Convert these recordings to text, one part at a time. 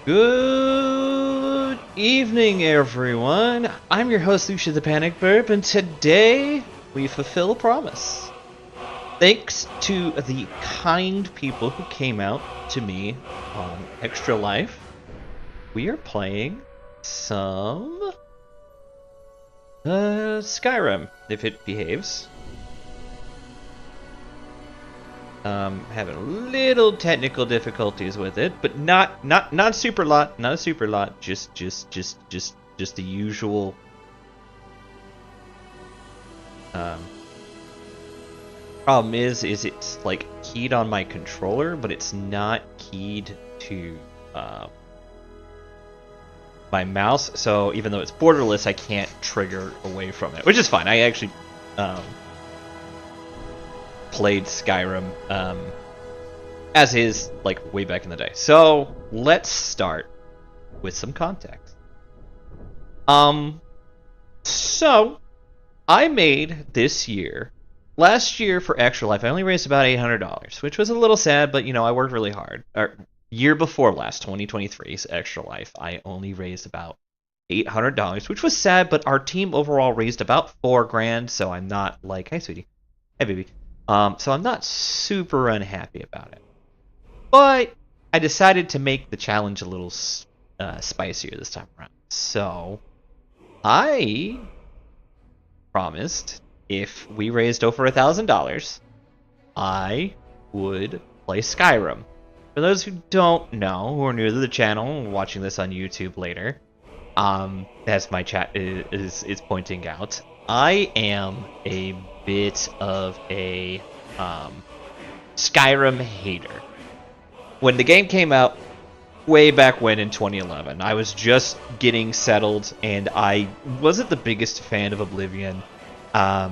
Good evening, everyone. I'm your host, Lucia the Panic Burp, and today we fulfill a promise. Thanks to the kind people who came out to me on Extra Life, we are playing some Skyrim, if it behaves. Having little technical difficulties with it, but not a super lot, just the usual. Problem is it's like keyed on my controller, but it's not keyed to my mouse. So even though it's borderless, I can't trigger away from it, which is fine. I actually played Skyrim as is, like, way back in the day. So let's start with some context. So I made this year, last year for Extra Life, I only raised about $800, which was a little sad, but you know, I worked really hard. Year before last, 2023's Extra Life, I only raised about $800, which was sad, but our team overall raised about $4,000, so I'm not like, hey sweetie, hey baby. So I'm not super unhappy about it. But I decided to make the challenge a little spicier this time around. So I promised if we raised over $1,000, I would play Skyrim. For those who don't know, who are new to the channel and watching this on YouTube later, as my chat is pointing out, I am a bit of a Skyrim hater. When the game came out way back when in 2011, I was just getting settled and I wasn't the biggest fan of Oblivion. I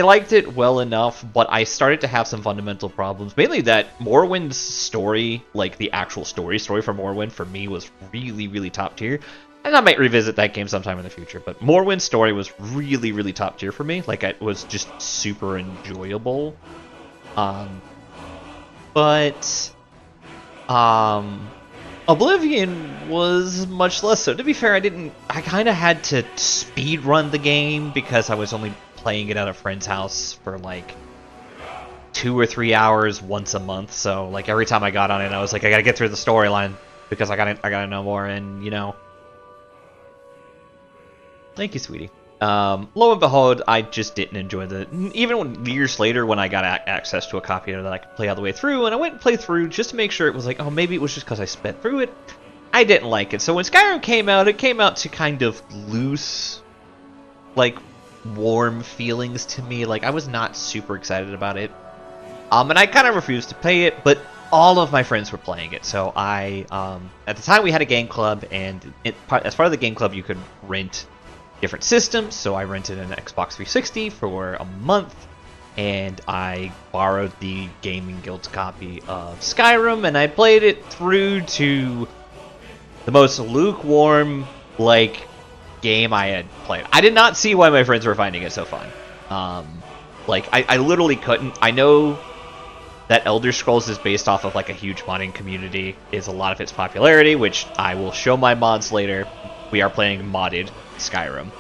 liked it well enough, but I started to have some fundamental problems. Mainly that Morrowind's story, like the actual story for Morrowind, for me was really, really top tier. And I might revisit that game sometime in the future, but Morrowind's story was really, really top tier for me. Like, it was just super enjoyable. But Oblivion was much less so. To be fair, I kind of had to speed run the game because I was only playing it at a friend's house for like 2 or 3 hours once a month. So like every time I got on it, I was like, I gotta get through the storyline because I gotta know more. And you know, thank you, sweetie. Lo and behold, I just didn't enjoy even years later when I got access to a copy of it that I could play all the way through, and I went and played through just to make sure it was like, oh, maybe it was just because I sped through it. I didn't like it. So when Skyrim came out, it came out to kind of loose, like, warm feelings to me. Like, I was not super excited about it. And I kind of refused to play it, but all of my friends were playing it. So I, at the time we had a game club, and as part of the game club you could rent different systems. So I rented an Xbox 360 for a month, and I borrowed the Gaming Guild's copy of Skyrim, and I played it through to the most lukewarm, like, game I had played. I did not see why my friends were finding it so fun. Like, I literally couldn't. I know that Elder Scrolls is based off of, like, a huge modding community, is a lot of its popularity, which I will show my mods later. We are playing modded Skyrim.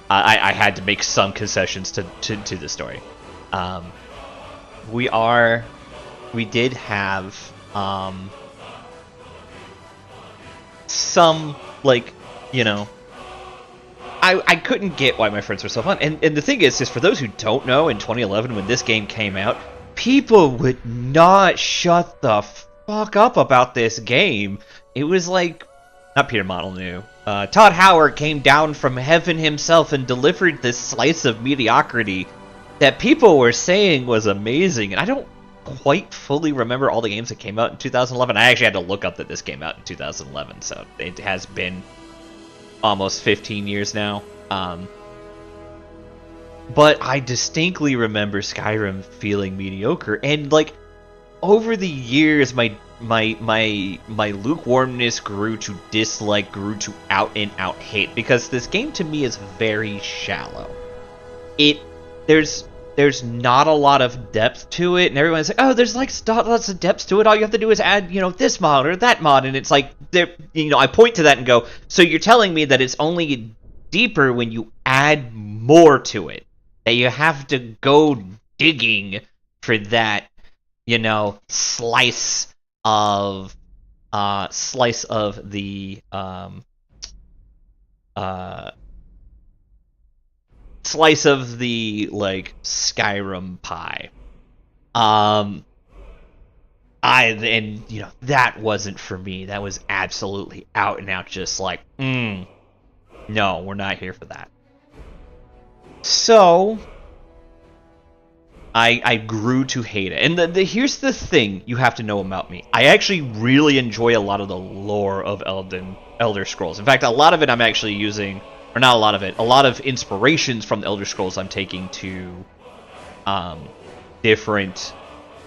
I had to make some concessions to the story. We did have some, like, you know, I couldn't get why my friends were so fun. And the thing is for those who don't know, in 2011 when this game came out, people would not shut the fuck up about this game. It was like, not Peter Molyneux, Todd Howard came down from heaven himself and delivered this slice of mediocrity that people were saying was amazing. And I don't quite fully remember all the games that came out in 2011. I actually had to look up that this came out in 2011, so it has been almost 15 years now. But I distinctly remember Skyrim feeling mediocre, and like over the years, my lukewarmness grew to dislike, grew to out and out hate, because this game to me is very shallow. There's there's not a lot of depth to it, and everyone's like, oh, there's like lots of depth to it. All you have to do is add, this mod or that mod, and it's like, I point to that and go, so you're telling me that it's only deeper when you add more to it, that you have to go digging for that, slice of the slice of the like Skyrim pie. That wasn't for me. That was absolutely out and out, just like, no, we're not here for that. So I grew to hate it. And here's the thing you have to know about me. I actually really enjoy a lot of the lore of Elder Scrolls. In fact, a lot of it I'm actually using, or not a lot of it, a lot of inspirations from the Elder Scrolls I'm taking to different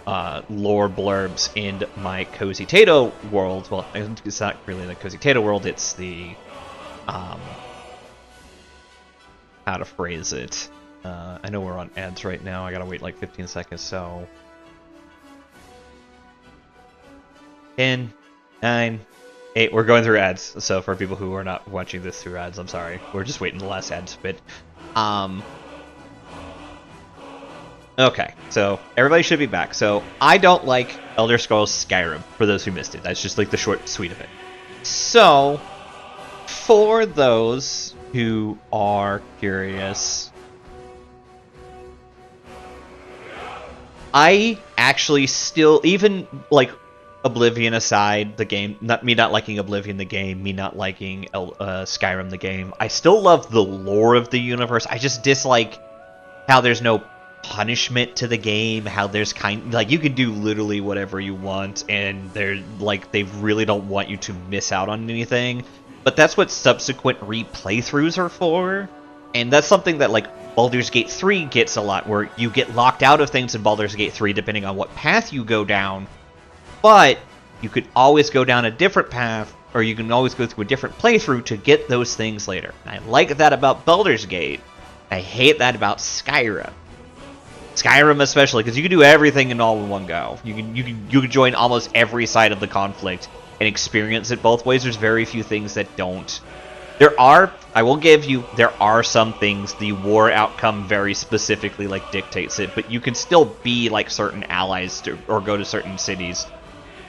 lore blurbs in my Cozy Tato world. Well, it's not really the Cozy Tato world, it's the how to phrase it. I know we're on ads right now. I gotta wait like 15 seconds, so 10, 9, 8. We're going through ads, so for people who are not watching this through ads, I'm sorry. We're just waiting the last ads bit. Okay, so everybody should be back. So I don't like Elder Scrolls Skyrim, for those who missed it. That's just like the short sweet of it. So for those who are curious, I actually still, even like Oblivion aside, the game, me not liking Oblivion the game, me not liking Skyrim the game, I still love the lore of the universe. I just dislike how there's no punishment to the game, how there's you can do literally whatever you want, and they're like, they really don't want you to miss out on anything. But that's what subsequent replaythroughs are for, and that's something that like Baldur's Gate 3 gets a lot, where you get locked out of things in Baldur's Gate 3 depending on what path you go down, but you could always go down a different path, or you can always go through a different playthrough to get those things later. And I like that about Baldur's Gate. I hate that about Skyrim. Skyrim especially, because you can do everything in all in one go. You can join almost every side of the conflict and experience it both ways. There's very few things that don't. I will give you, there are some things, the war outcome very specifically like dictates it, but you can still be like certain allies or go to certain cities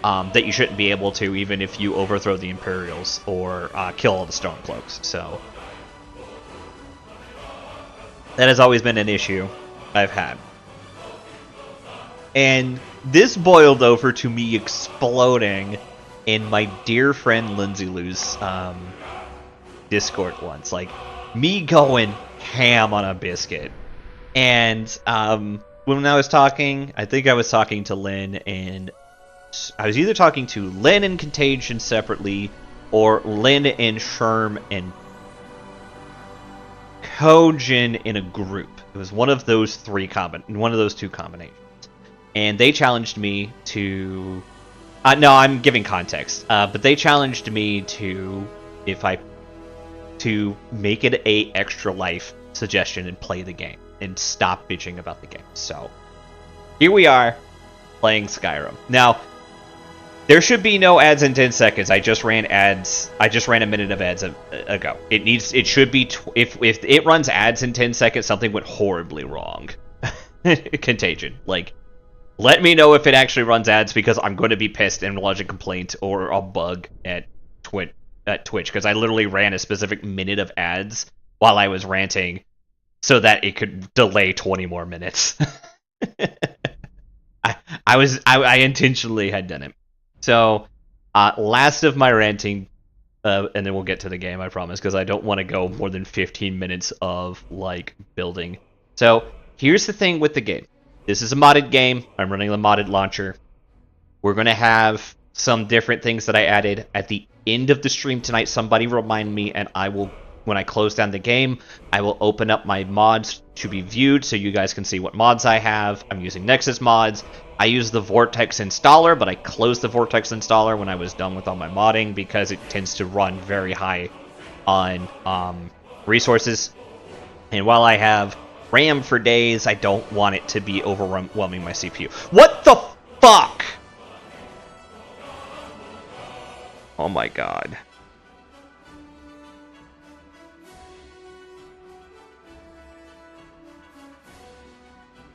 that you shouldn't be able to, even if you overthrow the Imperials or kill all the Stormcloaks. So that has always been an issue I've had. And this boiled over to me exploding in my dear friend Lindsay Lou's Discord once, like me going ham on a biscuit. And when I was talking, I think I was talking to Lynn, and I was either talking to Lynn and Contagion separately, or Lynn and Sherm and Kojin in a group. It was one of those two combinations, and they challenged me to. No, I'm giving context, but they challenged me to make it a extra life suggestion and play the game and stop bitching about the game. So here we are playing Skyrim. Now there should be no ads in 10 seconds. I just ran ads. I just ran a minute of ads ago. It should be if it runs ads in 10 seconds, something went horribly wrong. Contagion, like, let me know if it actually runs ads, because I'm going to be pissed and lodge a complaint or a bug at Twitch, because I literally ran a specific minute of ads while I was ranting so that it could delay 20 more minutes. I intentionally had done it. So, last of my ranting, and then we'll get to the game, I promise, because I don't want to go more than 15 minutes of, like, building. So, here's the thing with the game. This is a modded game. I'm running the modded launcher. We're going to have some different things that I added at the end of the stream tonight. Somebody remind me, and I will, when I close down the game, I will open up my mods to be viewed so you guys can see what mods I have. I'm using Nexus mods. I use the Vortex installer, but I closed the Vortex installer when I was done with all my modding because it tends to run very high on resources. And while I have RAM for days. I don't want it to be overwhelming my CPU. What the fuck? Oh my god.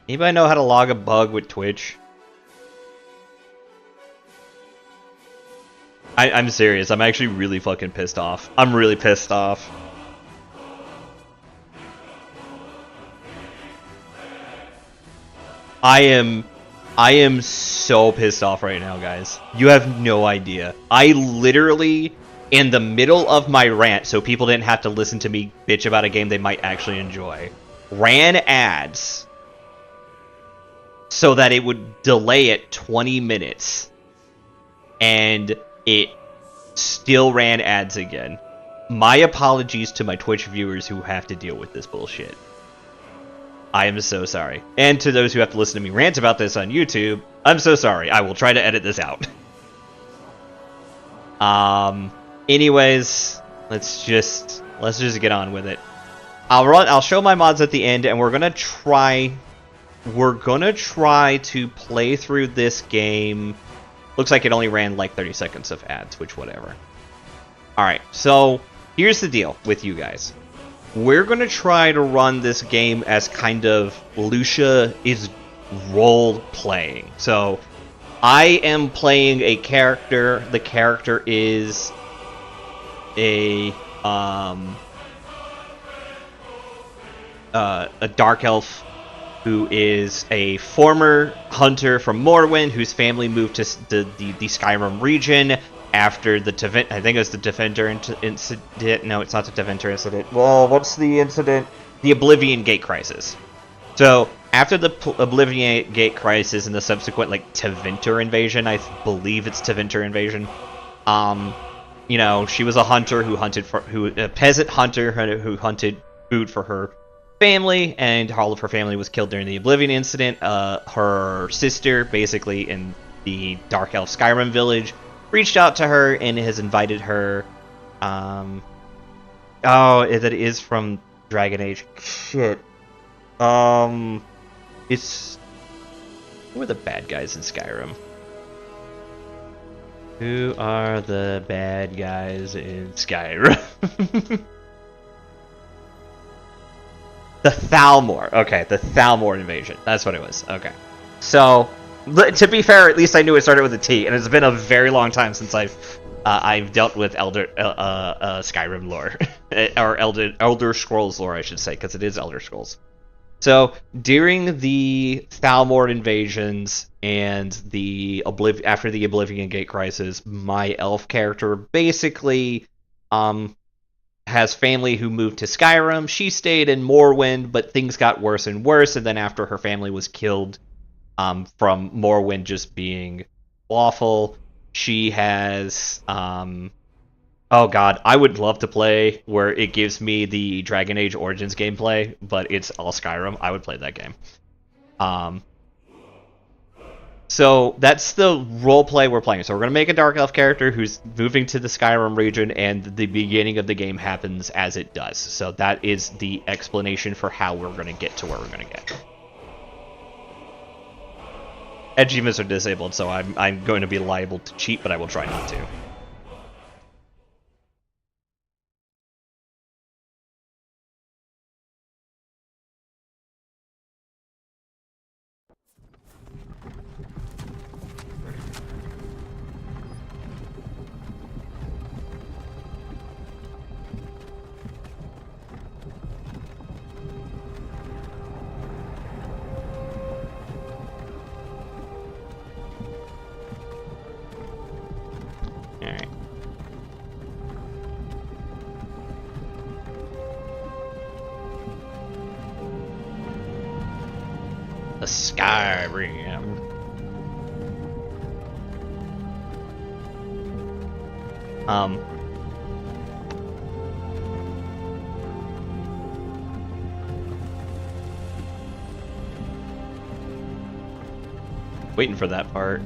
Anybody know how to log a bug with Twitch? I'm serious. I'm actually really fucking pissed off. I'm really pissed off. I am so pissed off right now, guys. You have no idea. I literally, in the middle of my rant, so people didn't have to listen to me bitch about a game they might actually enjoy, ran ads so that it would delay it 20 minutes. And it still ran ads again. My apologies to my Twitch viewers who have to deal with this bullshit. I am so sorry. And to those who have to listen to me rant about this on YouTube, I'm so sorry. I will try to edit this out. Anyways, let's just get on with it. I'll show my mods at the end, and we're gonna try to play through this game. Looks like it only ran like 30 seconds of ads, which whatever. Alright, so here's the deal with you guys. We're going to try to run this game as kind of Lucia is role-playing. So, I am playing a character. The character is a dark elf who is a former hunter from Morrowind, whose family moved to the Skyrim region after the I think it was the Defender incident. No, it's not the Defender incident. Well, what's the incident? The Oblivion Gate Crisis. So, after the Oblivion Gate Crisis and the subsequent, like, Tevinter invasion, I believe it's Tevinter invasion, you know, she was a hunter a peasant hunter who hunted food for her family, and all of her family was killed during the Oblivion incident. Her sister, basically in the Dark Elf Skyrim village, reached out to her and has invited her. Oh, that is from Dragon Age. Shit. It's who are the bad guys in Skyrim? Who are the bad guys in Skyrim? The Thalmor. Okay, the Thalmor invasion. That's what it was. Okay. So, to be fair, at least I knew it started with a T, and it's been a very long time since I've dealt with Skyrim lore. Or Elder Scrolls lore, I should say, because it is Elder Scrolls. So, during the Thalmor invasions and after the Oblivion Gate Crisis, my elf character basically has family who moved to Skyrim. She stayed in Morrowind, but things got worse and worse, and then after her family was killed from Morrowind just being awful, she has oh god, I would love to play where it gives me the Dragon Age Origins gameplay, but it's all Skyrim. I would play that game. So that's the roleplay we're playing. So we're going to make a Dark Elf character who's moving to the Skyrim region, and the beginning of the game happens as it does. So that is the explanation for how we're going to get to where we're going to get. Achievements are disabled, so I'm going to be liable to cheat, but I will try not to. Alright. The Skyrim. Waiting for that part.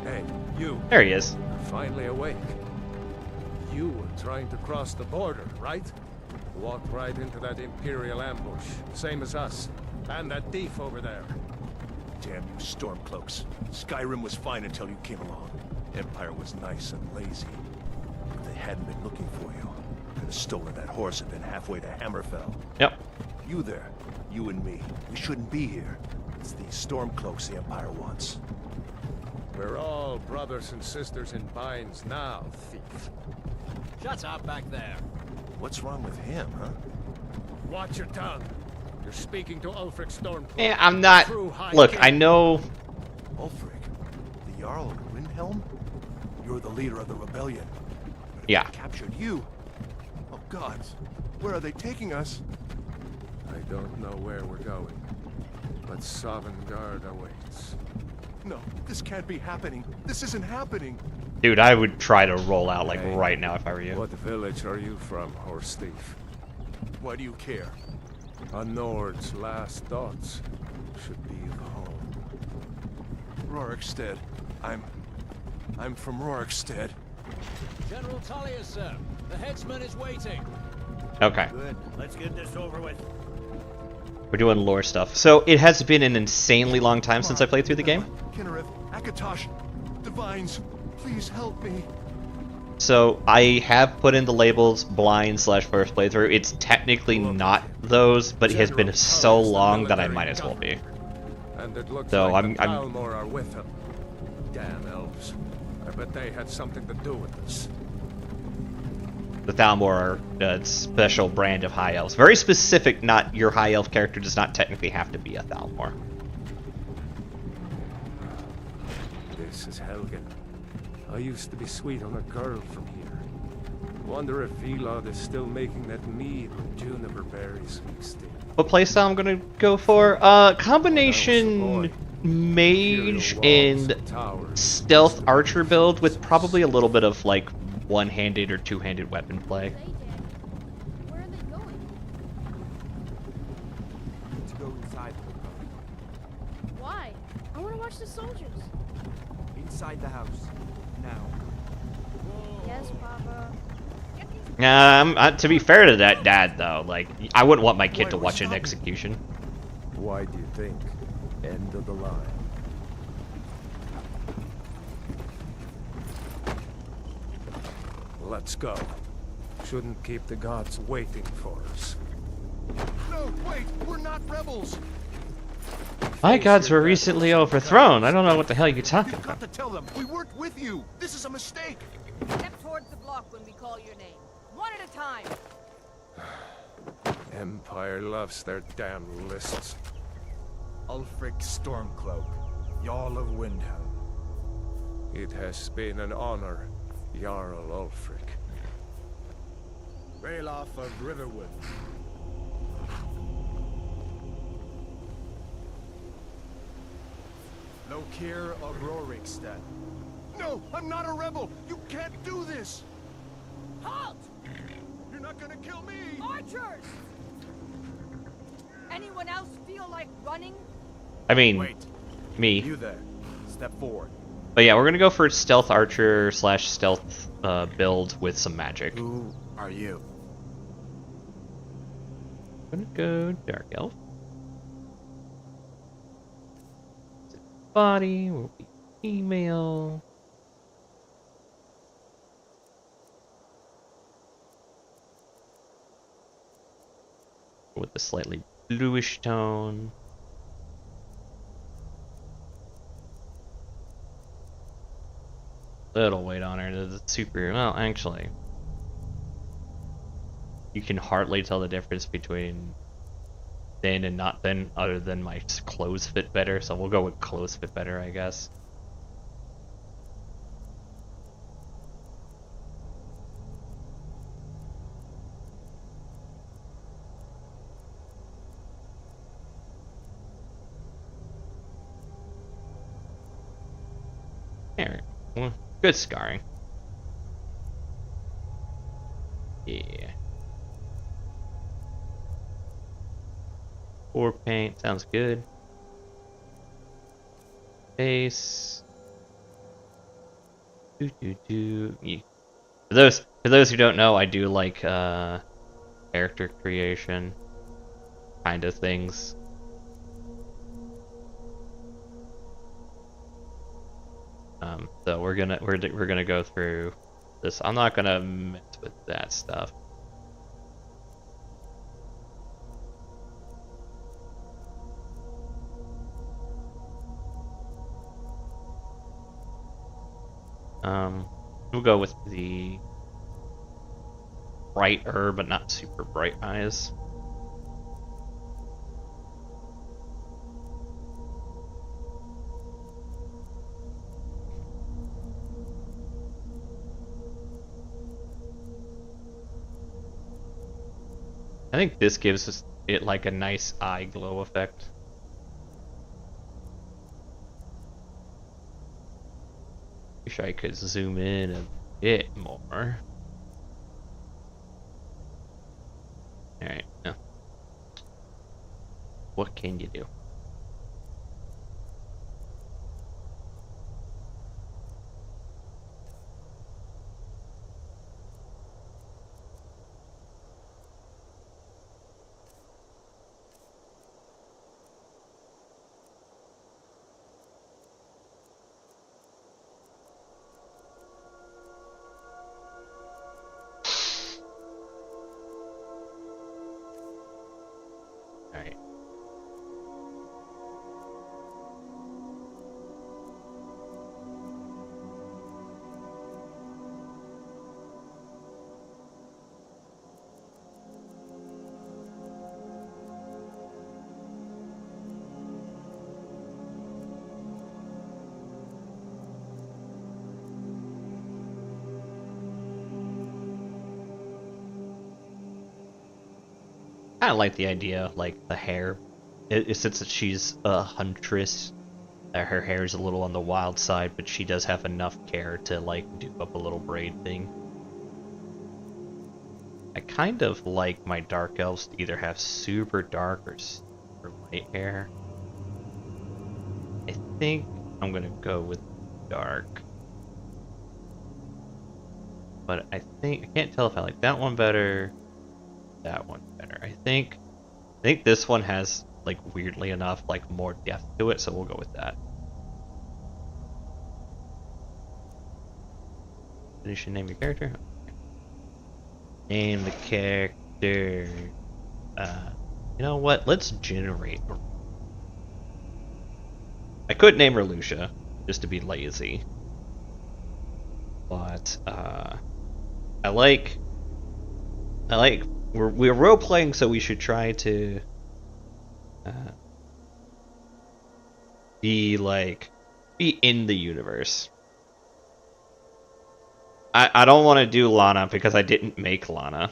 Hey, you. There he is. Finally awake. You were trying to cross the border, right? Walked right into that Imperial ambush, same as us. And that thief over there. Damn you Stormcloaks. Skyrim was fine until you came along. Empire was nice and lazy. If they hadn't been looking for you, could have stolen that horse and been halfway to Hammerfell. Yep. You there, you and me, we shouldn't be here. It's these Stormcloaks the Empire wants. We're all brothers and sisters in binds now, thief. Shut up back there. What's wrong with him, huh? Watch your tongue. You're speaking to Ulfric Stormcloak. Yeah, I'm not. True High Look, King. I know. Ulfric, the Jarl of Windhelm? You're the leader of the rebellion. But if Yeah. they captured you. Oh gods, where are they taking us? I don't know where we're going, but Sovngarde awaits. No, this can't be happening. This isn't happening. Dude, I would try to roll out like Hey, right now if I were you. What village are you from, horse thief? Why do you care? A Nord's last thoughts should be of home. Rorikstead. I'm from Rorikstead. General Talia, sir. The headsman is waiting. Okay, Good. Let's get this over with. we're doing lore stuff. So it has been an insanely long time since I played through the game. Kinnereth, Akatosh, Divines, please help me. So I have put in the labels blind / first playthrough. It's technically not those, but it has been so long that I might as well be. And it looks So like I'm- the Talmor are with him. Damn elves. I bet they had something to do with this. The Thalmor are a special brand of high elves. Very specific, not your high elf character does not technically have to be a Thalmor. This is Helgen. I used to be sweet on a girl from here. Wonder if Elod is still making that mead with juniper berries mixed in. What playstyle I'm gonna go for? Combination mage and stealth archer build with probably a little bit of like one-handed or two-handed weapon play. Where are they going? To go inside. Why? I want to watch the soldiers. Inside the house. Now. Yes, Papa. To be fair to that dad though, like I wouldn't want my kid to watch an execution. Why do you think? End of the line. Let's go. Shouldn't keep the gods waiting for us. No, wait, we're not rebels. My gods were recently overthrown. I don't know what the hell you're talking You've got about. to tell them we weren't with you. This is a mistake. Step towards the block when we call your name. One at a time. Empire loves their damn lists. Ulfric Stormcloak, Jarl of Windhelm. It has been an honor, Jarl Ulfric. Ralof of Riverwood. Lokir of Rorikstead. No, I'm not a rebel. You can't do this. Halt! You're not gonna kill me. Archers! Anyone else feel like running? I mean, Wait, me. you there. Step forward. But yeah, we're gonna go for stealth archer / stealth build with some magic. Who are you? I'm gonna go dark elf. Body will be female. With a slightly bluish tone. Little weight on her. The super. Well, actually, you can hardly tell the difference between thin and not thin, other than my clothes fit better. So we'll go with clothes fit better, I guess. There. Well, good scarring. Yeah. Or paint sounds good. Face. Yeah. For those who don't know, I do like I character creation kind of things. So we're gonna go through this. I'm not gonna mess with that stuff. We'll go with the brighter but not super bright eyes. I think this gives it like a nice eye glow effect. Wish I could zoom in a bit more. Alright, no. What can you do? Alright. I like the idea, like the hair. Since she's a huntress, her hair is a little on the wild side, but she does have enough care to like do up a little braid thing. I kind of like my dark elves to either have super dark or super light hair. I think I'm gonna go with dark. But I can't tell if I like that one better. That one better. I think this one has, like, weirdly enough, like more depth to it, so we'll go with that. Finish and name your character. Okay. Name the character. You know what? Let's generate. I could name her Lucia, just to be lazy. But I like. We're role playing, so we should try to be in the universe. I don't want to do Lana because I didn't make Lana.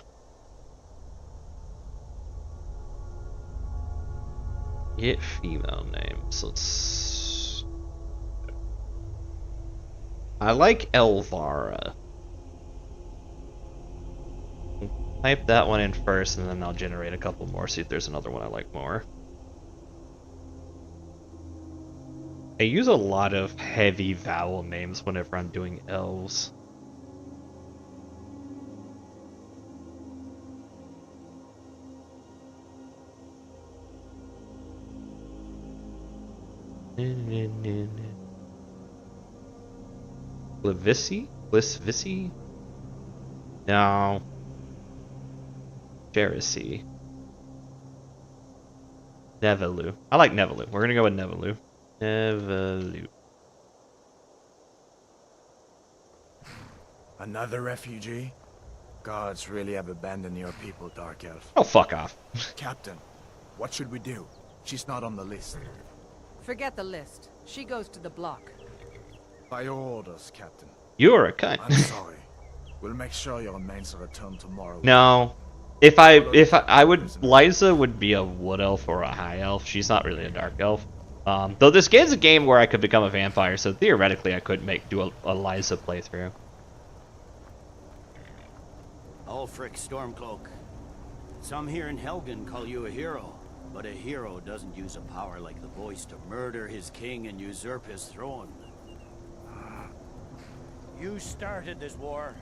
Get female names. Let's. I like Elvara. Type that one in first, and then I'll generate a couple more, see if there's another one I like more. I use a lot of heavy vowel names whenever I'm doing elves. Glisvissi? No. Jersey. Nevalu. I like Nevalu. We're gonna go with Nevalu. Nevalu. Another refugee? Gods really have abandoned your people, Dark Elf. Oh, fuck off. Captain, what should we do? She's not on the list. Forget the list. She goes to the block. By your orders, Captain. You're a cunt. I'm sorry. We'll make sure your remains are returned tomorrow. No. If I would, Liza would be a wood elf or a high elf. She's not really a dark elf. Though this game's a game where I could become a vampire, so theoretically I could do a Liza playthrough. Ulfric Stormcloak. Some here in Helgen call you a hero, but a hero doesn't use a power like the voice to murder his king and usurp his throne. You started this war,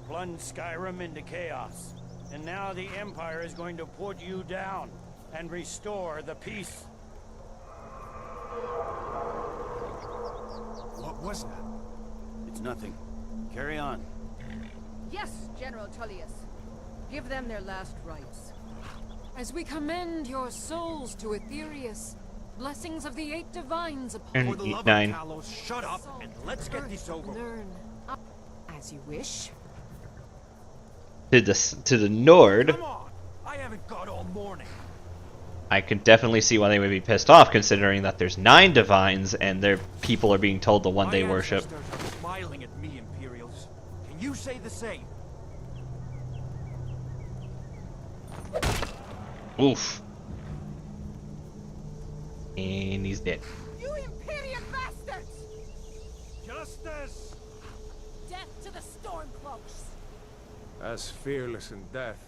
plunged Skyrim into chaos, And now the Empire is going to put you down and restore the peace. What was that? It's nothing. Carry on. Yes, General Tullius. Give them their last rites. As we commend your souls to Aetherius, blessings of the 8 divines upon And For the love of 9. Talos, shut up and let's get this over. learn. As you wish. To the Nord. Come on! I haven't got all morning. I can definitely see why they would be pissed off, considering that there's 9 divines and their people are being told the one they My worship. ancestors are smiling at me, Imperials. Can you say the same? Oof. And he's dead. You Imperial bastards! Justice! Death to the Stormcloaks! As fearless in death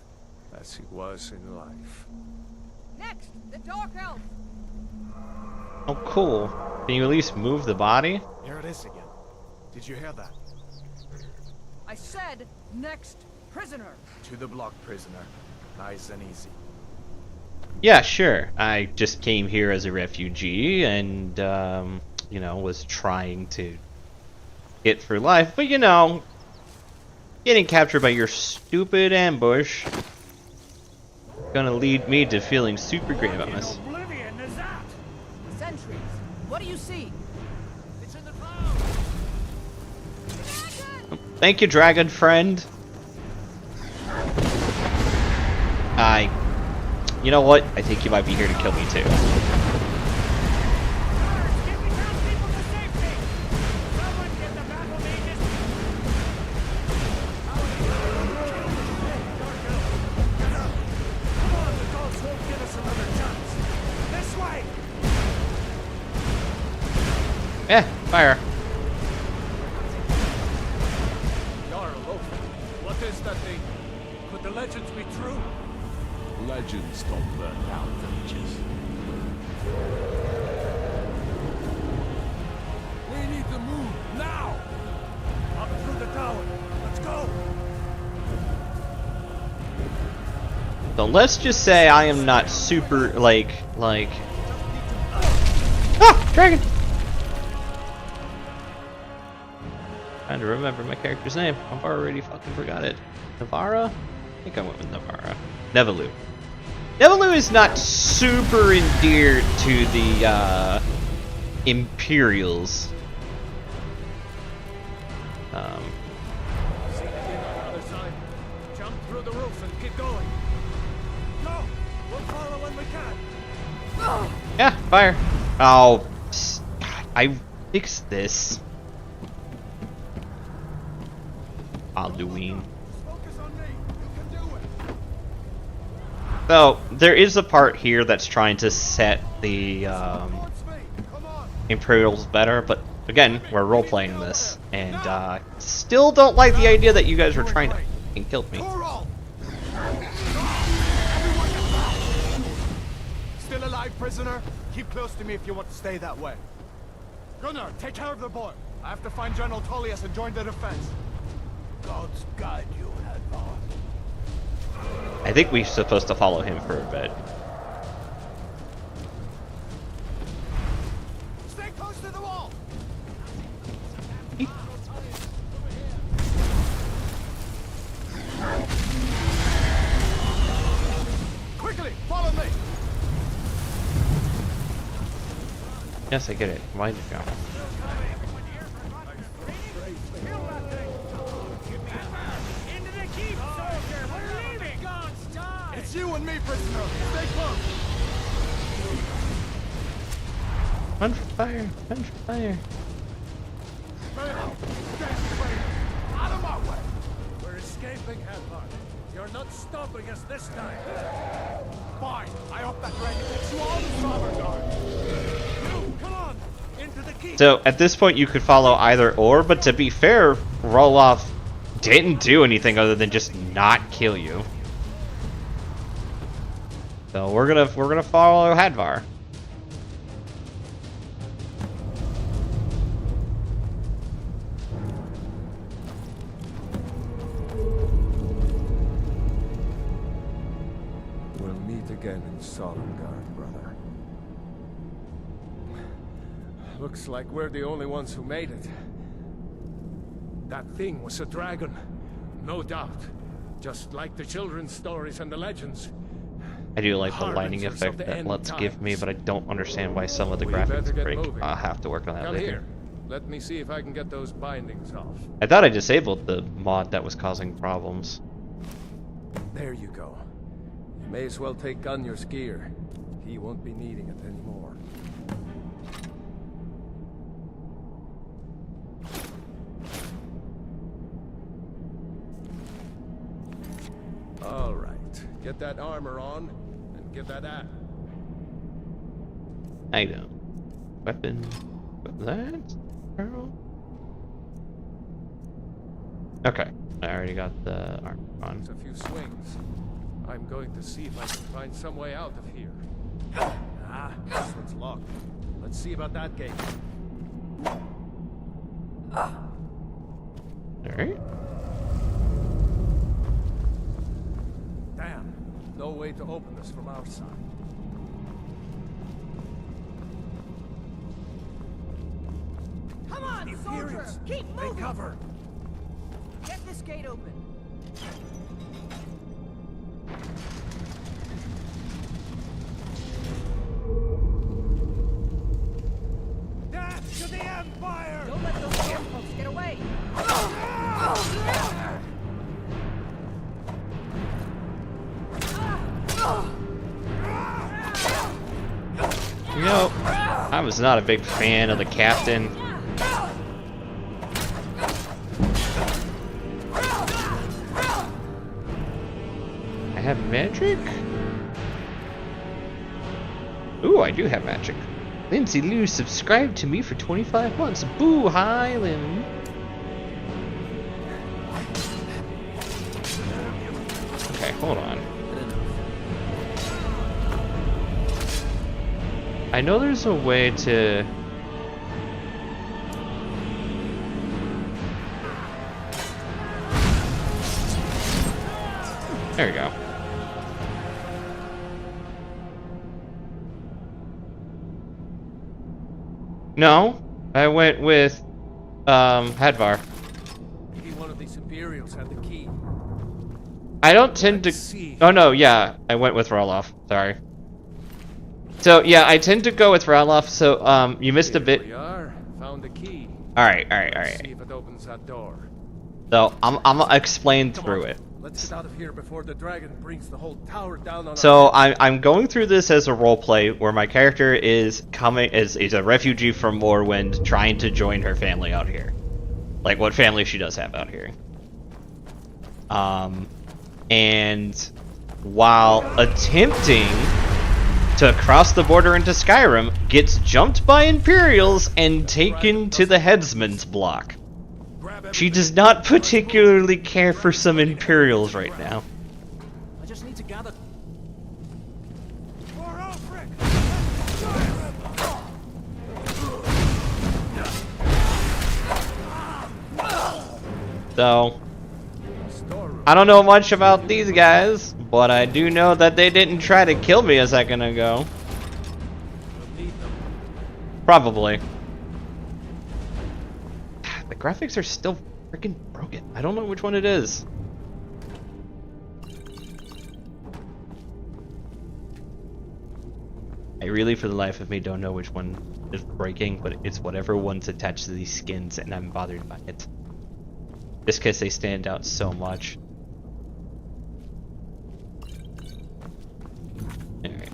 as he was in life. Next, the Dark Elf. Oh, cool. Can you at least move the body? Here it is again. Did you hear that? I said, next prisoner. To the block, prisoner. Nice and easy. Yeah, sure. I just came here as a refugee and, you know, was trying to get through life. But, you know, getting captured by your stupid ambush gonna lead me to feeling super great about this. Oblivion is that? Sentries. What do you see? It's in the clouds! Thank you, dragon friend. You know what? I think you might be here to kill me too. Fire. What is that thing? Could the legends be true? Legends don't burn down villages. We need to move now! Up through the tower. Let's go! So let's just say I am not super like ah, dragon. Trying to remember my character's name. I've already fucking forgot it. Navara? I think I went with Navara. Nevalu. Nevalu is not super endeared to the Imperials. See the gate on the other side. Jump through the roof and keep going. Go! We'll follow when we can. Yeah, fire. Oh, God, I fixed this. Halloween. Focus on me. You can do it. So, there is a part here that's trying to set the Towards me. Come on. Imperials better, but again, we're role-playing this, and still don't like the idea that you guys were trying to fucking kill me. Everyone get back! Still alive, prisoner? Keep close to me if you want to stay that way. Gunnar, take care of the boy. I have to find General Tullius and join the defense. Gods guide you, Hadvar. I think we're supposed to follow him for a bit. Stay close to the wall! Quickly, follow me! Yes, I get it. Why did it go? It's you and me, prisoner. Stay close. Run for fire! Run for fire! Man, stand straight. Out of my way. We're escaping, Hadvar. You're not stopping us this time. Fine. I hope that dragon takes you all to starboard guard. You, come on! Into the keep! So, at this point, you could follow either or, but to be fair, Roloff didn't do anything other than just not kill you. So we're gonna follow Hadvar. Solemn guard, brother. Looks like we're the only ones who made it. That thing was a dragon, no doubt. Just like the children's stories and the legends. I do like the lighting Harbingers effect of the that end Let's give me, times. but I don't understand why some of the We better graphics get break. moving. I'll have to work on that Come later. here. Let me see if I can get those bindings off. I thought I disabled the mod that was causing problems. There you go. You may as well take Gunjar's gear. He won't be needing it anymore. All right. Get that armor on and give that axe. Item. Weapon. That? Barrel? Okay. I already got the armor on. There's a few swings. I'm going to see if I can find some way out of here. Ah, this one's locked. Let's see about that gate. Alright. Damn. No way to open this from our side. Come on, soldier! Keep moving! Cover! Get this gate open. Death to the Empire! Don't let those damn folks get away! You know, I was not a big fan of the captain. I have magic? Ooh, I do have magic. Lindsay Lou subscribed to me for 25 months. Boo, Highland. Okay, hold on. I know there's a way to... There we go. No, I went with Hadvar. Maybe one of these Imperials had the key. I don't tend to. Let's see. Oh no, yeah, I went with Roloff. Sorry. So yeah, I tend to go with Roloff. So you missed a Here bit. we are. Found the key. All right. Let's see if it opens that door. So I'm gonna explain Come through on. it. Let's get out of here before the dragon brings the whole tower down on So our... I'm going through this as a role play where my character is a refugee from Morrowind trying to join her family out here, like what family she does have out here. And while attempting to cross the border into Skyrim, gets jumped by Imperials and taken to the headsman's block. She does not particularly care for some Imperials right now. I just need to gather. So, I don't know much about these guys, but I do know that they didn't try to kill me a second ago. Probably. The graphics are still freaking broken. I don't know which one it is. I really, for the life of me, don't know which one is breaking, but it's whatever one's attached to these skins, and I'm bothered by it. Just because they stand out so much. Alright.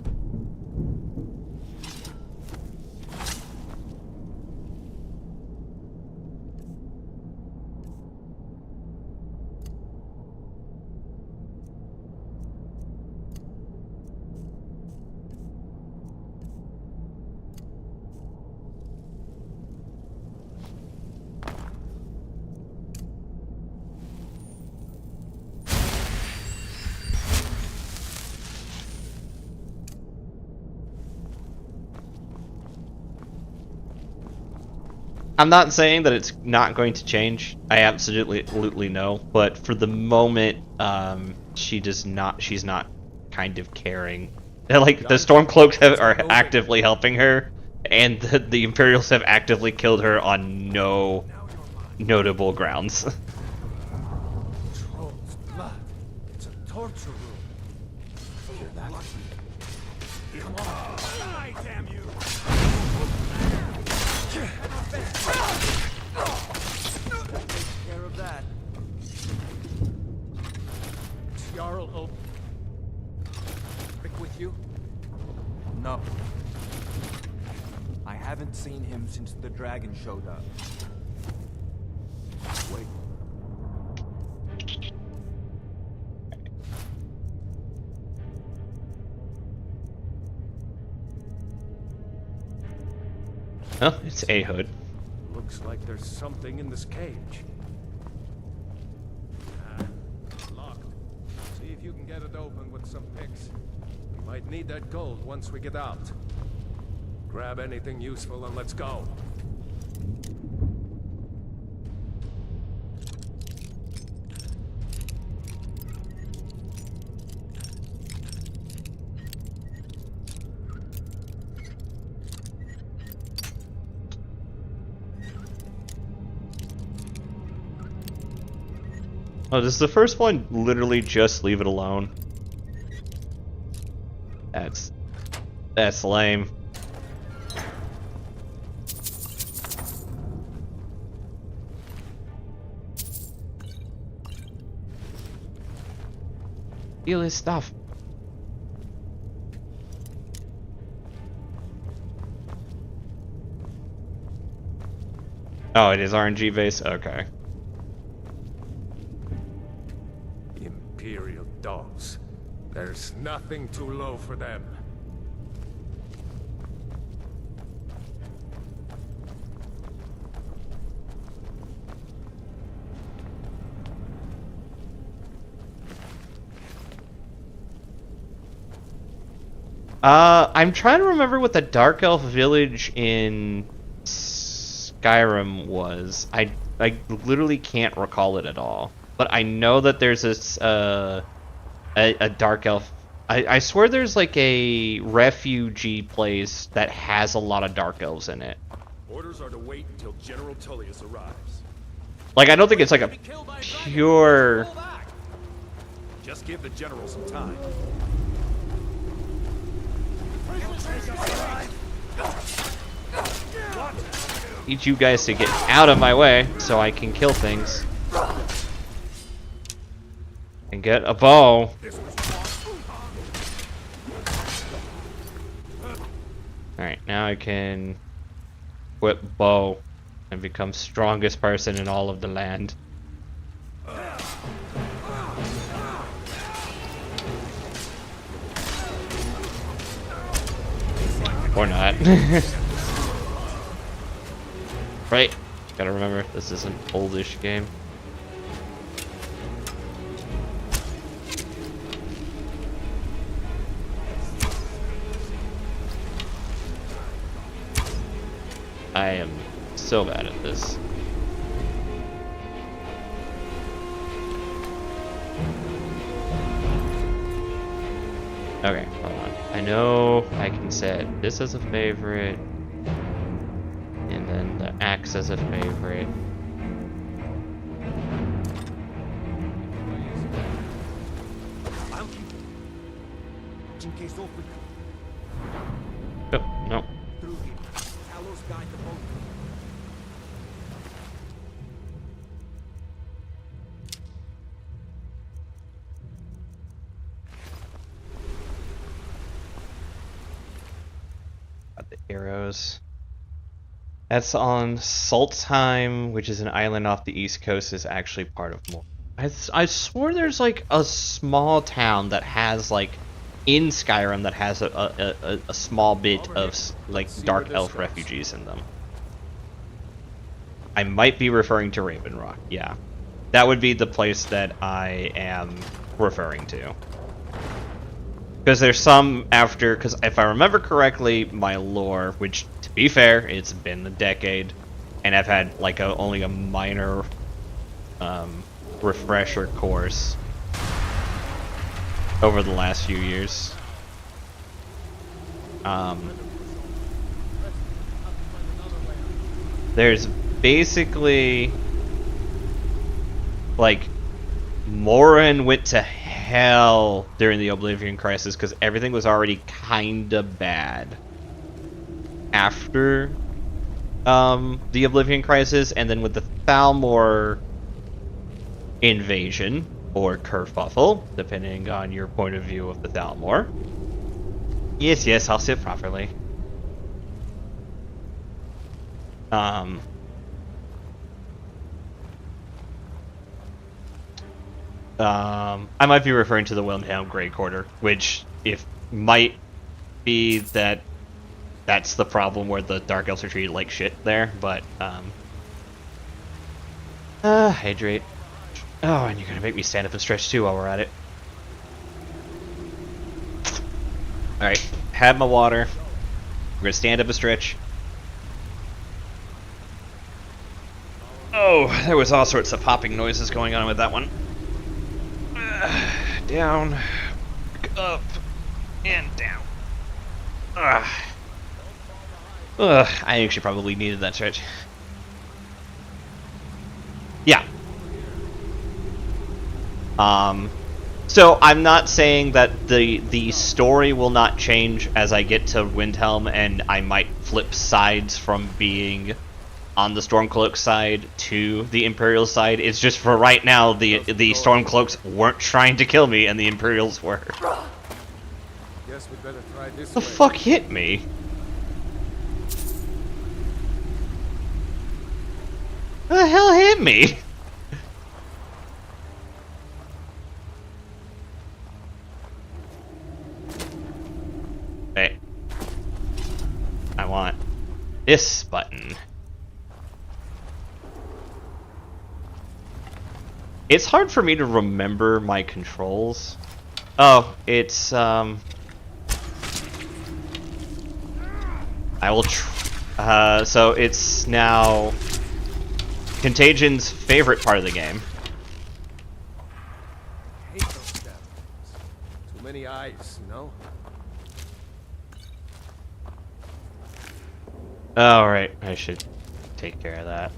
I'm not saying that it's not going to change. I absolutely know, but for the moment, she's not kind of caring Like the Stormcloaks are actively helping her, and the Imperials have actively killed her on no notable grounds. Troll's blood. It's a torture room. You're that lucky. Come on. Die, damn you! Take care of that. Jarl Oak. Rick with you? No. I haven't seen him since the dragon showed up. Wait. Oh, it's Ahud. Looks like there's something in this cage. Locked. See if you can get it open with some picks. We might need that gold once we get out. Grab anything useful and let's go. Oh, does the first one literally just leave it alone? That's lame. Steal his stuff. Oh, it is RNG based? Okay. Imperial dogs. There's nothing too low for them. I'm trying to remember what the Dark Elf village in Skyrim was. I literally can't recall it at all. But I know that there's this a Dark Elf. I swear there's like a refugee place that has a lot of Dark Elves in it. Orders are to wait until General Tullius arrives. Like I don't think it's like a pure. Just give the general some time. Need you guys to get out of my way so I can kill things. And get a bow. Alright, now I can equip bow and become strongest person in all of the land. Or not. Right. Gotta remember, this is an oldish game. I am so bad at this. Okay, hold on. I know I can set this as a favorite, and then the axe as a favorite. Oh, no. The arrows. That's on Saltzheim, which is an island off the east coast, is actually part of more. I swore there's like a small town that has like in Skyrim that has a small bit of like Dark Elf refugees in them. I might be referring to Raven Rock. Yeah, that would be the place that I am referring to. Because there's some after, because if I remember correctly, my lore, which to be fair, it's been a decade, and I've had like only a minor refresher course over the last few years. There's basically like Morin went to hell during the Oblivion Crisis because everything was already kinda bad after the Oblivion Crisis, and then with the Thalmor invasion, or kerfuffle, depending on your point of view of the Thalmor. Yes, I'll sit properly. I might be referring to the Windhelm Grey Quarter, which might be that's the problem where the Dark Elves are treated like shit there, but hydrate. Oh, and you're gonna make me stand up and stretch too while we're at it. Alright, had my water. We're gonna stand up and stretch. Oh, there was all sorts of popping noises going on with that one. Down, up, and down. I actually probably needed that stretch. Yeah. So I'm not saying that the story will not change as I get to Windhelm, and I might flip sides from being on the Stormcloak side to the Imperial side. It's just for right now, the Stormcloaks weren't trying to kill me, and the Imperials were. Guess we better try this The way. fuck hit me? What the hell hit me? Hey. I want this button. It's hard for me to remember my controls. Oh, it's I will so it's now Contagion's favorite part of the game. I hate those stab wounds. Too many eyes, you know? Alright, I should take care of that.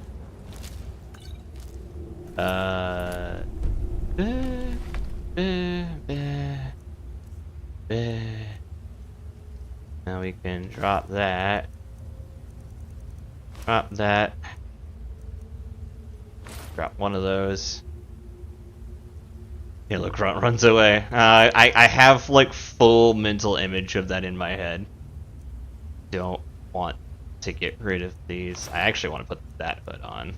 Now we can drop that. Drop that. Drop one of those. Yeah, look, runs away. I have like full mental image of that in my head. Don't want to get rid of these. I actually want to put that hood on.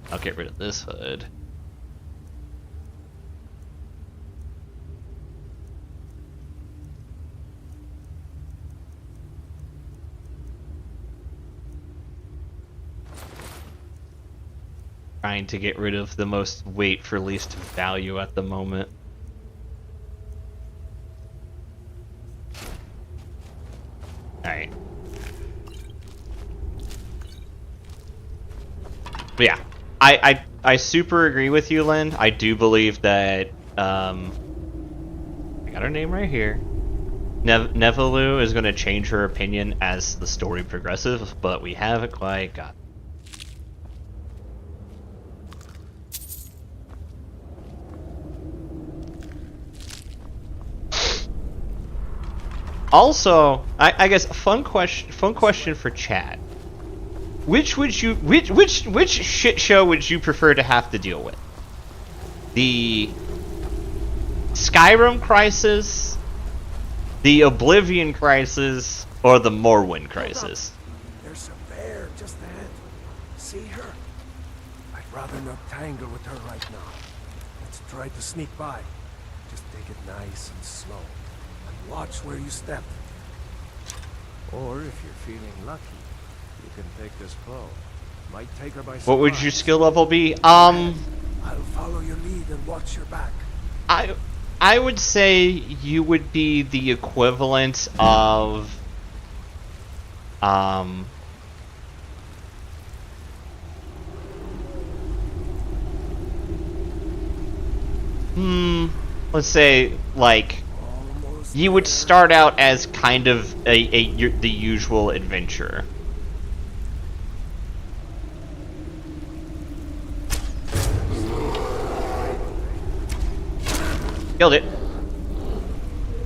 I'll get rid of this hood. Trying to get rid of the most weight for least value at the moment. Alright. But yeah, I super agree with you, Lynn. I do believe that, I got her name right here. Nevalu is going to change her opinion as the story progresses, but we haven't quite got. Also, I guess a fun question for chat. Which shit show would you prefer to have to deal with? The Skyrim crisis, the Oblivion crisis, or the Morrowind crisis? There's a bear just ahead. See her? I'd rather not tangle with her right now. Let's try to sneak by. Just take it nice and slow. And watch where you step. Or if you're feeling lucky, you can take this bow. Might take her by surprise. What would your skill level be? I'll follow your lead and watch your back. I would say you would be the equivalent of let's say like you would start out as kind of the usual adventurer. Killed it.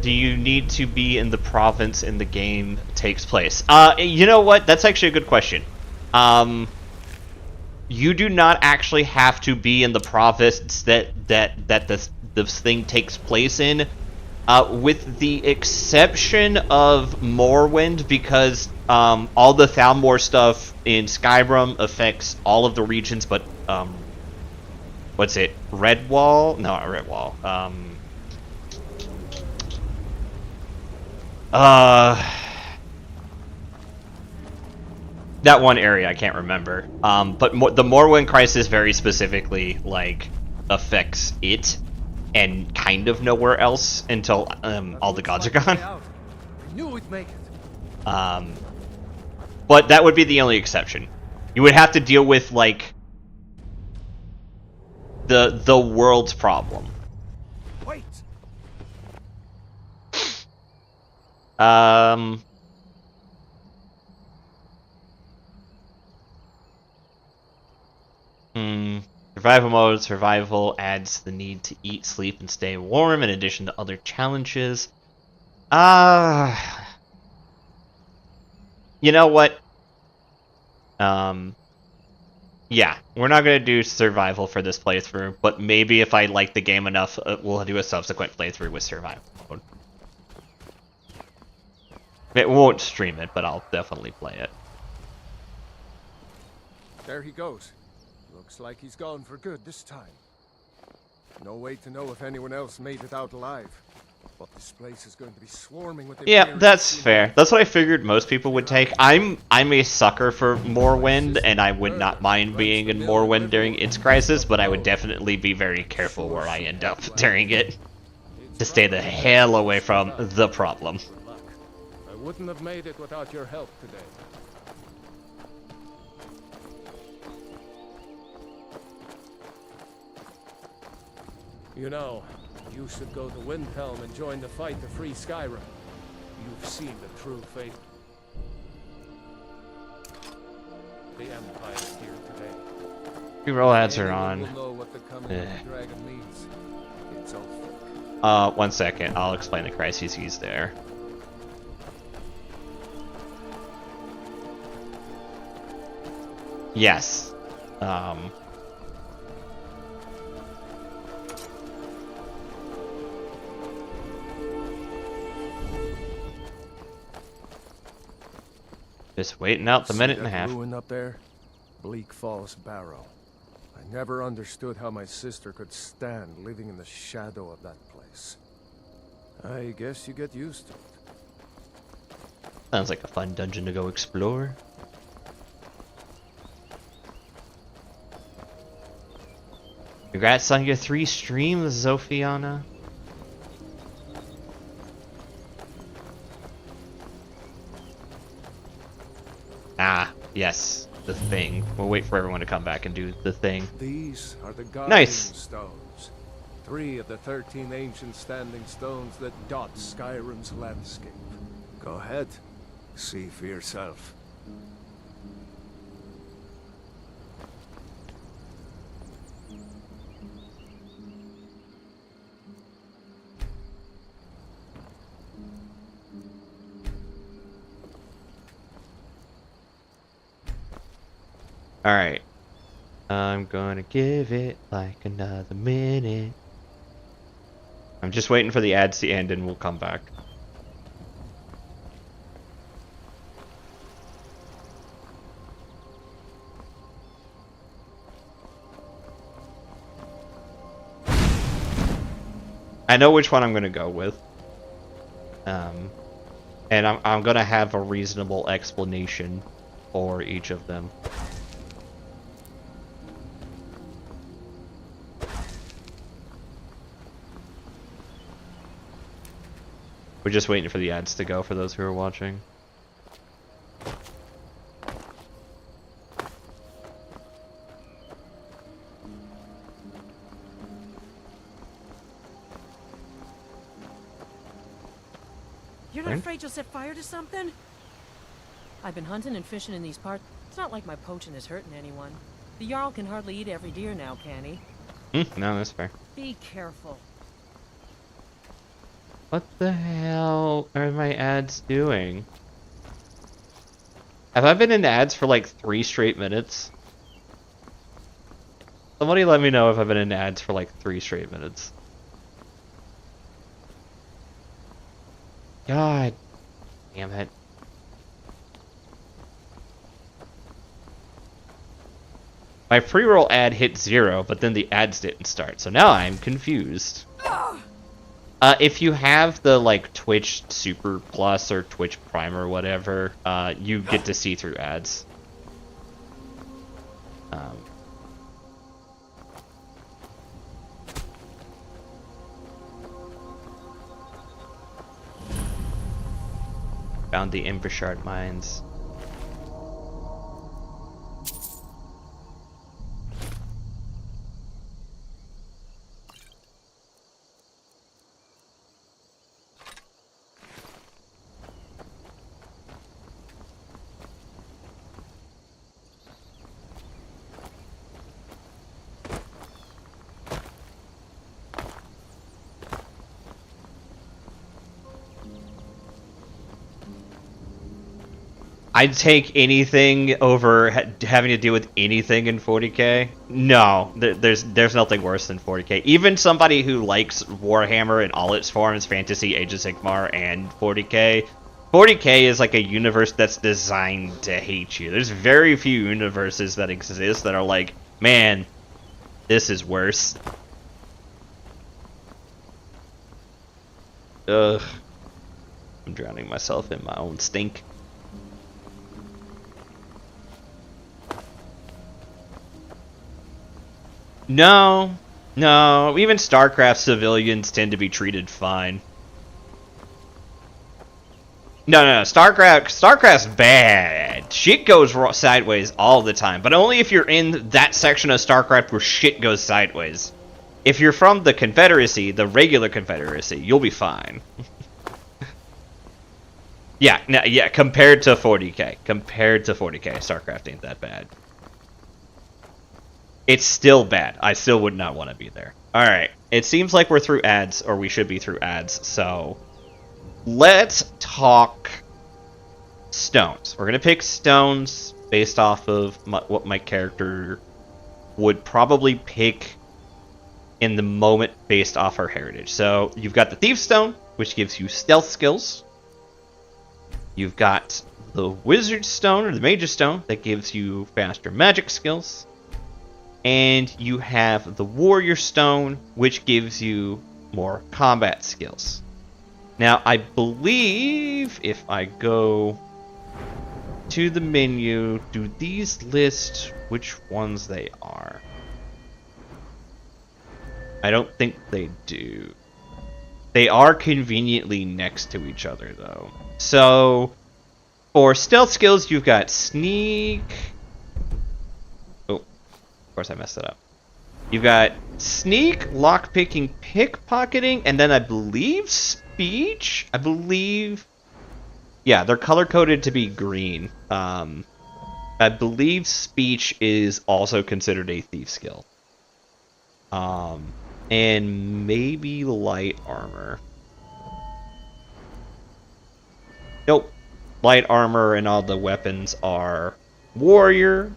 Do you need to be in the province in the game takes place? You know what? That's actually a good question. You do not actually have to be in the province that this thing takes place in, with the exception of Morrowind, because all the Thalmor stuff in Skyrim affects all of the regions, but what's it? Redwall? No, not Redwall. That one area I can't remember. But the Morrowind crisis very specifically like affects it, and kind of nowhere else until all the gods are gone. I knew we'd make it. But that would be the only exception. You would have to deal with like the world's problem. Wait. Survival mode. Survival adds the need to eat, sleep, and stay warm in addition to other challenges. You know what? Yeah, we're not going to do survival for this playthrough, but maybe if I like the game enough, we'll do a subsequent playthrough with survival mode. It won't stream it, but I'll definitely play it. There he goes. Looks like he's gone for good this time. No way to know if anyone else made it out alive. But this place is going to be swarming with... Yeah, that's fair. That's what I figured most people would take. I'm a sucker for Morrowind, and I would not mind being in Morrowind during its crisis, but I would definitely be very careful where I end up during it, to stay the hell away from the problem. I wouldn't have made it without your help today. You know, you should go to Windhelm and join the fight to free Skyrim. You've seen the true fate. The Empire's here today. Reroll ads are on. It's 1 second. I'll explain the crises he's there. Yes. Just waiting out the minute and a half. Ruin up there? Bleak Falls Barrow. I never understood how my sister could stand living in the shadow of that place. I guess you get used to it. Sounds like a fun dungeon to go explore. Congrats on your 3 streams, Zophiana. Ah, yes, the thing. We'll wait for everyone to come back and do the thing. These are the Guardian Nice. Stones. 3 of the 13 ancient standing stones that dot Skyrim's landscape. Go ahead. See for yourself. Alright. I'm gonna give it like another minute. I'm just waiting for the ads to end and we'll come back. I know which one I'm gonna go with. And I'm gonna have a reasonable explanation for each of them. We're just waiting for the ads to go for those who are watching. Not Southern. afraid you'll set fire to something? I've been hunting and fishing in these parts. It's not like my poaching is hurting anyone. The Jarl can hardly eat every deer now, can he? No, that's fair. Be careful. What the hell are my ads doing? Have I been in ads for like 3 straight minutes? Somebody let me know if I've been in ads for like 3 straight minutes. God damn it. My pre-roll ad hit 0, but then the ads didn't start, so now I'm confused. If you have the like Twitch Super Plus or Twitch Prime or whatever, you get to see through ads. Found the Embershard mines. I'd take anything over having to deal with anything in 40k. No, there's nothing worse than 40k. Even somebody who likes Warhammer in all its forms, Fantasy, Age of Sigmar, and 40k, 40k is like a universe that's designed to hate you. There's very few universes that exist that are like, man, this is worse. Ugh. I'm drowning myself in my own stink. No, even StarCraft civilians tend to be treated fine. No, StarCraft's bad. Shit goes sideways all the time, but only if you're in that section of StarCraft where shit goes sideways. If you're from the Confederacy, the regular Confederacy, you'll be fine. Yeah, compared to 40k, StarCraft ain't that bad. It's still bad. I still would not want to be there. Alright, it seems like we're through ads, or we should be through ads, so let's talk stones. We're going to pick stones based off of what my character would probably pick in the moment based off her heritage. So you've got the Thief Stone, which gives you stealth skills. You've got the Wizard Stone, or the Mage's Stone, that gives you faster magic skills. And you have the Warrior Stone, which gives you more combat skills. Now, I believe if I go to the menu, do these list which ones they are? I don't think they do. They are conveniently next to each other, though. So, for stealth skills, you've got Sneak. Of course I messed it up. You've got Sneak, Lockpicking, Pickpocketing, and then I believe Speech? Yeah, they're color-coded to be green. I believe Speech is also considered a thief skill. And maybe Light Armor. Nope. Light Armor and all the weapons are Warrior.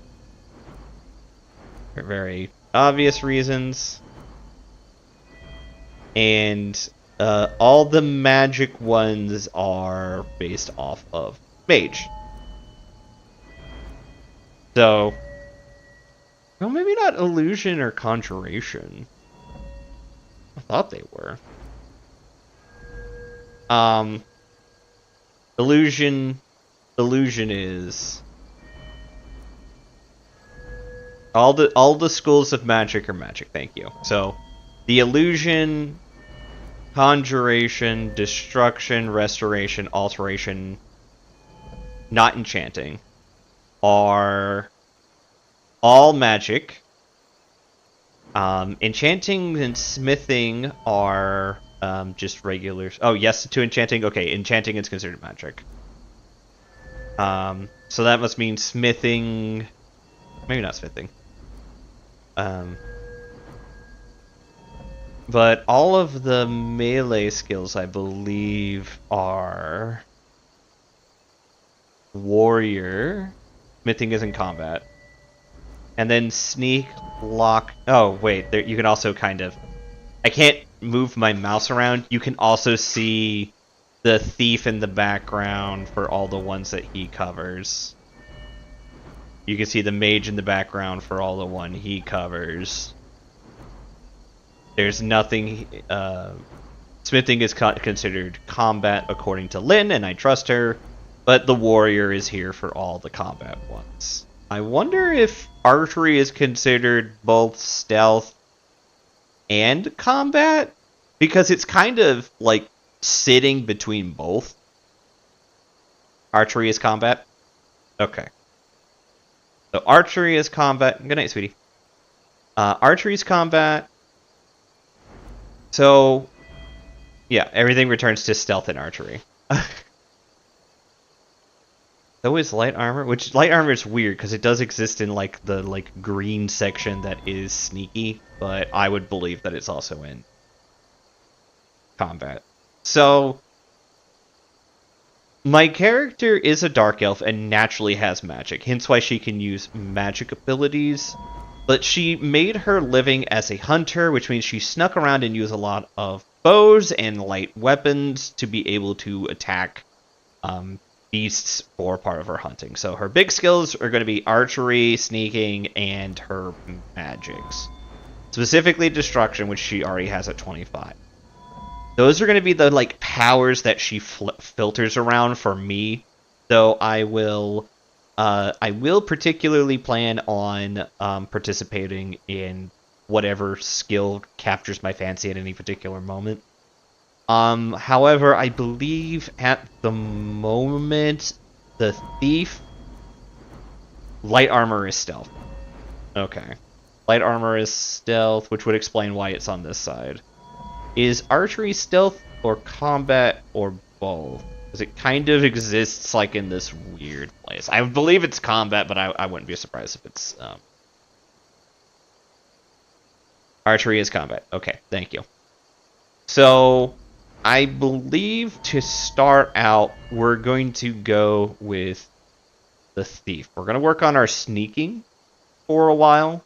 For very obvious reasons. And all the magic ones are based off of Mage. So, well, maybe not Illusion or Conjuration. I thought they were. Illusion is... All the schools of magic are magic, thank you. So, the Illusion, Conjuration, Destruction, Restoration, Alteration, not Enchanting, are all magic. Enchanting and Smithing are just regular. Oh, yes to enchanting. Okay, enchanting is considered magic. So that must mean smithing. Maybe not smithing. But all of the melee skills, I believe, are warrior. Smithing is in combat. And then sneak, lock. Oh, wait. There, you can also kind of. I can't move my mouse around. You can also see the thief in the background for all the ones that he covers. You can see the mage in the background for all the one he covers. There's nothing. Smithing is considered combat according to Lynn, and I trust her. But the warrior is here for all the combat ones. I wonder if archery is considered both stealth and combat, because it's kind of like sitting between both. Archery is combat. Okay. So archery is combat. Good night, sweetie. Archery is combat. So, yeah, everything returns to stealth and archery. So is light armor, which light armor is weird because it does exist in like the green section that is sneaky, but I would believe that it's also in combat. So my character is a dark elf and naturally has magic, hence why she can use magic abilities. But she made her living as a hunter, which means she snuck around and used a lot of bows and light weapons to be able to attack beasts for part of her hunting. So her big skills are going to be archery, sneaking, and her magics. Specifically destruction, which she already has at 25. Those are going to be the powers that she filters around for me. So I will particularly plan on participating in whatever skill captures my fancy at any particular moment. However, I believe at the moment, the thief, light armor is stealth. Okay. Light armor is stealth, which would explain why it's on this side. Is archery stealth or combat or both? Because it kind of exists like in this weird place. I believe it's combat, but I wouldn't be surprised if it's... Archery is combat. Okay, thank you. So... I believe to start out, we're going to go with the thief. We're going to work on our sneaking for a while.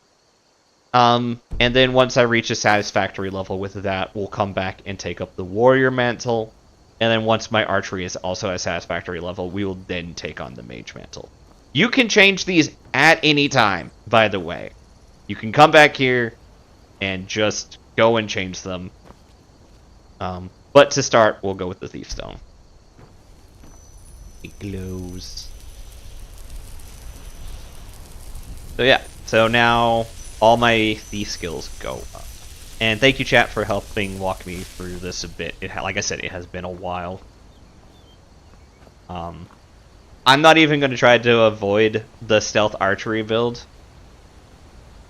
And then once I reach a satisfactory level with that, we'll come back and take up the warrior mantle. And then once my archery is also at a satisfactory level, we will then take on the mage mantle. You can change these at any time, by the way. You can come back here and just go and change them. But to start, we'll go with the Thief Stone. It glows. So yeah, so now all my thief skills go up. And thank you, chat, for helping walk me through this a bit. Like I said, it has been a while. I'm not even going to try to avoid the stealth archery build.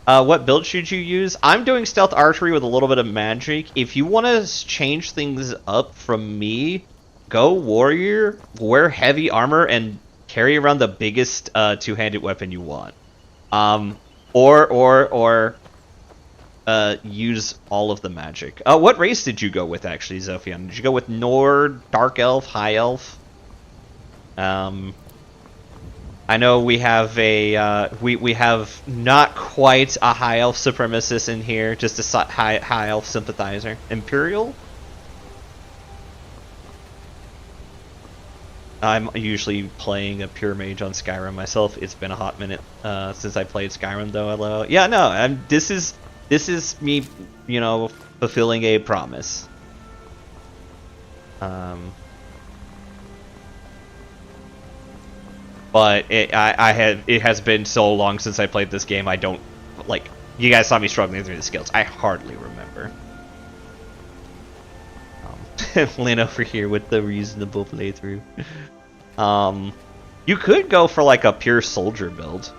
What build should you use? I'm doing stealth archery with a little bit of magic. If you want to change things up from me, go warrior, wear heavy armor, and carry around the biggest two-handed weapon you want. Or use all of the magic. What race did you go with, actually, Zophion? Did you go with Nord, Dark Elf, High Elf? I know we have a we have not quite a High Elf supremacist in here, just a High Elf sympathizer. Imperial? I'm usually playing a pure mage on Skyrim myself. It's been a hot minute since I played Skyrim, though. Hello. Yeah, no, this is me, you know, fulfilling a promise. But it has been so long since I played this game. I don't you guys saw me struggling through the skills. I hardly remember. Lynn over here with the reasonable playthrough. You could go for like a pure soldier build.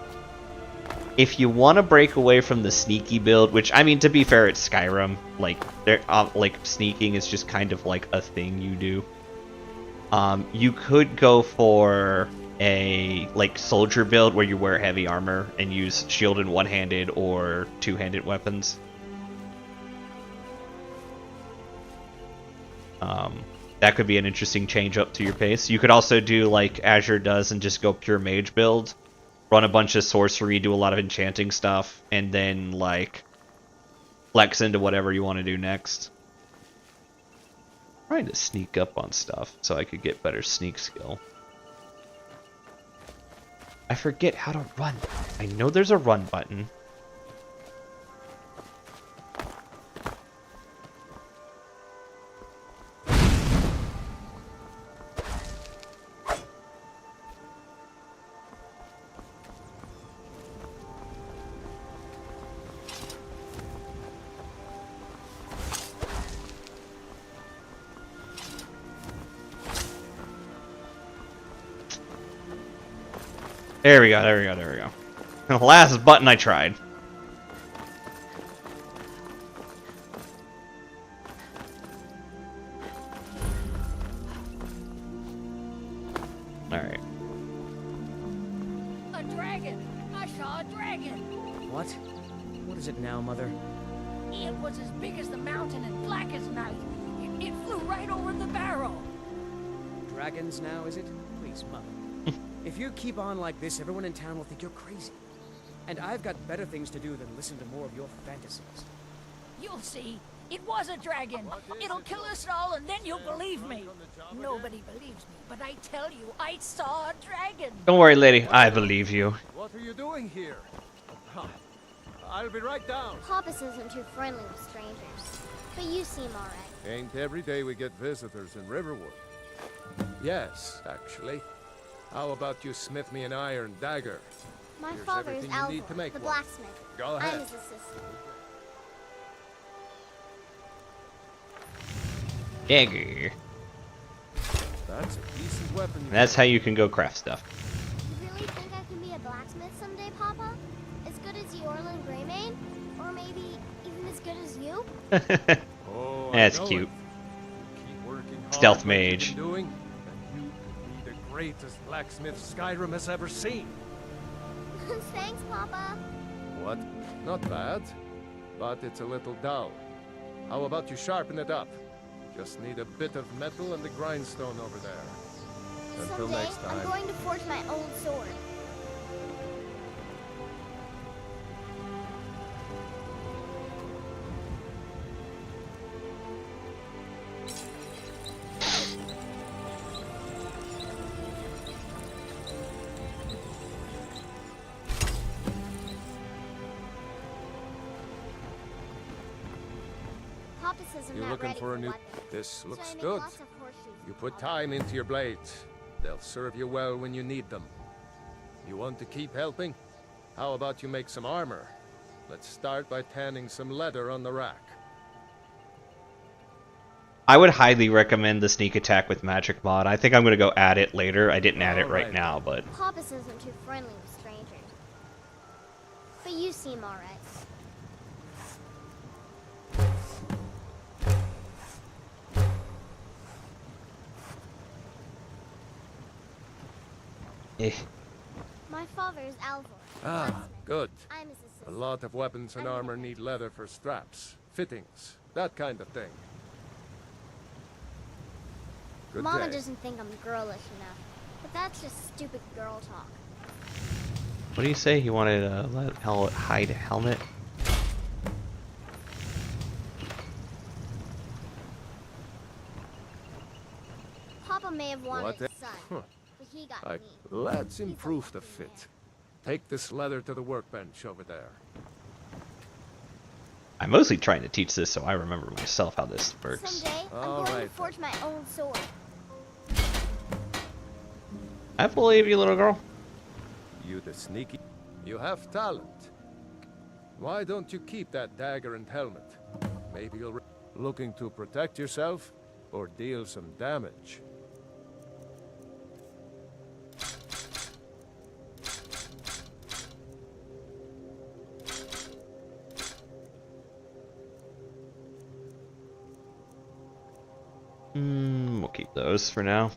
if you want to break away from the sneaky build, which I mean, to be fair, it's Skyrim. Like, like sneaking is just kind of like a thing you do. You could go for a like soldier build where you wear heavy armor and use shield and one-handed or two-handed weapons. That could be an interesting change up to your pace. You could also do like Azure does and just go pure mage build. Run a bunch of sorcery, do a lot of enchanting stuff, and then like flex into whatever you want to do next. I'm trying to sneak up on stuff so I could get better sneak skill. I forget how to run. I know there's a run button. There we go, there we go, there we go. The last button I tried. Alright. A dragon! I saw a dragon! What? What is it now, Mother? It was as big as the mountain and black as night. It flew right over the barrel. Dragons now, is it? Please, Mother. If you keep on like this, everyone in town will think you're crazy. And I've got better things to do than listen to more of your fantasies. You'll see. It was a dragon. It'll kill us all, and then you'll believe me. Nobody believes me, but I tell you, I saw a dragon. Don't worry, lady. I believe you. What are you doing here? I'll be right down. Poppus isn't too friendly with strangers, but you seem alright. Ain't every day we get visitors in Riverwood. Yes, actually. How about you smith me an iron dagger? My Here's father is everything you need to Alvor, make the one. blacksmith. Go I'm ahead. his assistant. Dagger. That's a decent weapon. That's how you can go craft stuff. You really think I can be a blacksmith someday, Papa? As good as Yorlin Greymane? Or maybe even as good as you? Oh, That's I know cute. it. Keep working hard Stealth like you've mage. been doing, and you could be the greatest blacksmith Skyrim has ever seen. Thanks, Papa. What? Not bad, but it's a little dull. How about you sharpen it up? Just need a bit of metal and the grindstone over there. Until Someday, next time. I'm going to forge my own sword. Papa says I'm You not looking ready for a new... weapons, This so looks I make good. lots of horseshoes You and put all. time into your blades. They'll serve you well when you need them. You want to keep helping? How about you make some armor? Let's start by tanning some leather on the rack. I would highly recommend the sneak attack with magic mod. I think I'm going to go add it later. I didn't add it right Alright. now, but... Papa isn't too friendly with strangers. But you seem alright. Eh. My father is Alvor. Ah, blacksmith. good. I'm his A assistant. lot of weapons and armor need leather for straps, fittings, that kind of thing. Good Mama day. doesn't think I'm girlish enough, but that's just stupid girl talk. What do you say? You wanted a hide helmet? Papa may have wanted What a son, Huh. but he got I, me. let's He's a improve the lucky fit. man. Take this leather to the workbench over there. I'm mostly trying to teach this so I remember myself how this works. Someday, I'm All going to right, forge my own sword. I believe you, little girl. You the sneaky... You have talent. Why don't you keep that dagger and helmet? Maybe you'll... Looking to protect yourself or deal some damage? keep those for now.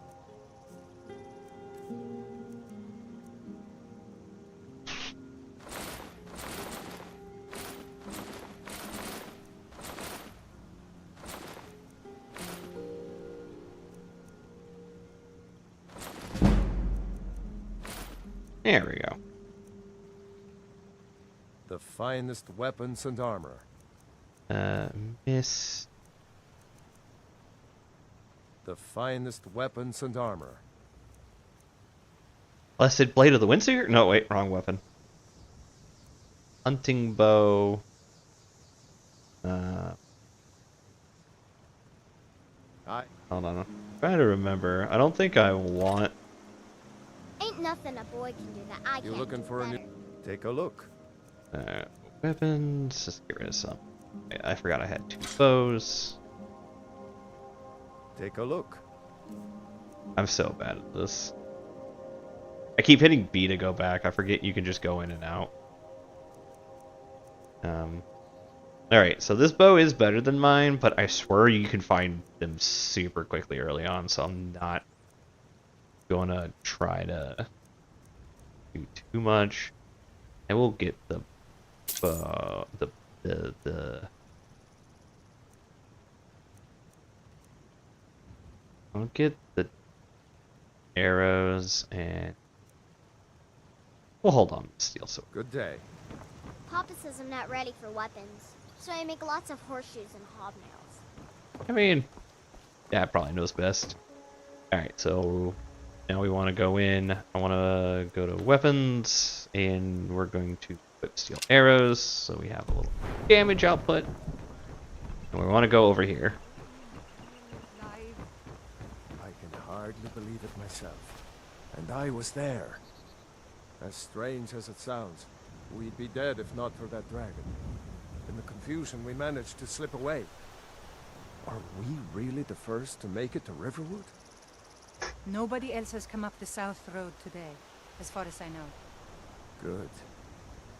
There we go. The finest weapons and armor. Miss. The finest weapons and armor. Blessed Blade of the Windseeker? No, wait, wrong weapon. Hunting bow. Hold on. I'm trying to remember. I don't think I want. Ain't nothing a boy can do that I can't. You looking for a new? Take a look. Weapons. Let's get rid of some. I forgot I had 2 bows. Take a look. I'm so bad at this. I keep hitting B to go back. I forget you can just go in and out. Alright, so this bow is better than mine, but I swear you can find them super quickly early on, so I'm not gonna try to do too much. And we'll get I'll get the arrows, and we'll hold on to steel sword. Good day. Papa says I'm not ready for weapons, so I make lots of horseshoes and hobnails. I mean, Dad probably knows best. Alright, so now we want to go in. I want to go to weapons, and we're going to equip steel arrows, so we have a little damage output. And we want to go over here. I can hardly believe it myself. And I was there. As strange as it sounds, we'd be dead if not for that dragon. In the confusion, we managed to slip away. Are we really the first to make it to Riverwood? Nobody else has come up the South Road today, as far as I know. Good.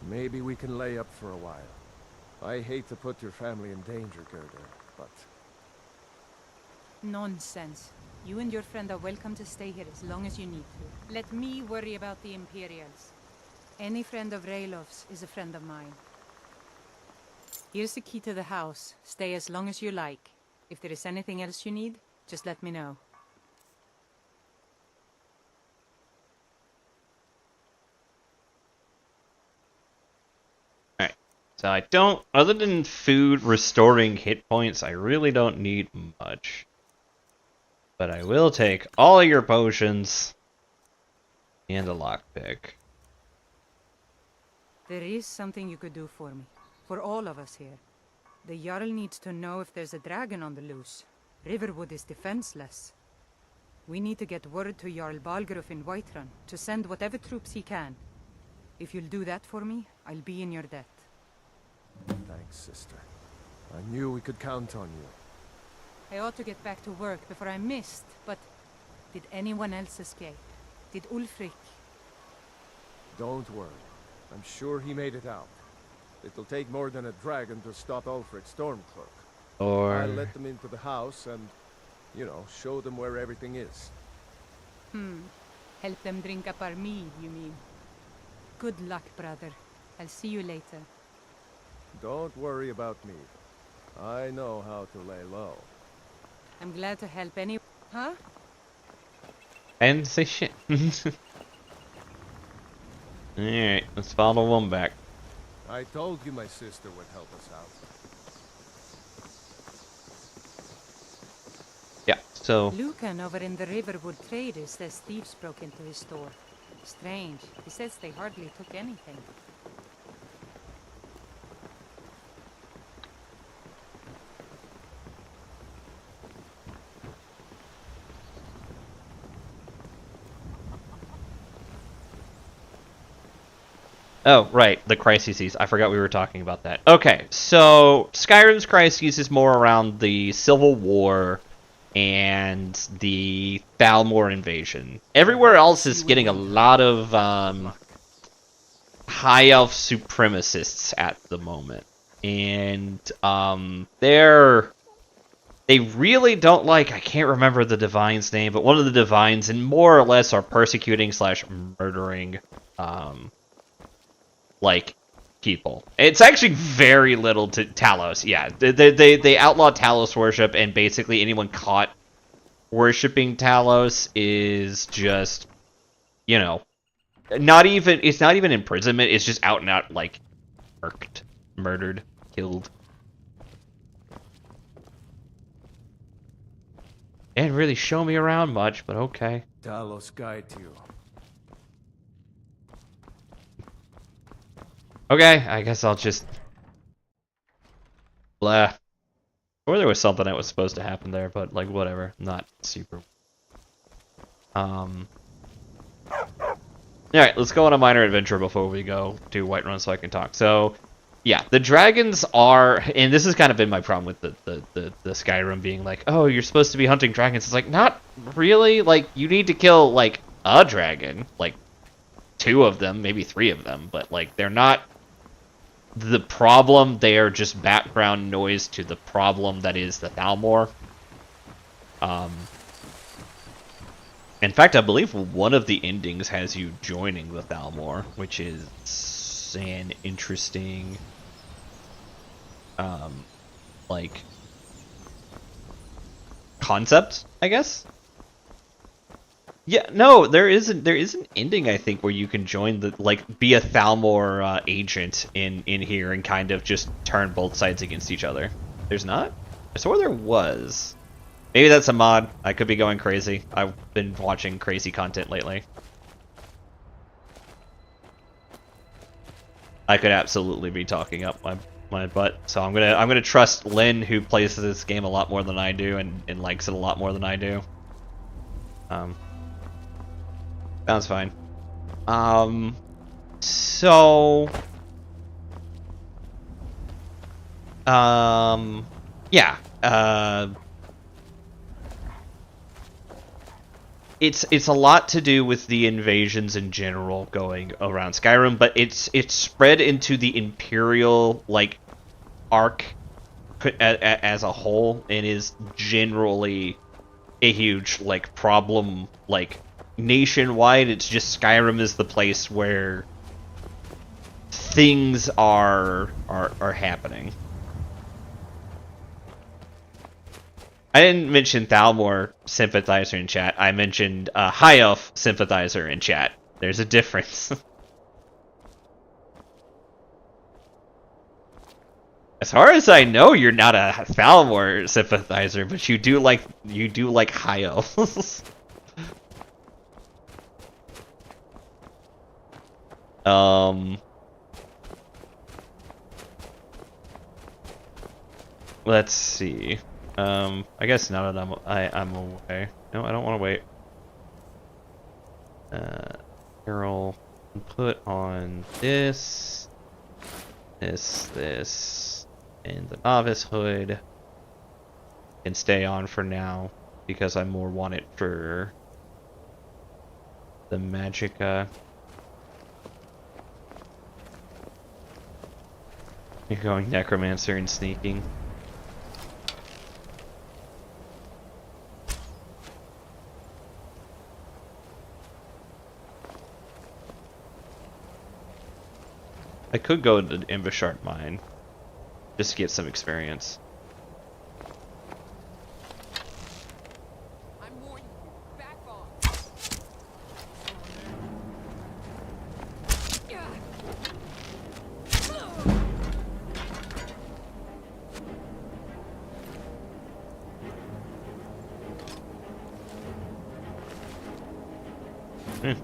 Maybe we can lay up for a while. I hate to put your family in danger, Gerda, but... Nonsense. You and your friend are welcome to stay here as long as you need to. Let me worry about the Imperials. Any friend of Raylov's is a friend of mine. Here's the key to the house. Stay as long as you like. If there is anything else you need, just let me know. Alright, so I don't, other than food restoring hit points, I really don't need much. But I will take all of your potions and a lockpick. There is something you could do for me. For all of us here. The Jarl needs to know if there's a dragon on the loose. Riverwood is defenseless. We need to get word to Jarl Balgruuf in Whiterun to send whatever troops he can. If you'll do that for me, I'll be in your debt. Thanks, sister. I knew we could count on you. I ought to get back to work before I missed, but did anyone else escape? Did Ulfric? Don't worry. I'm sure he made it out. It'll take more than a dragon to stop Ulfric Stormcloak. Or... I'll let them into the house and, you know, show them where everything is. Help them drink up our mead, you mean? Good luck, brother. I'll see you later. Don't worry about me. I know how to lay low. I'm glad to help any... Huh? And say shit. Alright, let's follow one back. I told you my sister would help us out. Yeah, so... Lucan over in the Riverwood Traders says thieves broke into his store. Strange. He says they hardly took anything. Oh, right, the crises. I forgot we were talking about that. Okay, so Skyrim's crises is more around the Civil War and the Thalmor invasion. Everywhere else is getting a lot of high elf supremacists at the moment. And they they really don't like, I can't remember the divine's name, but one of the divines, and more or less are persecuting slash murdering, like, people. It's actually very little to Talos, yeah. They outlaw Talos worship, and basically anyone caught worshipping Talos is just, you know, it's not even imprisonment, it's just out and out, like, murdered, killed. Didn't really show me around much, but okay. Talos guide you. Okay, I guess I'll just... blah. Or there was something that was supposed to happen there, but, like, whatever. Not super... Alright, let's go on a minor adventure before we go do Whiterun so I can talk. So, yeah, the dragons are... And this has kind of been my problem with the Skyrim being like, oh, you're supposed to be hunting dragons. It's like, not really. Like, you need to kill, like, a dragon. Like, 2 of them, maybe 3 of them. But, like, they're not the problem. They are just background noise to the problem that is the Thalmor. In fact, I believe one of the endings has you joining the Thalmor, which is an interesting, like, concept, I guess. Yeah, no, there is an ending, I think, where you can join the, like, be a Thalmor agent in here and kind of just turn both sides against each other. There's not? I swore there was. Maybe that's a mod. I could be going crazy. I've been watching crazy content lately. I could absolutely be talking up my butt. So I'm gonna trust Lynn, who plays this game a lot more than I do and likes it a lot more than I do. Sounds fine. So yeah. It's a lot to do with the invasions in general going around Skyrim, but it's spread into the Imperial, like, arc as a whole, and is generally a huge, like, problem, like, nationwide. It's just Skyrim is the place where things are happening. I didn't mention Thalmor sympathizer in chat. I mentioned High Elf sympathizer in chat. There's a difference. As far as I know, you're not a Thalmor sympathizer, but you do like High Elves. Let's see. I guess none of them I'm away. No, I don't want to wait. Carol, put on this, and the novice hood can stay on for now because I more want it for the Magicka. You're going Necromancer and sneaking. I could go to Invishart Mine, just to get some experience. I'm warning you. Back off.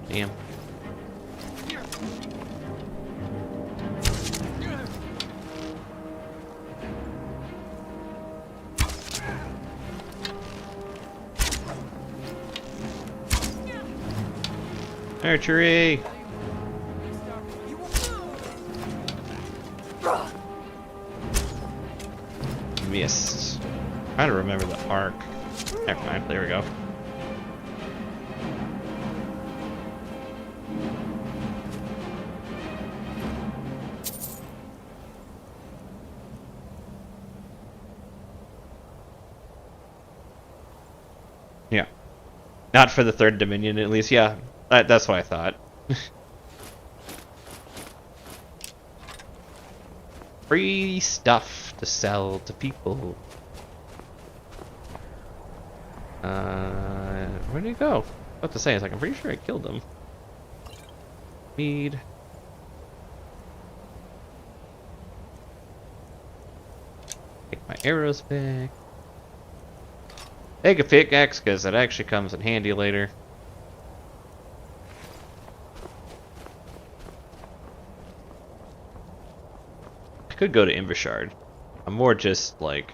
Damn. Archery! Missed. Trying to remember the arc. Never mind, there we go. Not for the third Dominion, at least. Yeah, that's what I thought. Free stuff to sell to people. Where did he go? What to say is like, I'm pretty sure I killed him. Mead. Take my arrows back. Take a pickaxe, because it actually comes in handy later. I could go to Invershard. I'm more just, like,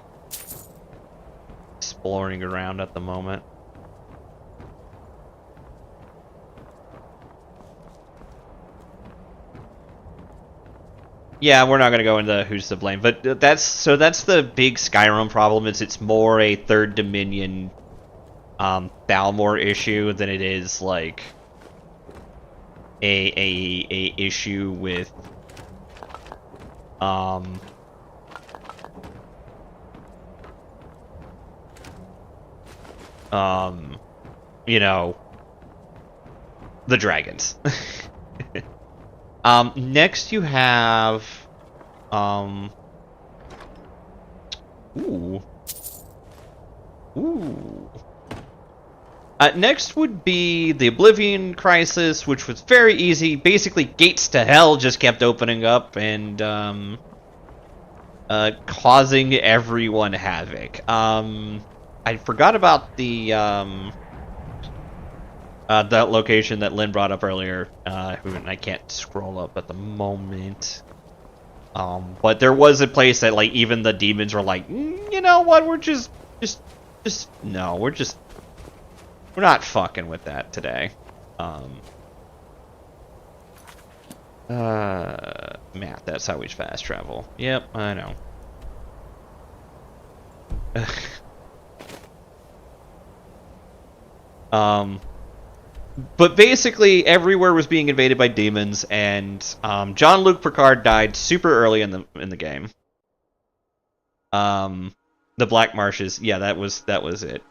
exploring around at the moment. Yeah, we're not gonna go into who's to blame, but that's the big Skyrim problem. Is it's more a third Dominion, Thalmor issue than it is like a issue with you know, the dragons. Next you have, next would be the Oblivion Crisis, which was very easy. Basically, gates to hell just kept opening up and, causing everyone havoc. I forgot about the, that location that Lynn brought up earlier, and I can't scroll up at the moment. But there was a place that, like, even the demons were like, you know what, we're no, we're not fucking with that today. Matt, that's how we fast travel. Yep, I know. But basically, everywhere was being invaded by demons, and Jean-Luc Picard died super early in the game. The Black Marshes, yeah, that was it.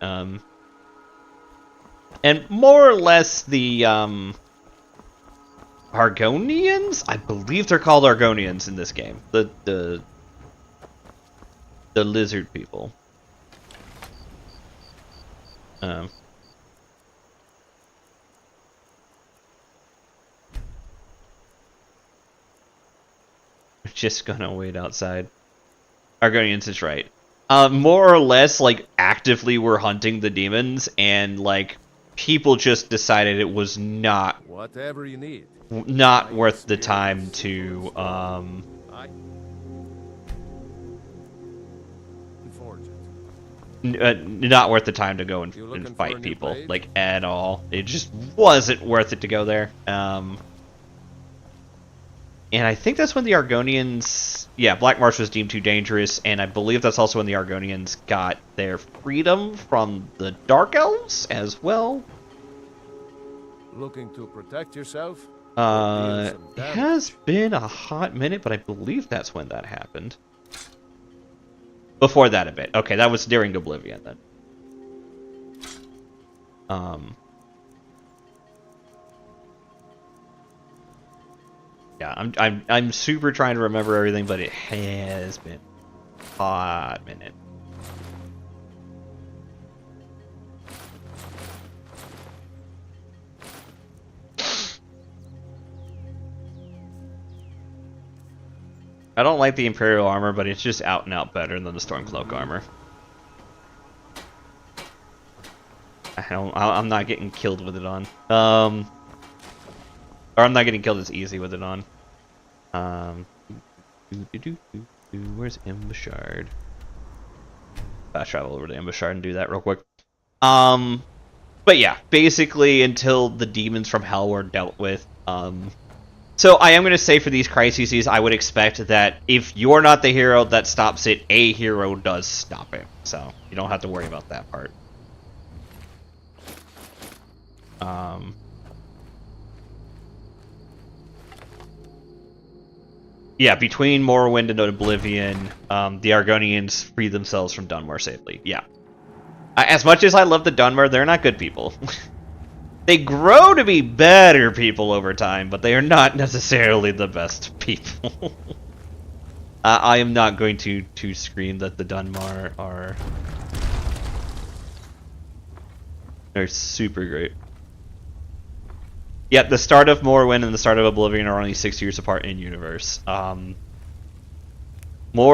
And more or less the Argonians, I believe they're called Argonians in this game. The lizard people. Just gonna wait outside. Argonians is right. More or less, like, actively were hunting the demons, and, like, people just decided it was not... Whatever you need. Not worth the time to, not worth the time to go and fight people, like, at all. It just wasn't worth it to go there. And I think that's when the Argonians... Yeah, Black Marsh was deemed too dangerous, and I believe that's also when the Argonians got their freedom from the Dark Elves as well. Looking to protect yourself? It has been a hot minute, but I believe that's when that happened. Before that a bit. Okay, that was during Oblivion then. Yeah, I'm super trying to remember everything, but it has been a hot minute. I don't like the Imperial armor, but it's just out and out better than the Stormcloak armor. I'm not getting killed with it on. Or I'm not getting killed as easy with it on. Where's Invershard? Fast travel over to Invershard and do that real quick. But yeah, basically until the demons from hell were dealt with. So I am going to say for these crises, I would expect that if you're not the hero that stops it, a hero does stop it. So you don't have to worry about that part. Yeah, between Morrowind and Oblivion, the Argonians free themselves from Dunmer safely. Yeah. As much as I love the Dunmer, they're not good people. They grow to be better people over time, but they are not necessarily the best people. I am not going to scream that the Dunmar are they're super great. Yet the start of Morrowind and the start of Oblivion are only 6 years apart in universe. More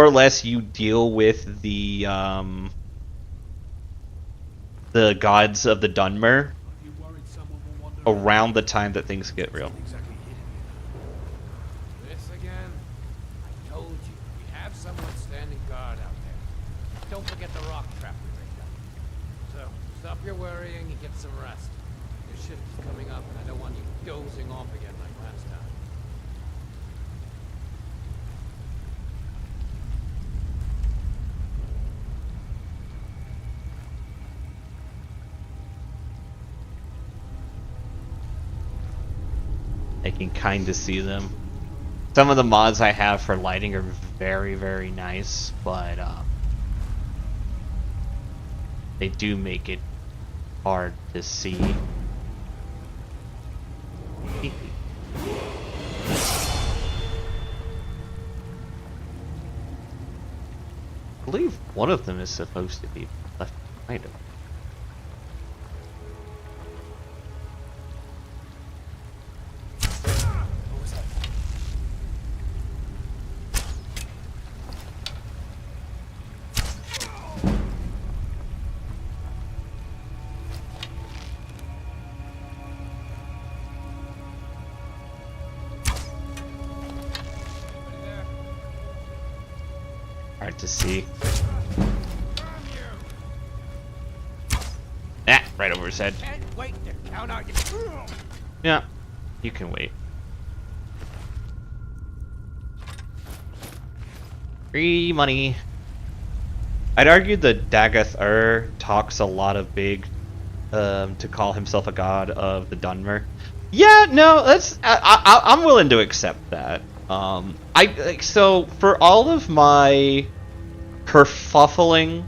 or less, you deal with the gods of the Dunmer around the time that things get real. This again? I told you, we have someone standing guard out there. Don't forget the rock trap we rigged up. So, stop your worrying and get some rest. Your shift is coming up, and I don't want you dozing off again like last time. I can kind of see them. Some of the mods I have for lighting are very, very nice, but they do make it hard to see. I believe one of them is supposed to be left behind him. Hard to see. Ah, right over his head. Can't wait to count out your... Yeah, you can wait. Free money. I'd argue that Dagath talks a lot of big to call himself a god of the Dunmer. Yeah, no, that's I'm willing to accept that. So for all of my kerfuffling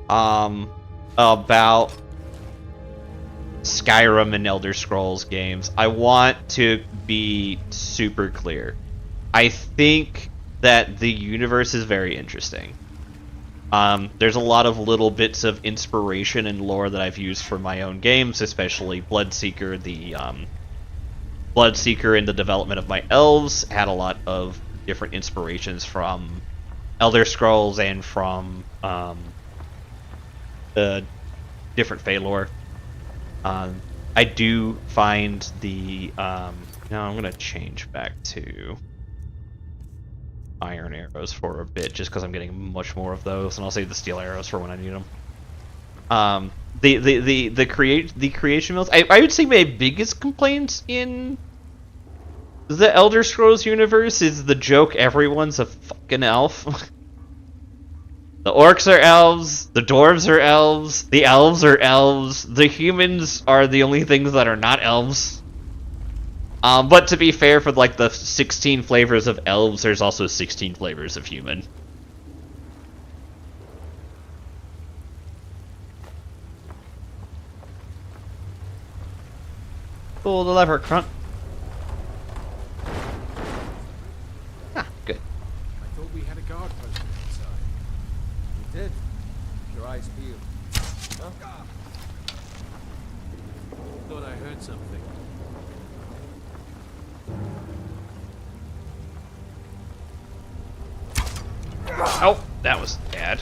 about Skyrim and Elder Scrolls games, I want to be super clear. I think that the universe is very interesting. There's a lot of little bits of inspiration and lore that I've used for my own games, especially Bloodseeker. The Bloodseeker in the development of my elves had a lot of different inspirations from Elder Scrolls and from the different Fey lore. I do find the now I'm gonna change back to iron arrows for a bit, just because I'm getting much more of those, and I'll save the steel arrows for when I need them. The creation mills. I would say my biggest complaint in the Elder Scrolls universe is the joke everyone's a fucking elf. The orcs are elves, the dwarves are elves, the elves are elves, the humans are the only things that are not elves. But to be fair, for like the 16 flavors of elves, there's also 16 flavors of human. Pull the lever, Grunt. Ah, good. I thought we had a guard posted outside. We did. Your eyes peeled. Huh? Thought I heard something. Oh, that was bad.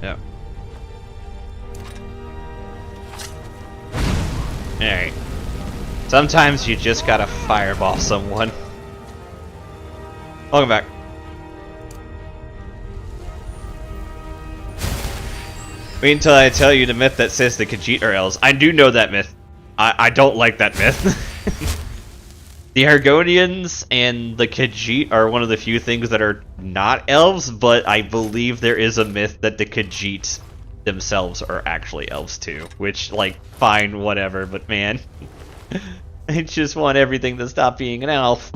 Yeah. Alright. Sometimes you just gotta fireball someone. Welcome back. Wait until I tell you the myth that says the Khajiit are elves. I do know that myth. I don't like that myth. The Argonians and the Khajiit are one of the few things that are not elves, but I believe there is a myth that the Khajiit themselves are actually elves too, which, like, fine, whatever, but man, I just want everything to stop being an elf.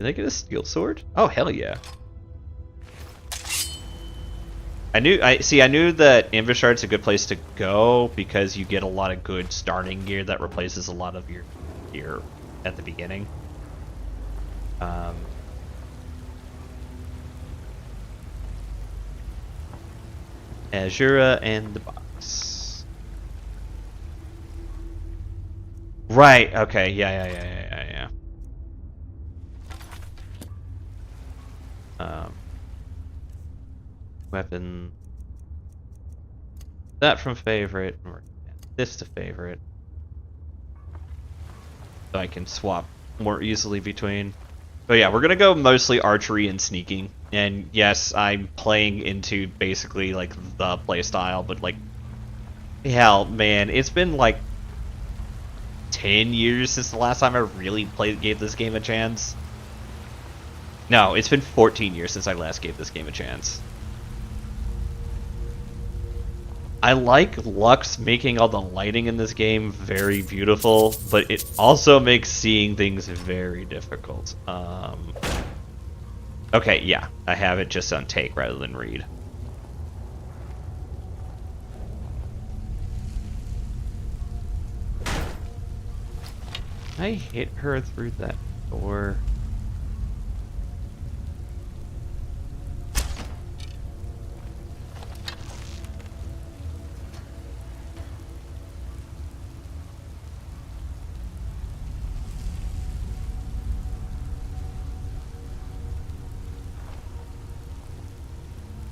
Did I get a steel sword? Oh, hell yeah. I knew that Invishart's a good place to go because you get a lot of good starting gear that replaces a lot of your gear at the beginning. Azura and the box. Right, okay, yeah. Weapon. That from favorite. This to favorite. So I can swap more easily between. But yeah, we're gonna go mostly archery and sneaking. And yes, I'm playing into basically like the playstyle, but like, hell, man, it's been like 10 years since the last time I really gave this game a chance. No, it's been 14 years since I last gave this game a chance. I like Lux making all the lighting in this game very beautiful, but it also makes seeing things very difficult. Okay, yeah, I have it just on take rather than read. I hit her through that door.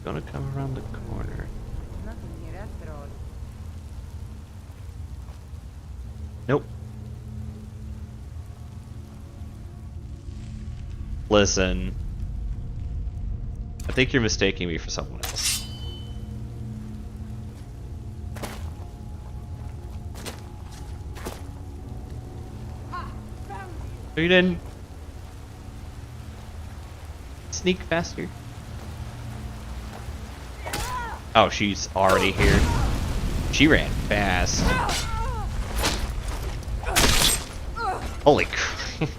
Gonna come around the corner. Nothing here after all. Nope. Listen. I think you're mistaking me for someone else. You didn't sneak faster. Oh, she's already here. She ran fast. Holy crap.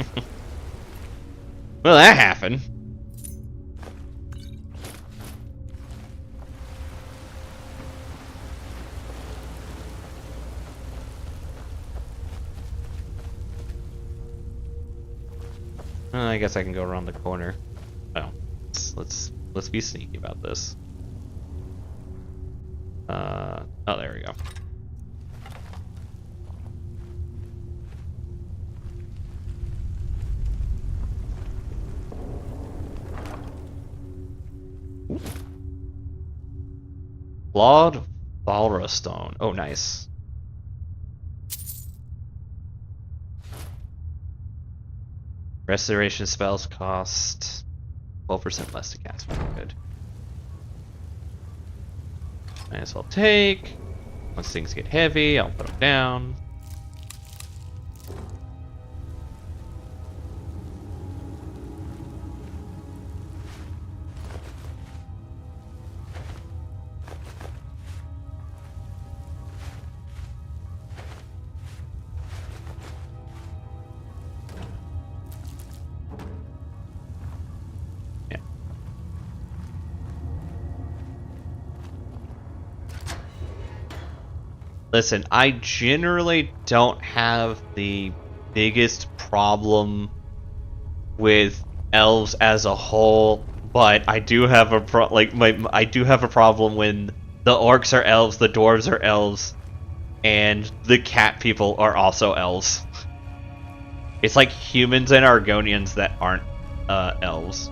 Well, that happened. I guess I can go around the corner. Oh, let's be sneaky about this. Oh, there we go. Flawed Valra Stone. Oh, nice. Restoration spells cost 12% less to cast. Very good. Might as well take. Once things get heavy, I'll put them down. Listen, I generally don't have the biggest problem with elves as a whole, but I do have a I do have a problem when the orcs are elves, the dwarves are elves, and the cat people are also elves. It's like humans and Argonians that aren't elves.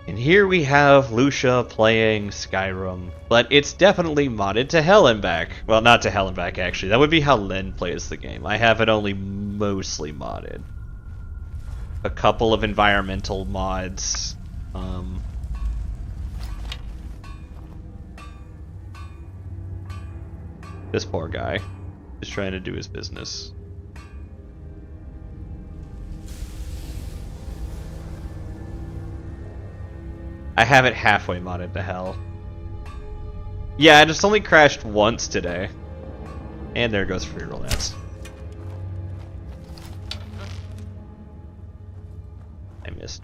And here we have Lucia playing Skyrim, but it's definitely modded to hell and back. Well, not to hell and back, actually. That would be how Len plays the game. I have it only mostly modded. A couple of environmental mods. This poor guy is trying to do his business. I have it halfway modded to hell. Yeah, I just only crashed once today. And there goes free roll ads.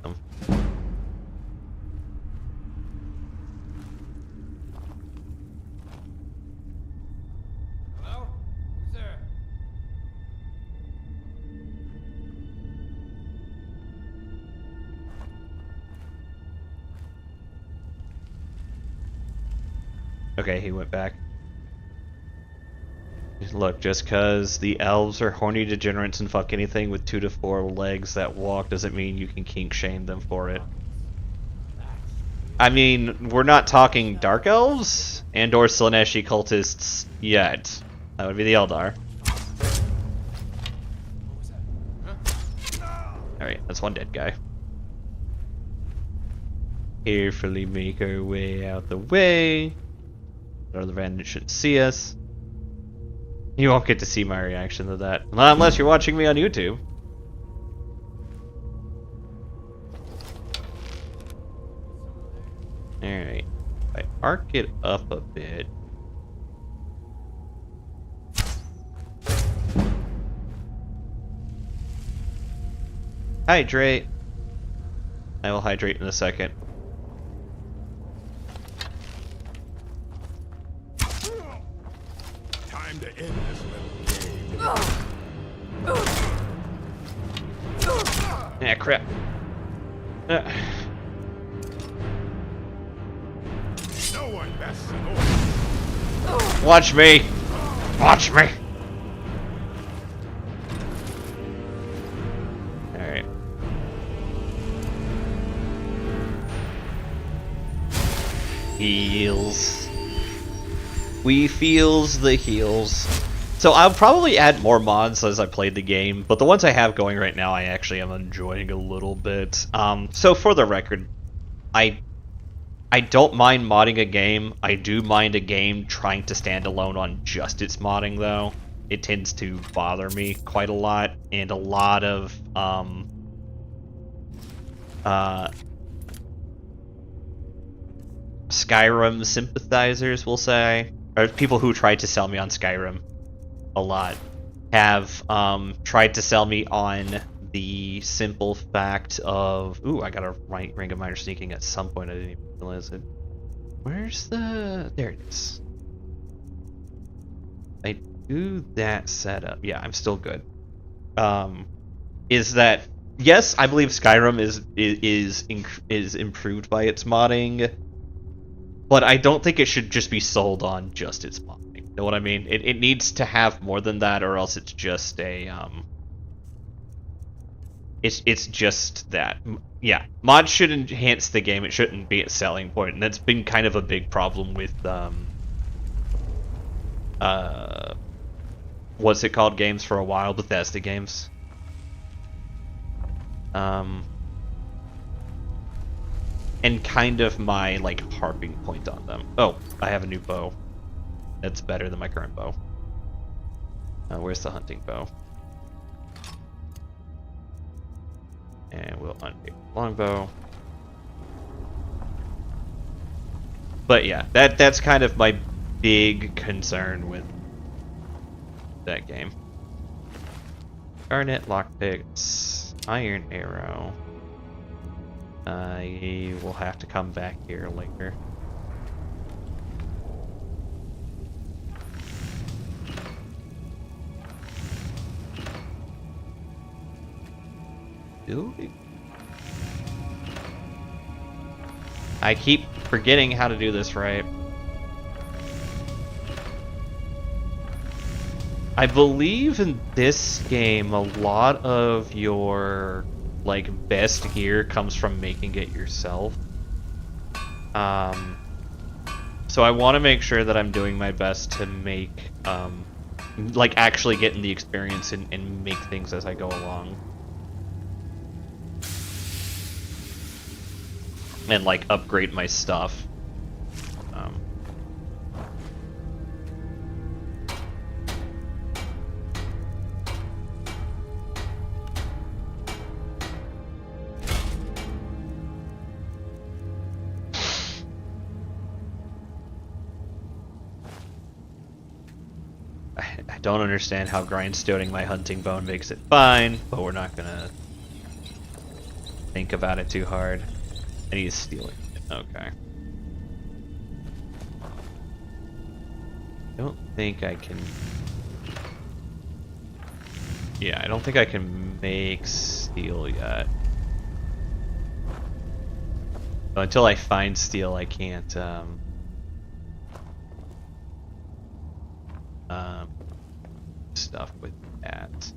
them. Hello? Who's there? Okay, he went back. Look, just because the elves are horny degenerates and fuck anything with 2 to 4 legs that walk doesn't mean you can kink shame them for it. I mean, we're not talking dark elves and or Slaneshi cultists yet. That would be the Eldar. Alright, that's one dead guy. Carefully make our way out the way. The other bandit shouldn't see us. You won't get to see my reaction to that. Not unless you're watching me on YouTube. Alright. If I arc it up a bit. Hydrate. I will hydrate in a second. Time to end this little game. Ah, crap. No one bests an orc. Watch me! Watch me! Alright. Heals. We feels the heals. So I'll probably add more mods as I played the game, but the ones I have going right now I actually am enjoying a little bit. So for the record, I don't mind modding a game. I do mind a game trying to stand alone on just its modding though. It tends to bother me quite a lot, and a lot of Skyrim sympathizers will say, or people who tried to sell me on Skyrim a lot, have tried to sell me on the simple fact of, ooh, I got a ring of minor sneaking at some point. I didn't even realize it. Where's the... There it is. I do that setup. Yeah, I'm still good. Is that, yes, I believe Skyrim is improved by its modding, but I don't think it should just be sold on just its modding. You know what I mean? It needs to have more than that, or else it's just a it's just that. Yeah, mods should enhance the game. It shouldn't be its selling point, and that's been kind of a big problem with what's it called games for a while, Bethesda games. And kind of my like harping point on them. Oh, I have a new bow. That's better than my current bow. Where's the hunting bow? And we'll unpick the longbow. But yeah, that's kind of my big concern with that game. Garnet, lockpicks, iron arrow. I will have to come back here later. I keep forgetting how to do this right. I believe in this game a lot of your like best gear comes from making it yourself. So I want to make sure that I'm doing my best to make like actually getting the experience and make things as I go along. And like upgrade my stuff. I don't understand how grindstoning my hunting bone makes it fine, but we're not gonna think about it too hard. I need to steal it. Okay. I don't think I can... Yeah, I don't think I can make steel yet. So until I find steel, I can't, stuff with that.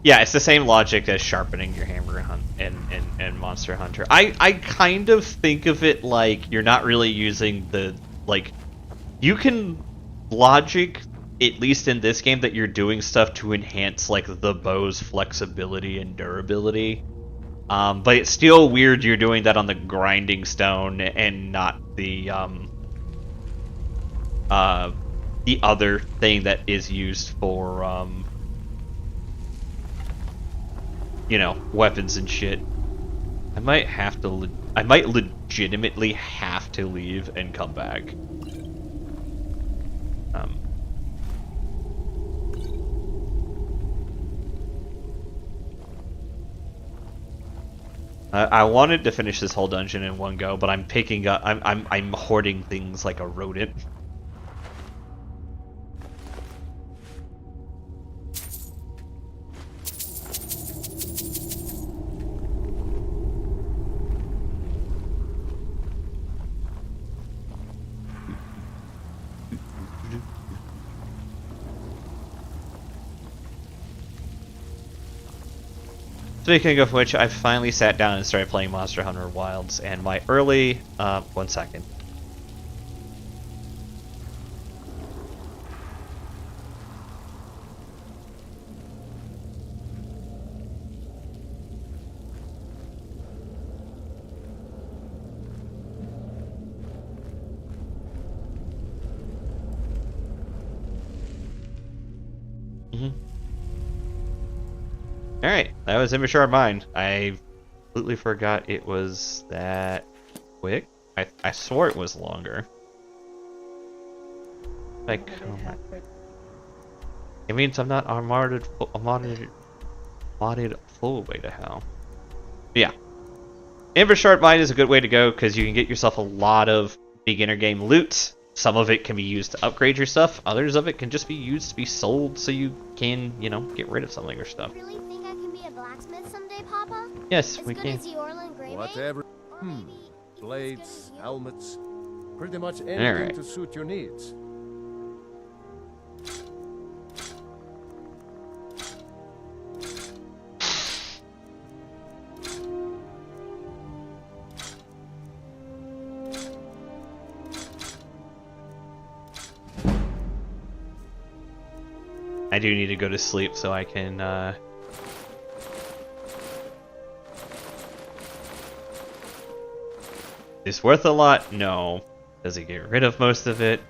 Yeah, it's the same logic as sharpening your hammer and Monster Hunter. I kind of think of it like you're not really using the, like, you can logic, at least in this game, that you're doing stuff to enhance, like, the bow's flexibility and durability. But it's still weird you're doing that on the grinding stone and not the other thing that is used for, you know, weapons and shit. I might have to, I might legitimately have to leave and come back. I wanted to finish this whole dungeon in one go, but I'm picking up, I'm hoarding things like a rodent. Speaking of which, I finally sat down and started playing Monster Hunter Wilds, and my early... 1 second. Alright, that was Immature Mind. I completely forgot it was that quick. I swore it was longer. Like, oh my... It means I'm not modded full way to hell. But yeah. Immature Mind is a good way to go because you can get yourself a lot of beginner game loot. Some of it can be used to upgrade your stuff. Others of it can just be used to be sold so you can, you know, get rid of some of your stuff. Really think I can be a blacksmith someday, Papa? Yes, as we good can. As the Orlin Greymane? Whatever. Or maybe even Blades, as good as you? helmets, pretty much anything right. to suit your needs. I do need to go to sleep so I can, Is worth a lot? No. Does he get rid of most of it?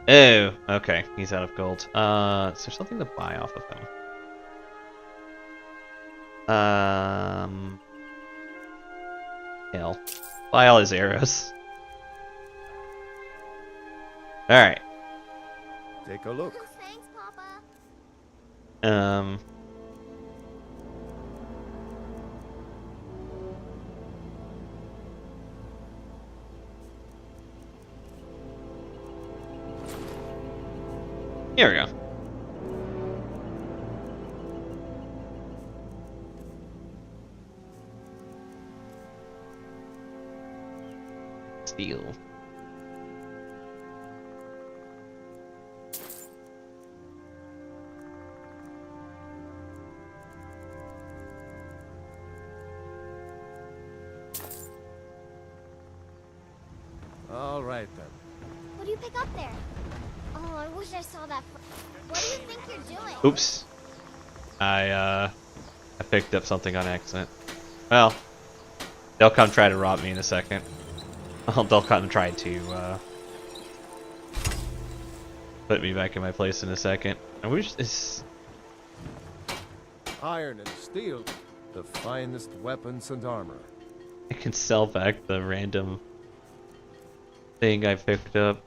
Oh, okay. He's out of gold. Is there something to buy off of him? Hell. Buy all his arrows. Alright. Take a look. Thanks, Papa. Here we go. Steel. All right then. What do you pick up there? Oh, I wish I saw that. What do you think you're doing? Oops. I picked up something on accident. Well, they'll come try to rob me in a second. They'll come try to put me back in my place in a second. I wish this... Iron and steel, the finest weapons and armor. I can sell back the random thing I picked up.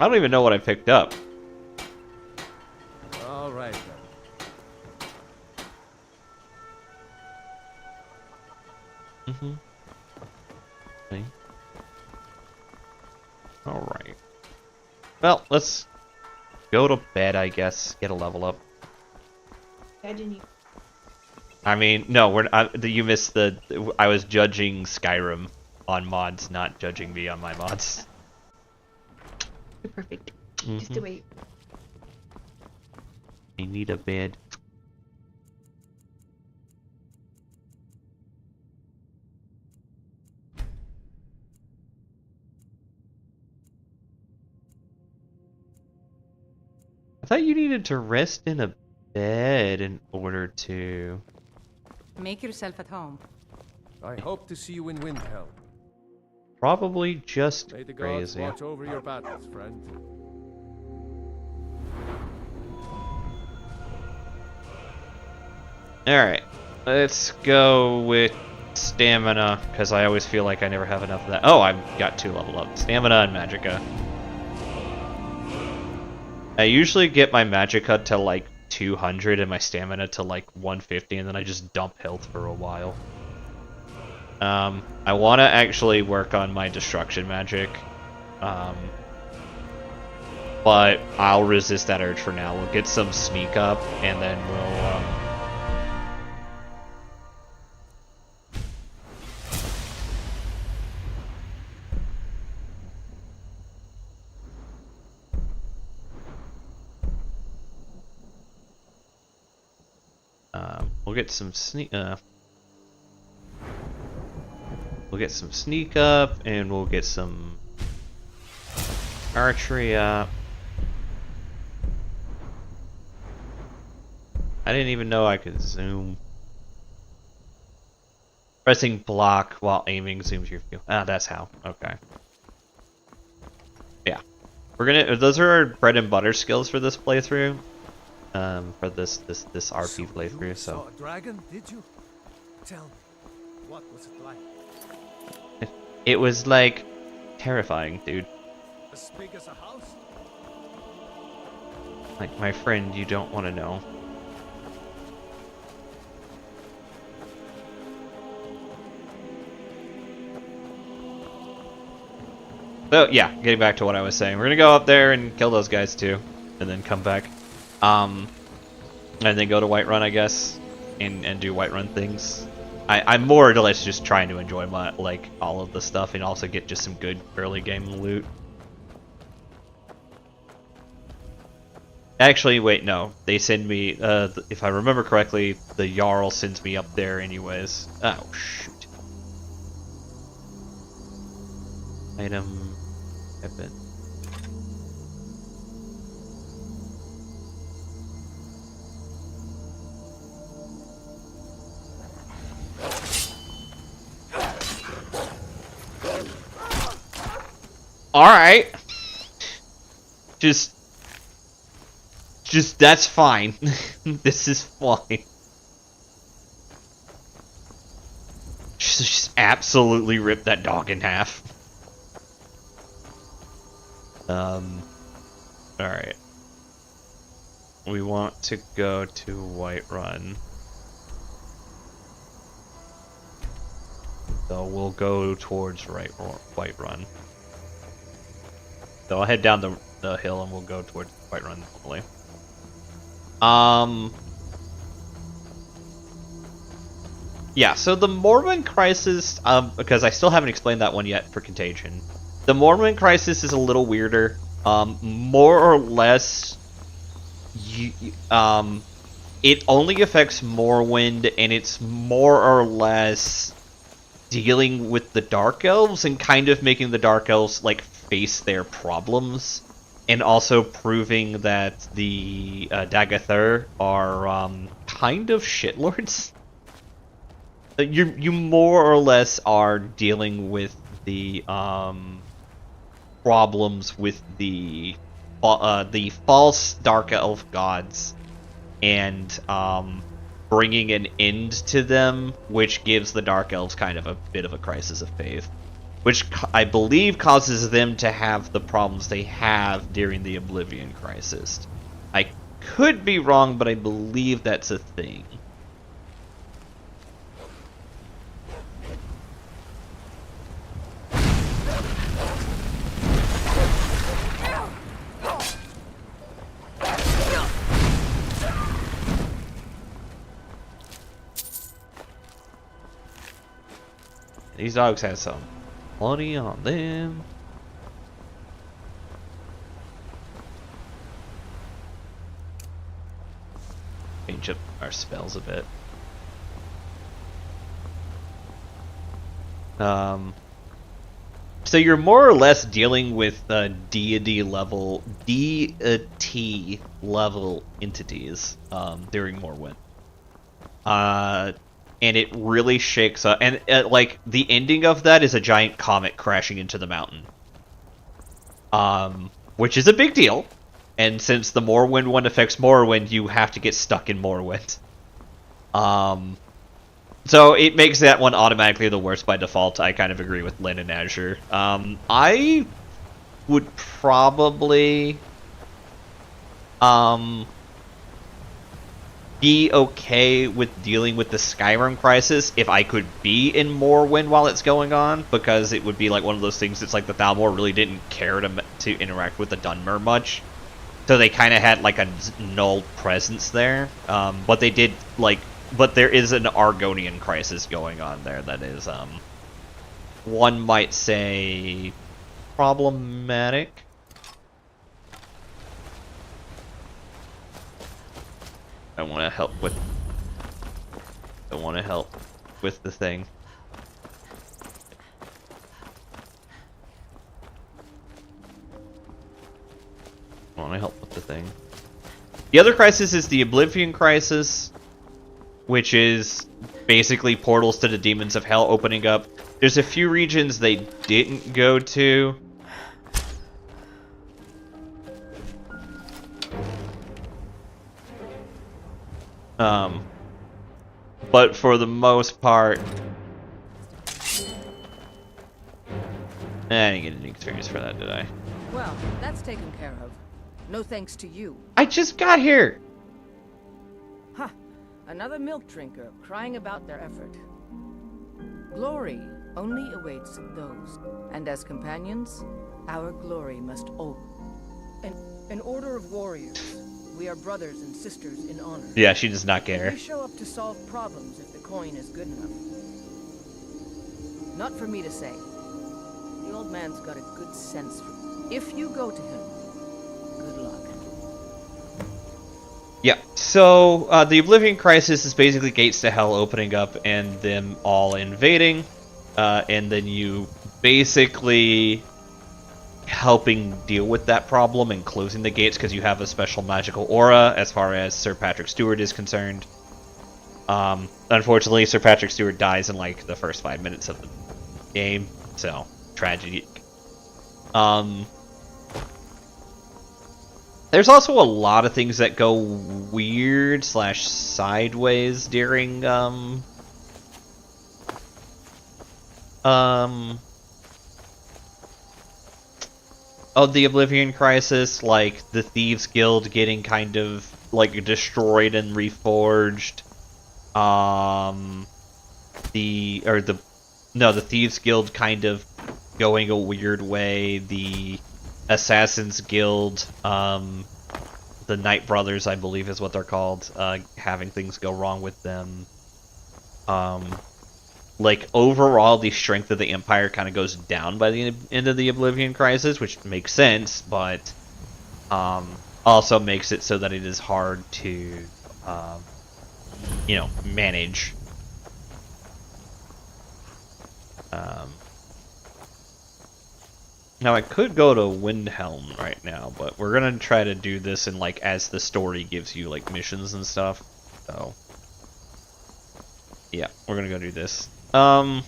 I don't even know what I picked up. Okay. Alright. Well, let's go to bed, I guess. Get a level up. I mean, no, you missed the... I was judging Skyrim on mods, not judging me on my mods. You're perfect. Just wait. I need a bed. I thought you needed to rest in a bed in order to... Make yourself at home. I hope to see you in Windhelm. Probably just May the gods crazy. watch over your battles, friend. Alright, let's go with stamina, because I always feel like I never have enough of that. Oh, I've got 2 level up. Stamina and magicka. I usually get my magicka to like 200 and my stamina to like 150, and then I just dump health for a while. I want to actually work on my destruction magic, but I'll resist that urge for now. We'll get some sneak up, and then we'll get some sneak. We'll get some sneak up, and we'll get some archery up. I didn't even know I could zoom. Pressing block while aiming zooms your view. Ah, that's how. Okay. Yeah. We're gonna. Those are our bread and butter skills for this playthrough. For this RP playthrough. You So. saw a dragon, did you? Tell me, what was it like? It was like terrifying, dude. As big as a house? Like, my friend, you don't want to know. So, yeah, getting back to what I was saying. We're gonna go up there and kill those guys too, and then come back. And then go to Whiterun, I guess, and do Whiterun things. I'm more or less just trying to enjoy my, like, all of the stuff and also get just some good early game loot. Actually, wait, no. They send me, if I remember correctly, the Jarl sends me up there anyways. Oh, shoot. Item... weapon. Alright. Just that's fine. This is fine. Just absolutely rip that dog in half. Alright. We want to go to Whiterun. So we'll go towards Whiterun. So I'll head down the hill and we'll go towards Whiterun normally. Yeah, so the Mormon Crisis, because I still haven't explained that one yet for Contagion. The Mormon Crisis is a little weirder. More or less, it only affects Morrowind, and it's more or less dealing with the Dark Elves and kind of making the Dark Elves, like, face their problems, and also proving that the Dagathur are kind of shitlords. You more or less are dealing with the problems with the false Dark Elf gods and bringing an end to them, which gives the Dark Elves kind of a bit of a crisis of faith. Which I believe causes them to have the problems they have during the Oblivion Crisis. I could be wrong, but I believe that's a thing. these dogs have some money on them. Change up our spells a bit. So you're more or less dealing with deity level entities during Morrowind. And it really shakes up, and like the ending of that is a giant comet crashing into the mountain. Which is a big deal. And since the Morrowind one affects Morrowind, you have to get stuck in Morrowind. So it makes that one automatically the worst by default. I kind of agree with Lynn and Azure. I would probably be okay with dealing with the Skyrim crisis if I could be in Morrowind while it's going on, because it would be like one of those things that's like the Thalmor really didn't care to interact with the Dunmer much. So they kind of had like a null presence there. But they did like... But there is an Argonian crisis going on there that is, one might say, problematic. I want to help with the thing. I want to help with the thing. The other crisis is the Oblivion crisis, which is basically portals to the demons of hell opening up. There's a few regions they didn't go to. But for the most part, I didn't get any experience for that, did I? Well, that's taken care of. No thanks to you. I just got here! Ha! Another milk drinker crying about their effort. Glory only awaits those. And as companions, our glory must open. An order of warriors. We are brothers and sisters in honor. Yeah, she does not care. We show up to solve problems if the coin is good enough. Not for me to say. The old man's got a good sense for... If you go to him, good luck. Yeah, so the Oblivion Crisis is basically gates to hell opening up and them all invading. And then you basically helping deal with that problem and closing the gates because you have a special magical aura as far as Sir Patrick Stewart is concerned. Unfortunately, Sir Patrick Stewart dies in like the first 5 minutes of the game, so tragedy. There's also a lot of things that go weird / sideways during of the Oblivion Crisis, like the Thieves Guild getting kind of like destroyed and reforged. The Thieves Guild kind of going a weird way. The Assassin's Guild, the Night Brothers, I believe is what they're called, having things go wrong with them. Like, overall, the strength of the Empire kind of goes down by the end of the Oblivion Crisis, which makes sense, but also makes it so that it is hard to, manage. Now, I could go to Windhelm right now, but we're gonna try to do this in, like, as the story gives you, like, missions and stuff, so... Yeah, we're gonna go do this. And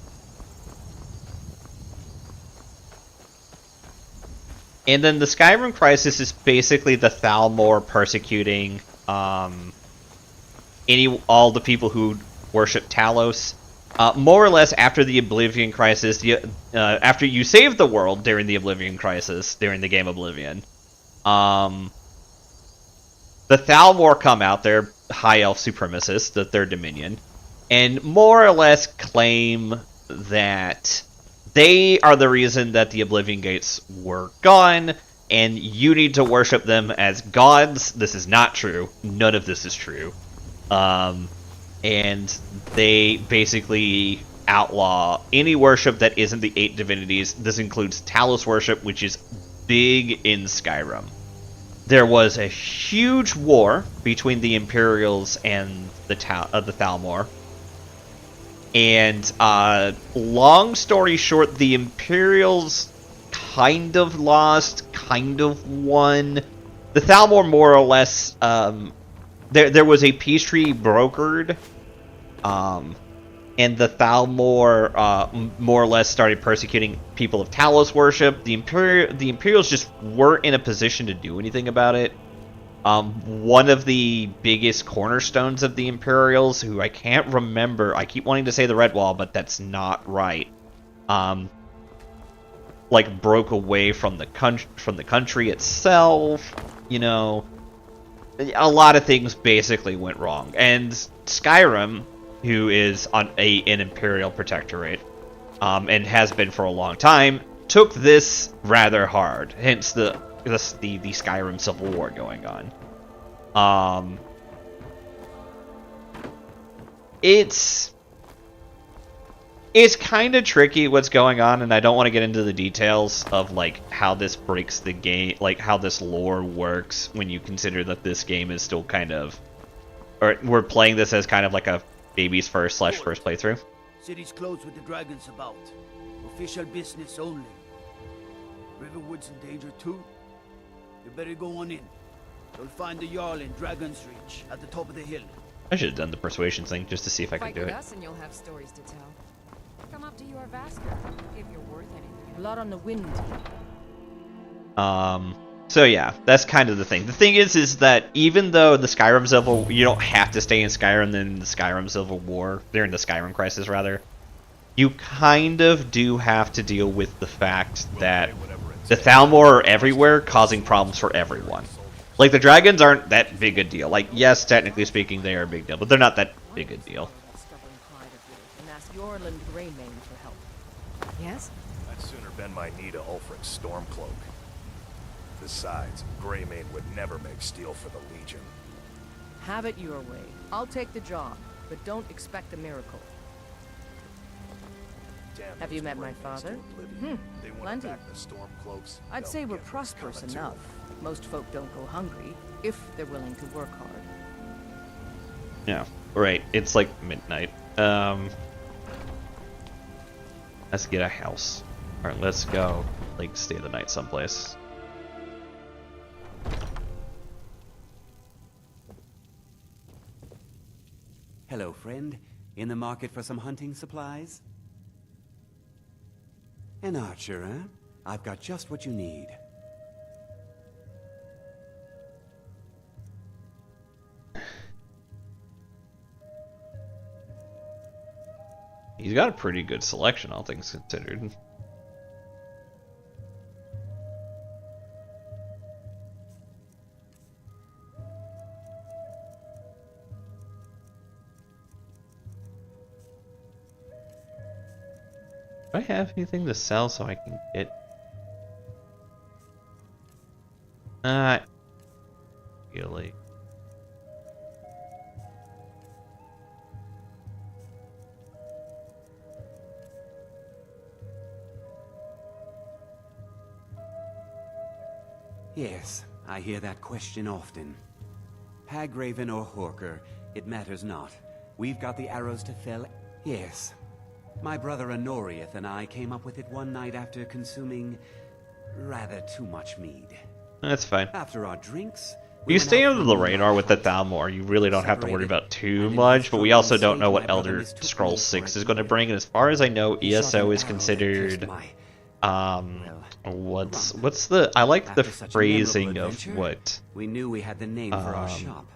then the Skyrim Crisis is basically the Thalmor persecuting all the people who worship Talos. More or less after the Oblivion Crisis, after you save the world during the Oblivion Crisis, during the game Oblivion, the Thalmor come out, they're high elf supremacists, the Third Dominion, and more or less claim that they are the reason that the Oblivion Gates were gone, and you need to worship them as gods. This is not true. None of this is true. And they basically outlaw any worship that isn't the 8 divinities. This includes Talos worship, which is big in Skyrim. There was a huge war between the Imperials and the Thalmor. And long story short, the Imperials kind of lost, kind of won. The Thalmor more or less, there was a peace treaty brokered, and the Thalmor more or less started persecuting people of Talos worship. The Imperials just weren't in a position to do anything about it. One of the biggest cornerstones of the Imperials, who I can't remember, I keep wanting to say the Red Wall, but that's not right. Like broke away from the country itself. You know, a lot of things basically went wrong, and Skyrim, who is on an Imperial protectorate, and has been for a long time, took this rather hard. Hence the Skyrim Civil War going on. It's kind of tricky what's going on, and I don't want to get into the details of like how this breaks the game, like how this lore works when you consider that this game is still kind of, or we're playing this as kind of like a baby's first playthrough. City's closed with the dragons about. Official business only. Riverwood's in danger too. You better go on in. You'll find the Jarl in Dragon's Reach at the top of the hill. I should have done the persuasion thing just to see if I could do it. Fight with us and you'll have stories to tell. Come up to your Vasker if you're worth anything. Blood on the wind. So yeah, that's kind of the thing. The thing is that even though the Skyrim Civil, you don't have to stay in Skyrim during the Skyrim Civil War, during the Skyrim Crisis rather, you kind of do have to deal with the fact that the Thalmor are everywhere, causing problems for everyone. Like, the dragons aren't that big a deal. Like, yes, technically speaking, they are a big deal, but they're not that big a deal. And ask Yorland Greymane for help. Yes? I'd sooner bend my knee to Ulfric's Stormcloak. Besides, Greymane would never make steel for the Legion. Have it your way. I'll take the job, but don't expect a miracle. Damn, Have you met my father? Plenty. I'd say we're prosperous enough. Most folk don't go hungry, if they're willing to work hard. Yeah, right. It's like midnight. Let's get a house. Alright, let's go, like, stay the night someplace. Hello, friend. In the market for some hunting supplies? An archer, huh? I've got just what you need. He's got a pretty good selection, all things considered. Do I have anything to sell so I can get... really. Yes, I hear that question often. Hagraven or Horker, it matters not. We've got the arrows to fell. Yes. My brother Honoriath and I came up with it one night after consuming rather too much mead. That's fine. After our drinks, you stay under the radar with the Thalmor. You really don't have to worry about too much, but we also don't know what Elder Scrolls 6 is going to bring, and as far as I know, ESO is considered... what's the... I like the phrasing of what... We knew we had the name for our shop.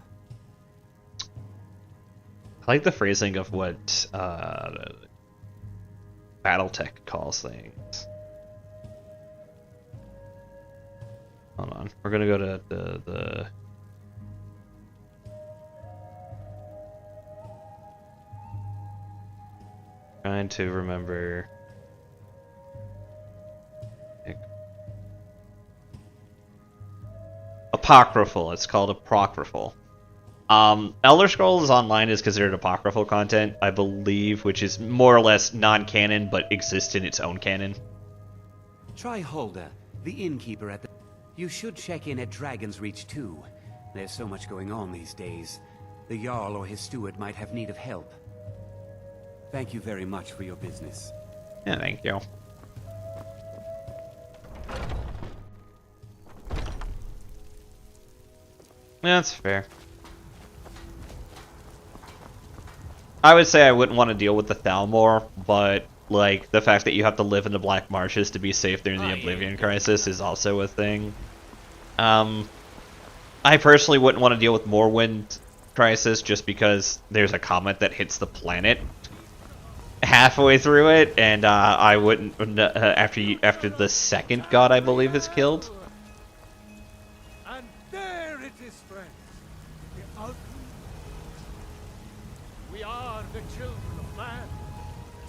I like the phrasing of what Battletech calls things. Hold on, we're gonna go to the trying to remember. Apocryphal. It's called apocryphal. Elder Scrolls Online is considered apocryphal content, I believe, which is more or less non-canon, but exists in its own canon. Try Hulda, the innkeeper at the... You should check in at Dragon's Reach too. There's so much going on these days. The Jarl or his steward might have need of help. Thank you very much for your business. Yeah, thank you. That's fair. I would say I wouldn't want to deal with the Thalmor, but like the fact that you have to live in the Black Marshes to be safe during the Oblivion Crisis is also a thing. I personally wouldn't want to deal with Morrowind Crisis just because there's a comet that hits the planet halfway through it, and I wouldn't after the second god I believe is killed. And there it is, friends. The ultimate. We are the children of man.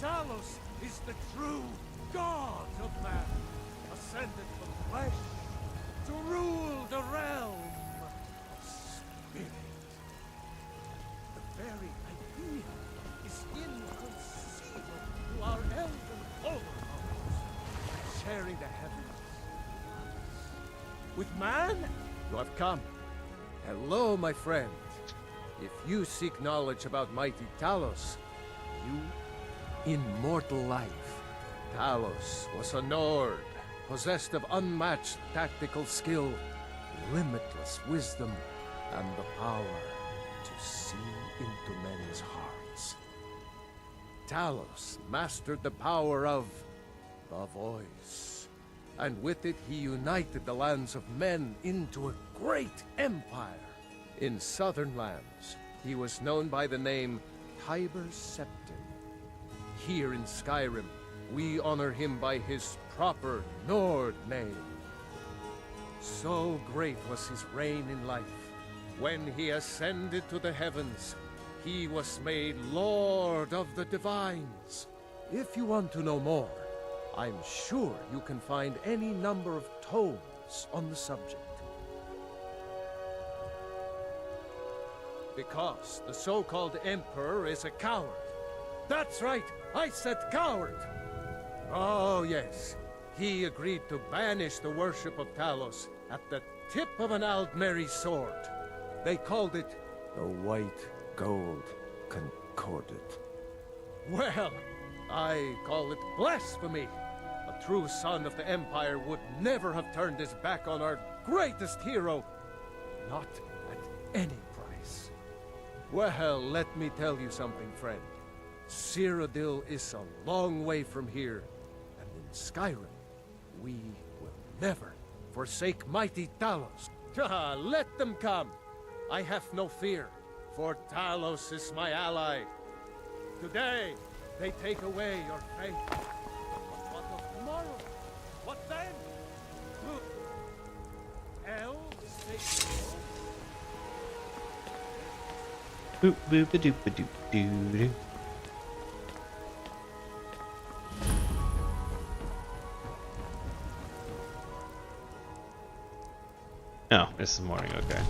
Talos is the true god of man, ascended from flesh to rule the realm of spirit. The very idea is inconceivable to our elven overlords, sharing the heavens. With man, you have come. Hello, my friend. If you seek knowledge about mighty Talos, you immortal life. Talos was a Nord, possessed of unmatched tactical skill, limitless wisdom, and the power to see into men's hearts. Talos mastered the power of the voice, and with it he united the lands of men into a great empire. In southern lands, he was known by the name Tiber Septim. Here in Skyrim, we honor him by his proper Nord name. So great was his reign in life. When he ascended to the heavens, he was made Lord of the Divines. If you want to know more, I'm sure you can find any number of tomes on the subject. Because the so-called Emperor is a coward. That's right, I said coward! Oh yes, he agreed to banish the worship of Talos at the tip of an Aldmeri sword. They called it the White Gold Concordat. Well, I call it blasphemy. A true son of the Empire would never have turned his back on our greatest hero. Not at any price. Well, let me tell you something, friend. Cyrodiil is a long way from here, and in Skyrim, we will never forsake mighty Talos. Let them come. I have no fear, for Talos is my ally. Today, they take away your faith. But what of tomorrow? What then? Hell stays Boop boop a doop a doop doo doo. Oh, this is morning, okay.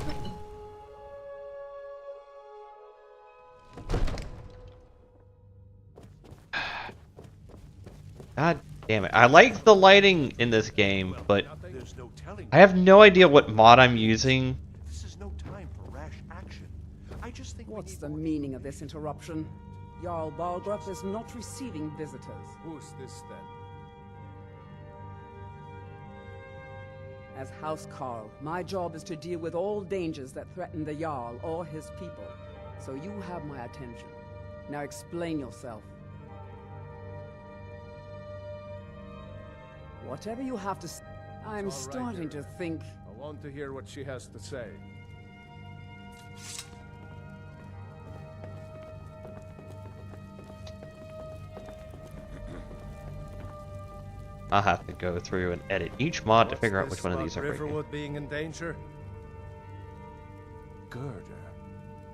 God damn it. I like the lighting in this game, but I have no idea what mod I'm using. This is no time for rash action. I just think What's the meaning of this interruption? Jarl Balgruuf is not receiving visitors. Who's this then? As House Carl, my job is to deal with all dangers that threaten the Jarl or his people. So you have my attention. Now explain yourself. Whatever you have to say, I'm starting to think... I want to hear what she has to say. I'll have to go through and edit each mod to figure out which one of these are breaking. Riverwood being in danger? Gerda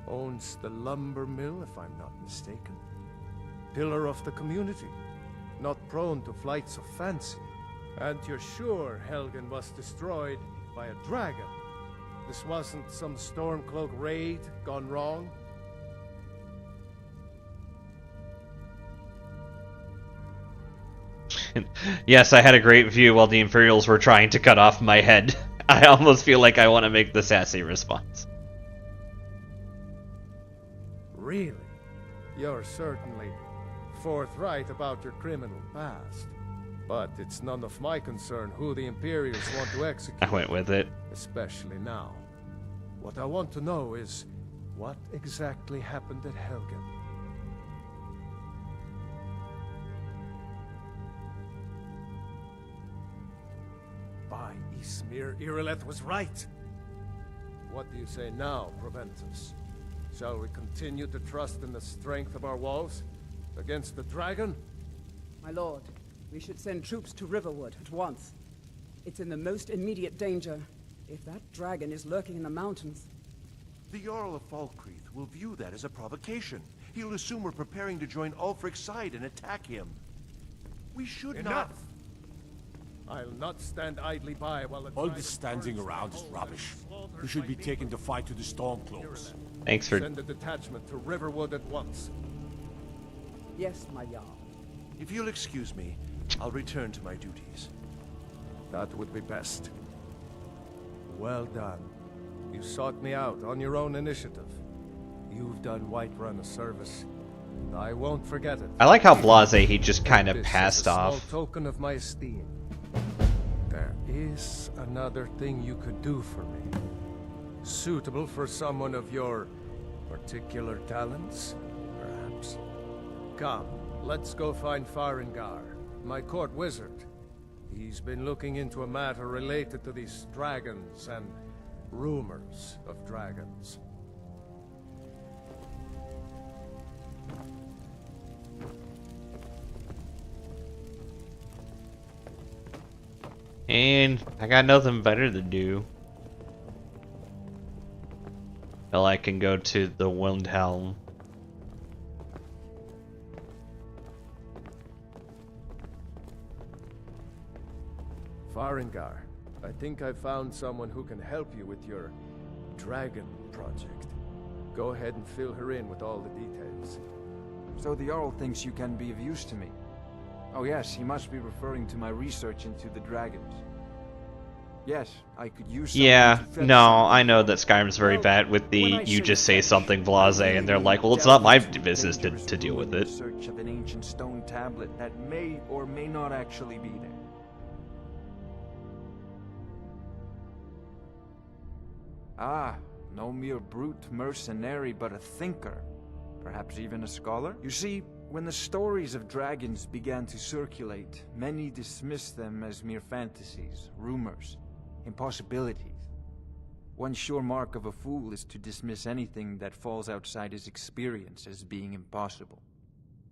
owns the lumber mill, if I'm not mistaken. Pillar of the community, not prone to flights of fancy. And you're sure Helgen was destroyed by a dragon? This wasn't some Stormcloak raid gone wrong? Yes, I had a great view while the Imperials were trying to cut off my head. I almost feel like I want to make the sassy response. Really? You're certainly forthright about your criminal past. But it's none of my concern who the Imperials want to execute. I went with it. Especially now. What I want to know is, what exactly happened at Helgen? By Ysmir, Irileth was right. What do you say now, Proventus? Shall we continue to trust in the strength of our walls against the dragon? My lord, we should send troops to Riverwood at once. It's in the most immediate danger. If that dragon is lurking in the mountains... The Jarl of Falkreath will view that as a provocation. He'll assume we're preparing to join Ulfric's side and attack him. We should not... I'll not stand idly by while the All this standing around is rubbish. We should be taking the fight to the Stormcloaks. Thanks for... Send a detachment to Riverwood at once. Yes, my Jarl. If you'll excuse me, I'll return to my duties. That would be best. Well done. You sought me out on your own initiative. You've done Whiterun a service. I won't forget it. I like how blasé he just kind of This passed is a small off. token of my esteem. There is another thing you could do for me. Suitable for someone of your particular talents, perhaps. Come, let's go find Farengar, my court wizard. He's been looking into a matter related to these dragons and rumors of dragons. And I got nothing better to do. Well, I can go to the Windhelm. Farengar, I think I found someone who can help you with your dragon project. Go ahead and fill her in with all the details. So the Jarl thinks you can be of use to me. Oh yes, he must be referring to my research into the dragons. Yes, I could use someone Yeah, to fetch no, something. I know that Skyrim's very bad with the you just say something blasé and they're like, well, it's not my business to deal with it. Search of an ancient stone tablet that may or may not actually be there. Ah, no mere brute mercenary, but a thinker. Perhaps even a scholar? You see, when the stories of dragons began to circulate, many dismissed them as mere fantasies, rumors, impossibilities. One sure mark of a fool is to dismiss anything that falls outside his experience as being impossible.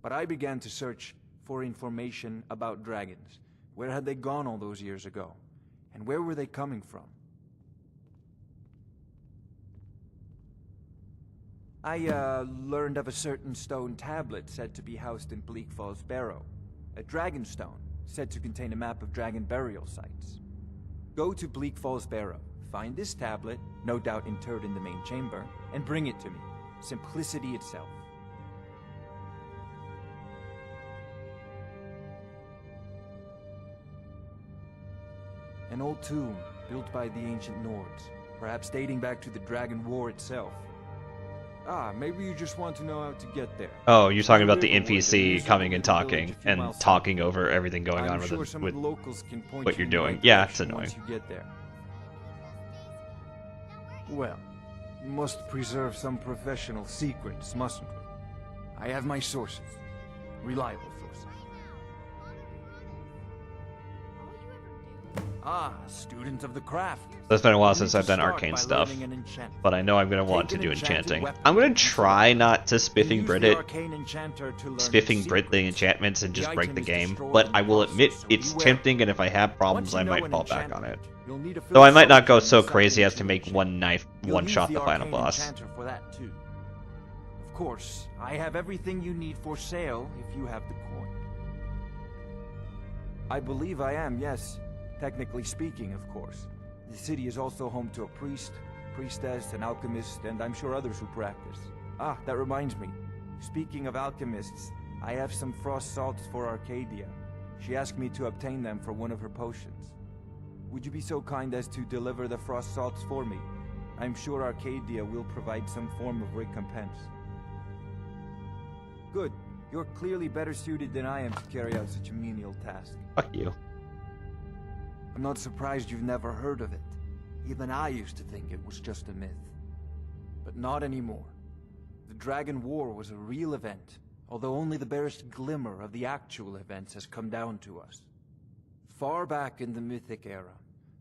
But I began to search for information about dragons. Where had they gone all those years ago? And where were they coming from? I learned of a certain stone tablet said to be housed in Bleak Falls Barrow. A dragon stone, said to contain a map of dragon burial sites. Go to Bleak Falls Barrow, find this tablet, no doubt interred in the main chamber, and bring it to me. Simplicity itself. An old tomb, built by the ancient Nords, perhaps dating back to the Dragon War itself. Ah, maybe you just want to know how to get there. Oh, you're talking about the NPC coming and talking over everything going on with what you're doing. Yeah, it's annoying. Once you get there. Well, we must preserve some professional secrets, mustn't we? I have my sources. Reliable sources. Ah, student of the craft. It's been a while since I've done arcane stuff, but I know I'm going to want to do enchanting. I'm going to try not to spiffing Brit it, spiffing Brit the enchantments and just break the game, but I will admit it's tempting, and if I have problems I might fall back on it. Though I might not go so crazy as to make one knife one-shot the final boss. Of course, I have everything you need for sale if you have the coin. I believe I am, yes. Technically speaking, of course. The city is also home to a priest, priestess, an alchemist, and I'm sure others who practice. Ah, that reminds me. Speaking of alchemists, I have some frost salts for Arcadia. She asked me to obtain them for one of her potions. Would you be so kind as to deliver the frost salts for me? I'm sure Arcadia will provide some form of recompense. Good. You're clearly better suited than I am to carry out such a menial task. Fuck you. I'm not surprised you've never heard of it. Even I used to think it was just a myth. But not anymore. The Dragon War was a real event, although only the barest glimmer of the actual events has come down to us. Far back in the Mythic era,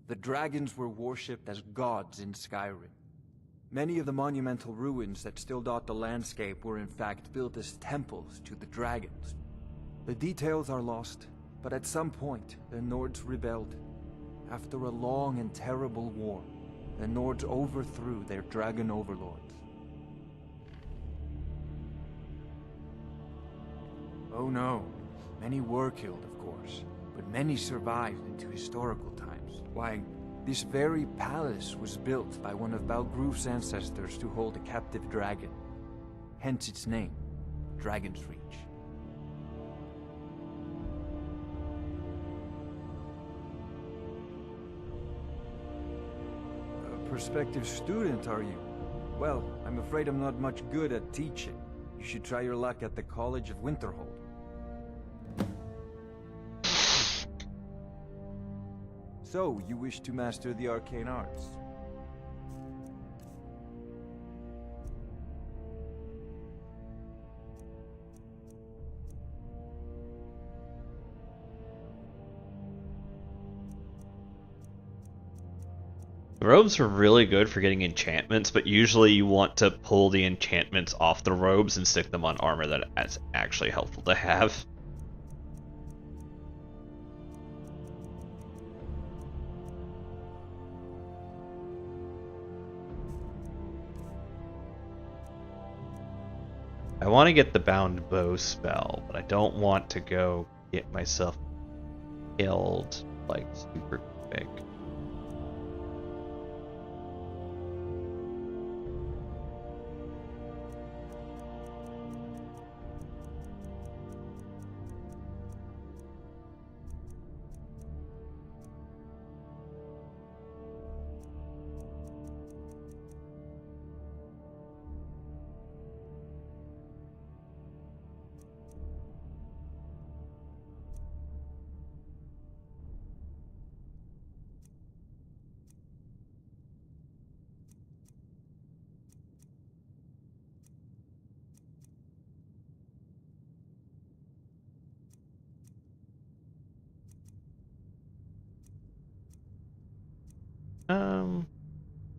the dragons were worshipped as gods in Skyrim. Many of the monumental ruins that still dot the landscape were in fact built as temples to the dragons. The details are lost, but at some point, the Nords rebelled. After a long and terrible war, the Nords overthrew their dragon overlords. Oh no, many were killed, of course, but many survived into historical times. Why, this very palace was built by one of Balgroof's ancestors to hold a captive dragon. Hence its name, Dragon's Reach. A prospective student, are you? Well, I'm afraid I'm not much good at teaching. You should try your luck at the College of Winterhold. So, you wish to master the arcane arts? The robes are really good for getting enchantments, but usually you want to pull the enchantments off the robes and stick them on armor that's actually helpful to have. I want to get the bound bow spell, but I don't want to go get myself killed like super quick.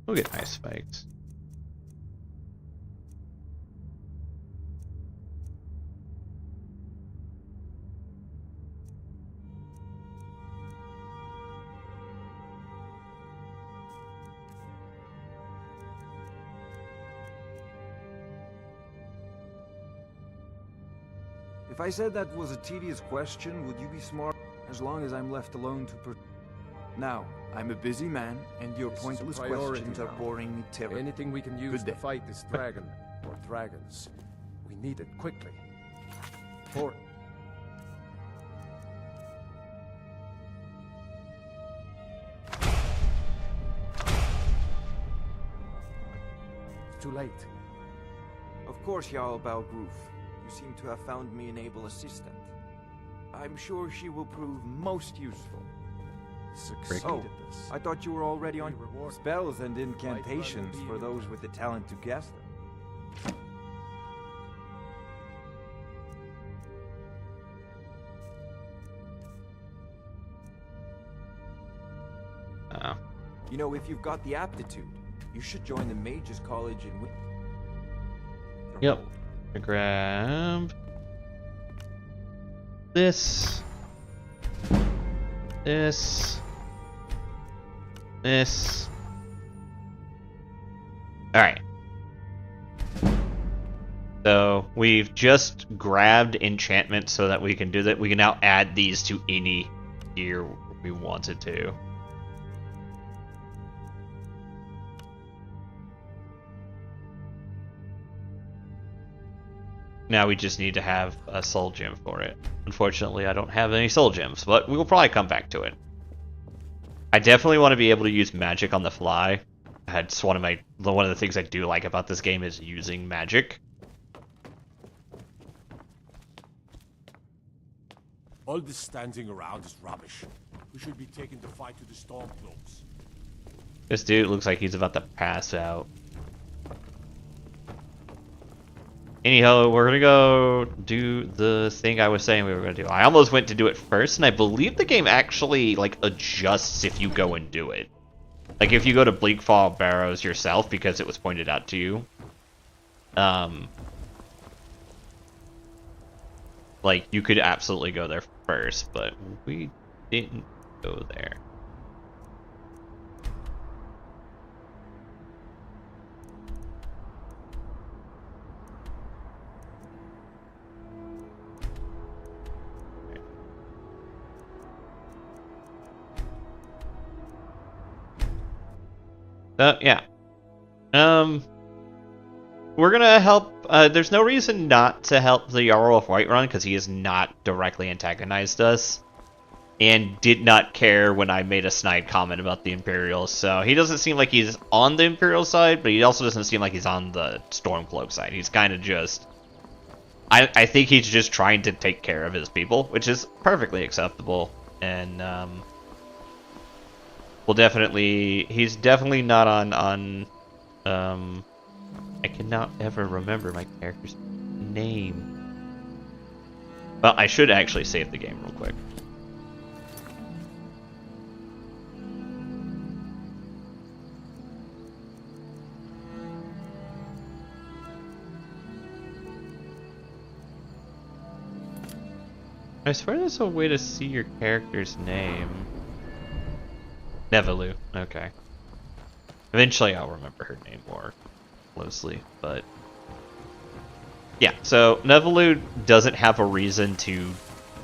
We'll get ice spikes. If I said that was a tedious question, would you be smart? As long as I'm left alone to Now, I'm a busy man, and your pointless questions are boring me terribly. Anything we can use to fight this dragon, or dragons, we need it quickly. For... It's too late. Of course, Jarl Balgroof. You seem to have found me an able assistant. I'm sure she will prove most useful. Succeeded this. I thought you were already on spells and incantations for those with the talent to guess them. You know, if you've got the aptitude, you should join the Mages College in Yep. I grab this. Alright. So we've just grabbed enchantment so that we can do that. We can now add these to any gear we wanted to. Now we just need to have a soul gem for it. Unfortunately, I don't have any soul gems, but we will probably come back to it. I definitely want to be able to use magic on the fly. That's one of the things I do like about this game is using magic. All this standing around is rubbish. We should be taking the fight to the Stormcloaks. This dude looks like he's about to pass out. Anyhow, we're gonna go do the thing I was saying we were gonna do. I almost went to do it first, and I believe the game actually like adjusts if you go and do it. Like if you go to Bleakfall Barrows yourself, because it was pointed out to you. Like you could absolutely go there first, but we didn't go there. Yeah. We're gonna help. There's no reason not to help the Jarl of Whiterun because he has not directly antagonized us, and did not care when I made a snide comment about the Imperials. So he doesn't seem like he's on the Imperial side, but he also doesn't seem like he's on the Stormcloak side. He's kind of just. I think he's just trying to take care of his people, which is perfectly acceptable, and he's definitely not on I cannot ever remember my character's name. Well, I should actually save the game real quick. I swear there's a way to see your character's name. Nevalu, okay. Eventually I'll remember her name more closely, but... Yeah, so Nevalu doesn't have a reason to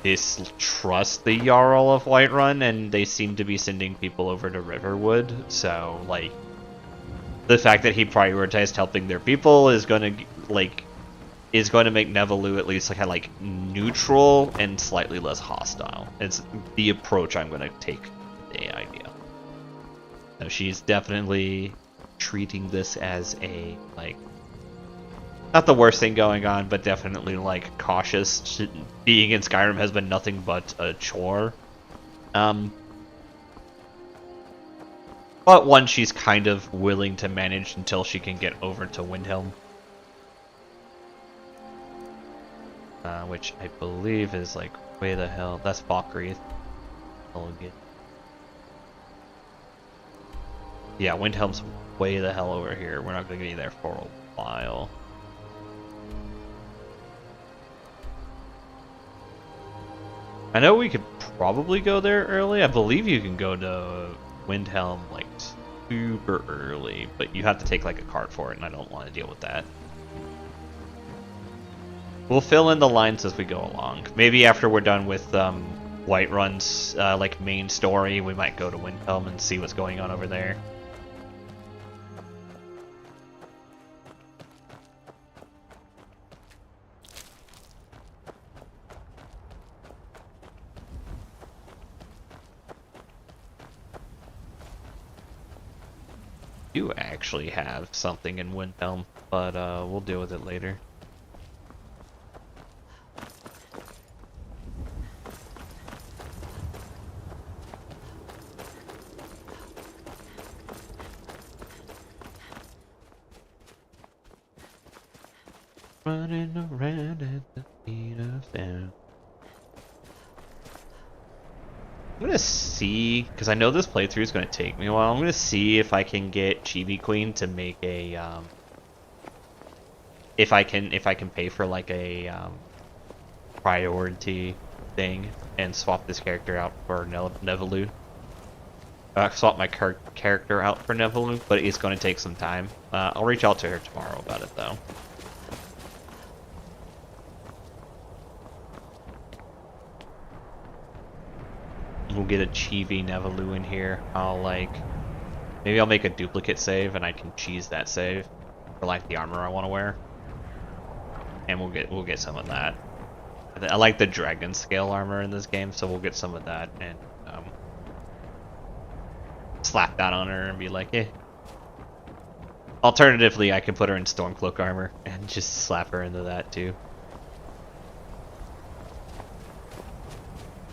distrust the Jarl of Whiterun, and they seem to be sending people over to Riverwood, so, like... The fact that he prioritized helping their people is gonna, make Nevalu at least like neutral and slightly less hostile. It's the approach I'm gonna take the idea. So she's definitely treating this as a, like, not the worst thing going on, but definitely, like, cautious. Being in Skyrim has been nothing but a chore. But one she's kind of willing to manage until she can get over to Windhelm. Which I believe is, like, way the hell... That's Falkreath. Yeah, Windhelm's way the hell over here. We're not going to be there for a while. I know we could probably go there early. I believe you can go to Windhelm, like, super early, but you have to take, like, a cart for it, and I don't want to deal with that. We'll fill in the lines as we go along. Maybe after we're done with Whiterun's, like, main story, we might go to Windhelm and see what's going on over there. Do actually have something in Windhelm, but we'll deal with it later. Running around at the feet of them. I'm gonna see, because I know this playthrough is gonna take me a while. I'm gonna see if I can get Chibi Queen to make a if I can pay for like a priority thing and swap this character out for Nevalu. Swap my character out for Nevalu, but it's going to take some time. I'll reach out to her tomorrow about it though. We'll get a Chibi Nevalu in here. Maybe I'll make a duplicate save and I can cheese that save for like the armor I want to wear. and we'll get some of that. I like the dragon scale armor in this game, so we'll get some of that and slap that on her and be like, eh. Alternatively, I can put her in Stormcloak armor and just slap her into that too.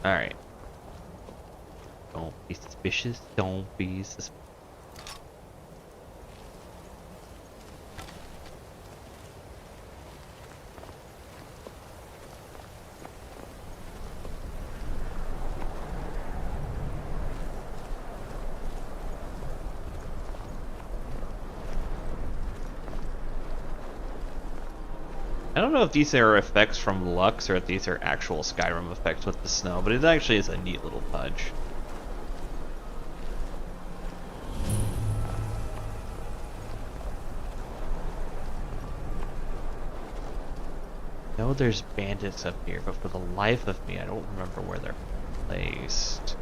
Alright. Don't be suspicious. Don't be suspicious. I don't know if these are effects from Lux or if these are actual Skyrim effects with the snow, but it actually is a neat little touch. I know there's bandits up here, but for the life of me, I don't remember where they're placed.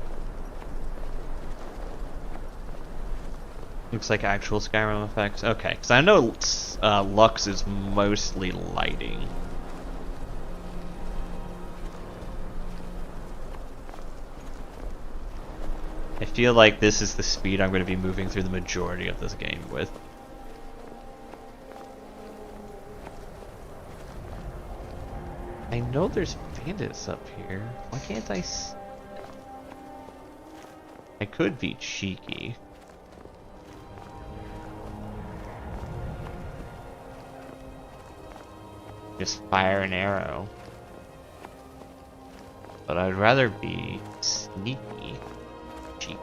Looks like actual Skyrim effects. Okay, because I know Lux is mostly lighting. I feel like this is the speed I'm going to be moving through the majority of this game with. I know there's bandits up here. Why can't I I could be cheeky. Just fire an arrow. But I'd rather be sneaky. Cheeky.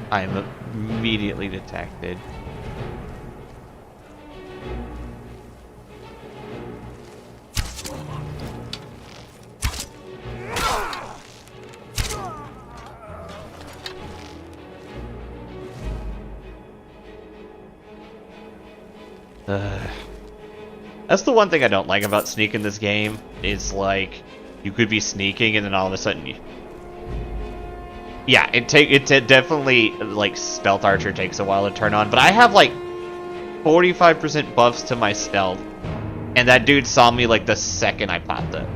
I am immediately detected. That's the one thing I don't like about sneaking this game, is like, you could be sneaking and then all of a sudden you... Yeah, it definitely, like, Stealth Archer takes a while to turn on, but I have like 45% buffs to my stealth, and that dude saw me like the second I popped it.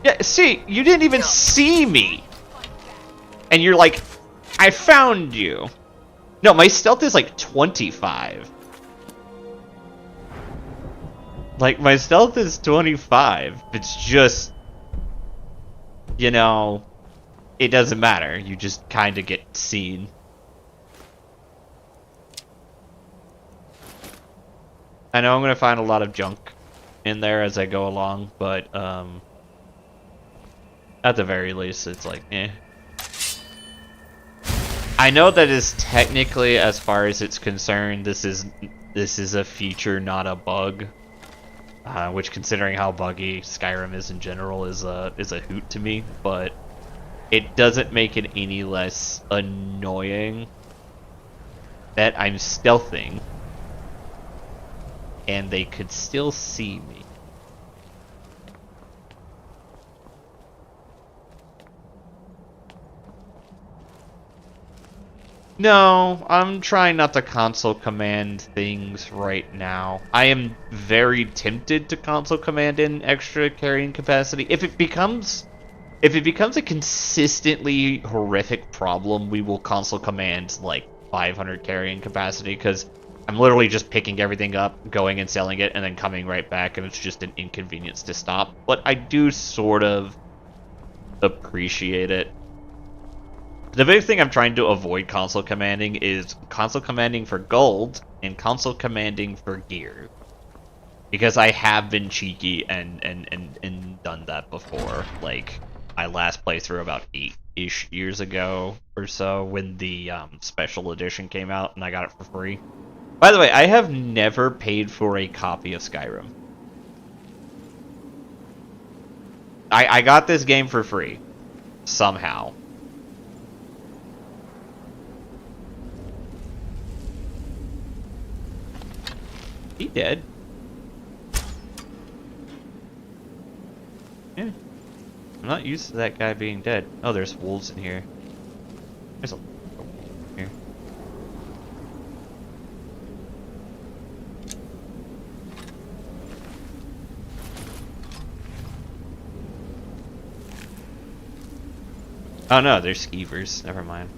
Yeah, see, you didn't even see me! And you're like, I found you! No, my stealth is like 25. Like, my stealth is 25. It's just... You know... It doesn't matter. You just kinda get seen. I know I'm gonna find a lot of junk in there as I go along, but, at the very least, it's like, eh. I know that is technically, as far as it's concerned, this is a feature, not a bug. Which, considering how buggy Skyrim is in general, is a hoot to me. But it doesn't make it any less annoying that I'm stealthing and they could still see me. No, I'm trying not to console command things right now. I am very tempted to console command in extra carrying capacity. If it becomes a consistently horrific problem, we will console command like 500 carrying capacity, because I'm literally just picking everything up, going and selling it, and then coming right back, and it's just an inconvenience to stop. But I do sort of appreciate it. The big thing I'm trying to avoid console commanding is console commanding for gold and console commanding for gear. Because I have been cheeky and done that before. Like, my last playthrough about 8-ish years ago or so, when the special edition came out and I got it for free. By the way, I have never paid for a copy of Skyrim. I got this game for free. Somehow. He dead. Yeah. I'm not used to that guy being dead. Oh, there's wolves in here. There's a here. Oh no, there's skeevers. Never mind.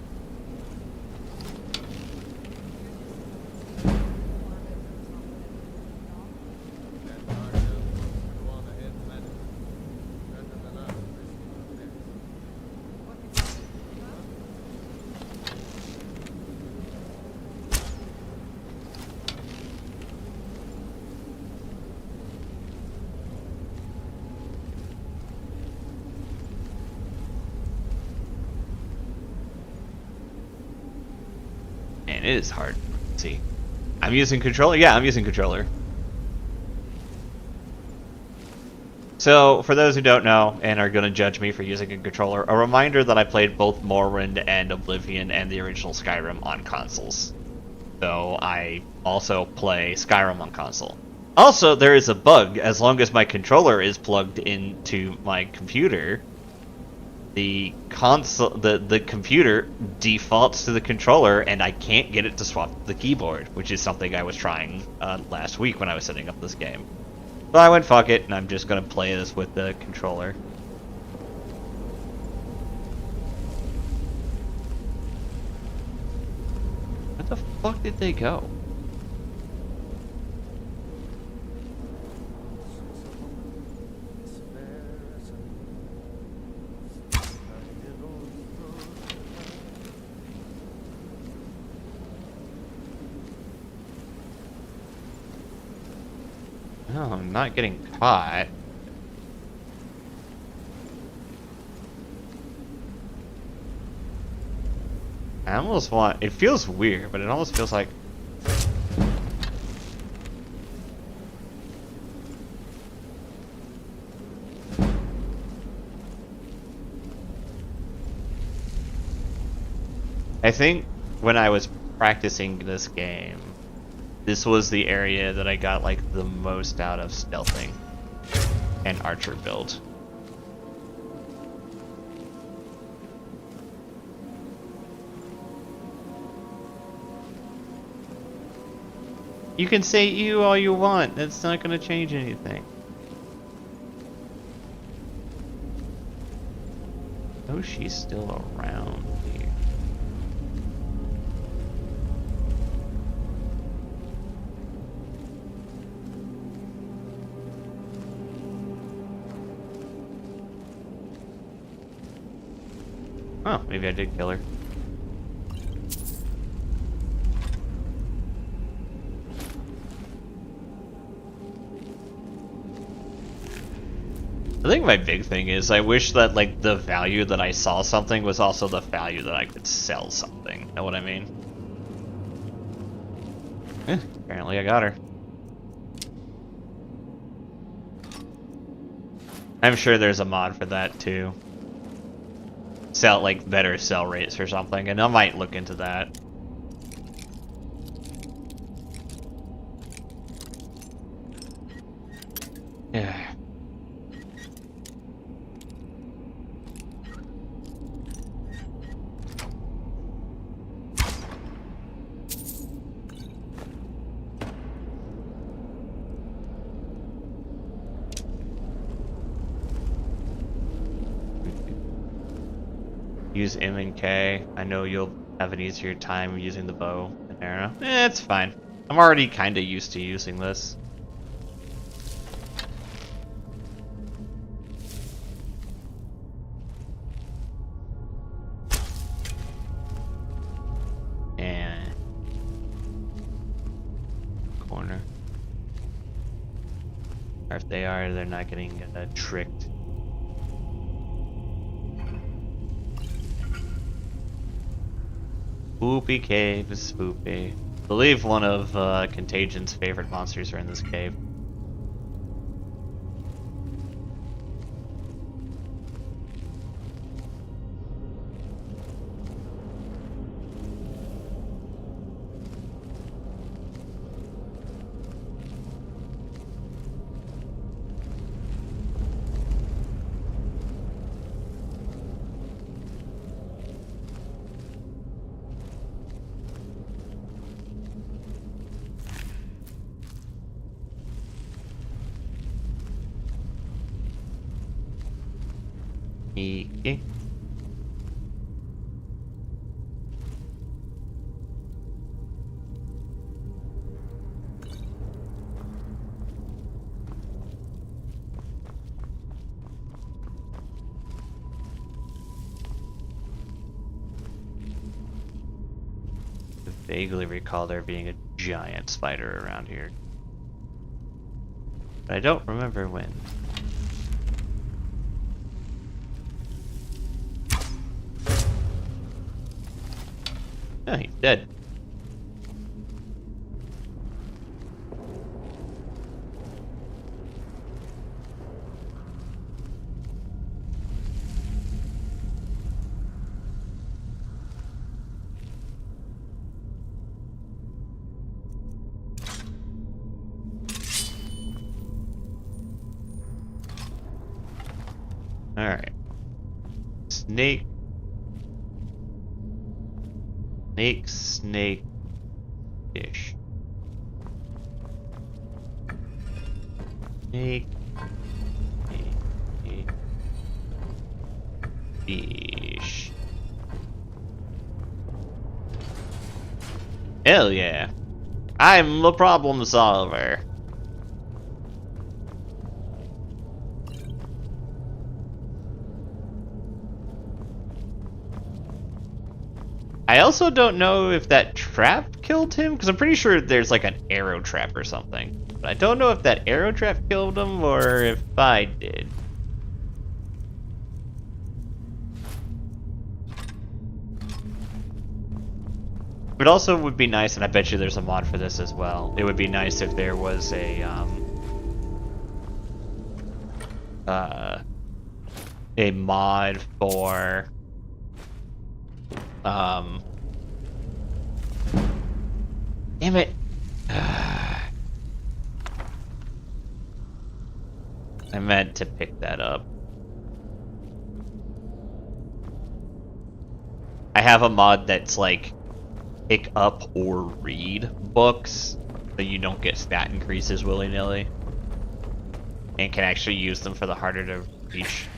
Man, it is hard. Let's see. I'm using controller? Yeah, I'm using controller. So, for those who don't know and are going to judge me for using a controller, a reminder that I played both Morrowind and Oblivion and the original Skyrim on consoles. So, I also play Skyrim on console. Also, there is a bug. As long as my controller is plugged into my computer, the console, the computer defaults to the controller, and I can't get it to swap to the keyboard, which is something I was trying last week when I was setting up this game. So I went, fuck it, and I'm just gonna play this with the controller. Where the fuck did they go? Oh, I'm not getting caught. I almost want... It feels weird, but it almost feels like... I think when I was practicing this game, this was the area that I got like the most out of stealthing and archer build. You can say ew all you want, that's not gonna change anything. Oh, she's still around here. Oh, maybe I did kill her. I think my big thing is I wish that like the value that I saw something was also the value that I could sell something. Know what I mean? Apparently I got her. I'm sure there's a mod for that too. Sell like better sell rates or something, and I might look into that. Yeah. Use M and K. I know you'll have an easier time using the bow and arrow. It's fine. I'm already kind of used to using this. And corner. Or if they are, they're not getting tricked. Spoopy cave is spoopy. I believe one of Contagion's favorite monsters are in this cave. Okay. I vaguely recall there being a giant spider around here. But I don't remember when. Oh, he's dead. Alright. Snake. Snake. Fish. Snake. Fish. Hell yeah. I'm the problem solver. I also don't know if that trap killed him, because I'm pretty sure there's like an arrow trap or something. But I don't know if that arrow trap killed him or if I did. It also would be nice, and I bet you there's a mod for this as well. It would be nice if there was a mod for damn it. I meant to pick that up. I have a mod that's like pick up or read books so you don't get stat increases willy-nilly and can actually use them for the harder to reach.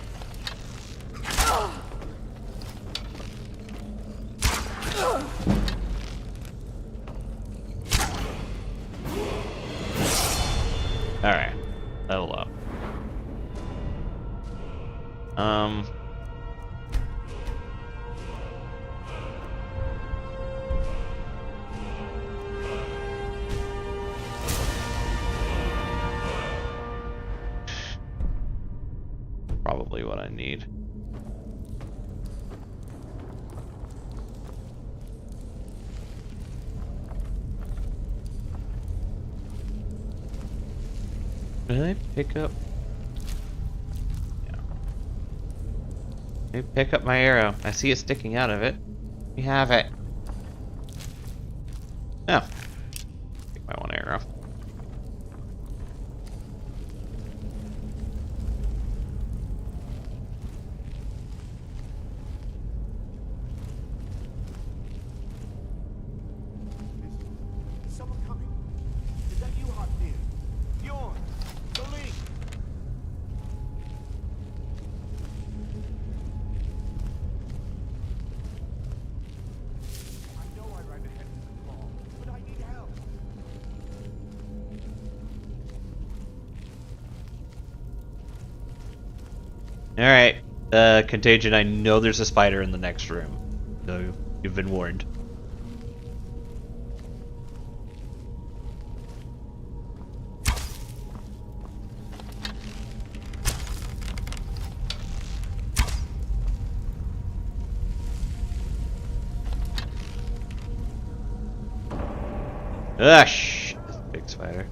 Alright, level up. Probably what I need. Did I pick up? Yeah. Let me pick up my arrow. I see it sticking out of it. We have it. Oh. Take my one arrow. Someone coming. Is that you, Hotbeard? Bjorn, the League. I know I ran ahead of the ball, but I need help. Alright, Contagion, I know there's a spider in the next room. So you've been warned. Ah, shh. That's a big spider.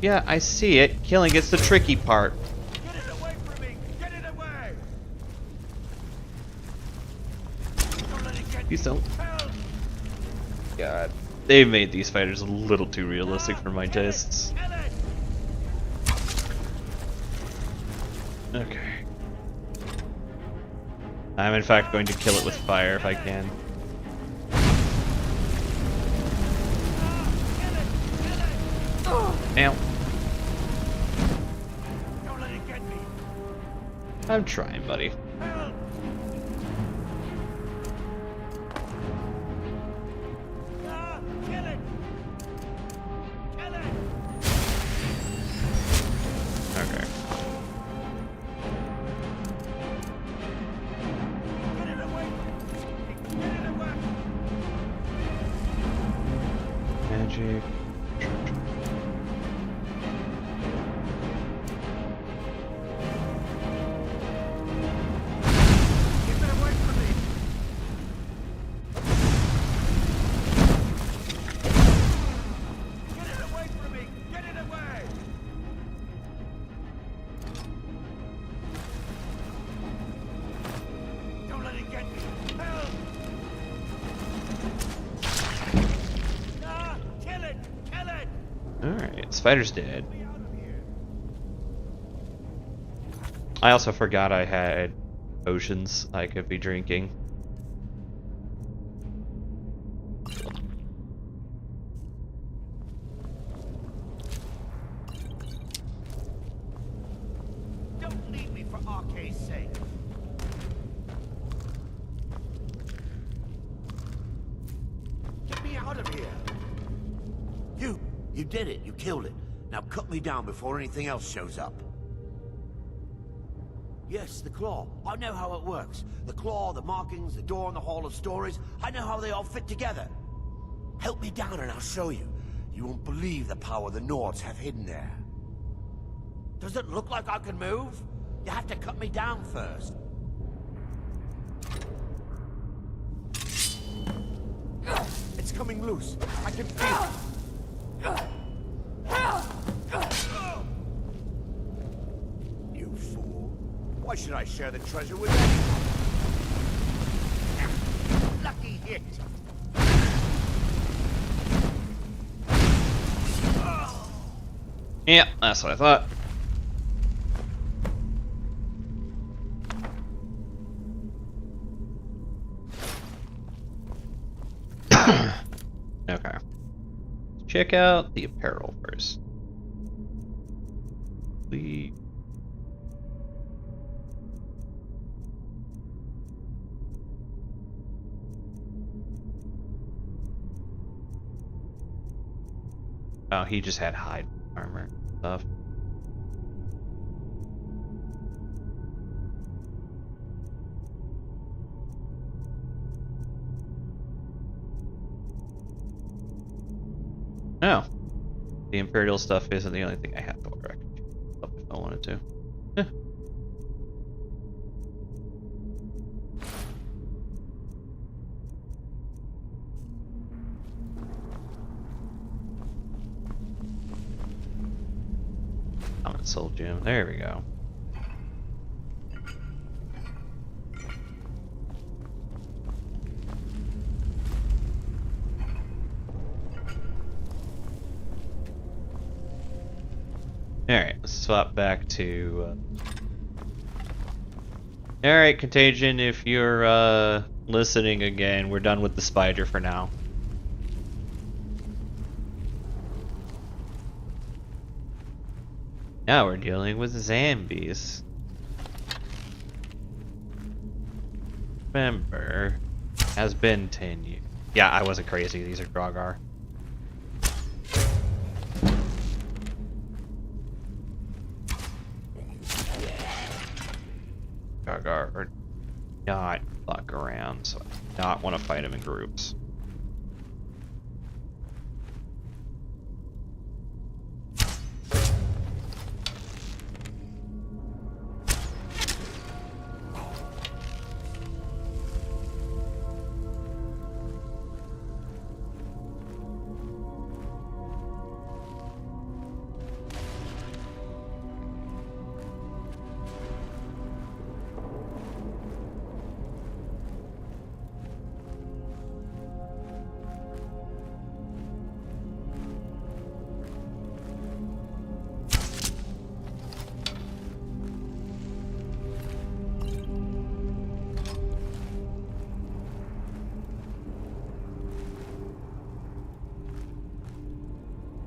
Yeah, I see it. Killing it's the tricky part. Get it away from me! Get it away! Don't let it get Please don't. Help! God. They've made these fighters a little too realistic for my tastes. Okay. I'm in fact going to kill it with fire if I can. Ow. I'm trying, buddy. Okay. Magic. Alright, spider's dead. I also forgot I had potions I could be drinking. Don't leave me for Arcade's sake. Get me out of here. You did it. You killed it. Now cut me down before anything else shows up. Yes, the claw. I know how it works. The claw, the markings, the door in the Hall of Stories. I know how they all fit together. Help me down and I'll show you. You won't believe the power the Nords have hidden there. Does it look like I can move? You have to cut me down first. It's coming loose. I can feel it. You fool. Why should I share the treasure with anyone? Lucky hit. Yeah, that's what I thought. Okay. Check out the apparel first. Oh, he just had hide armor stuff. Oh. The Imperial stuff isn't the only thing I have to wear. I could choose up if I wanted to. Common Soul Gem. There we go. Alright, let's swap back to... Alright, Contagion, if you're listening again, we're done with the spider for now. Now we're dealing with zombies. Remember, has been 10 years. Yeah, I wasn't crazy, these are Drogar. Drogar are not fuck around, so I do not want to fight them in groups.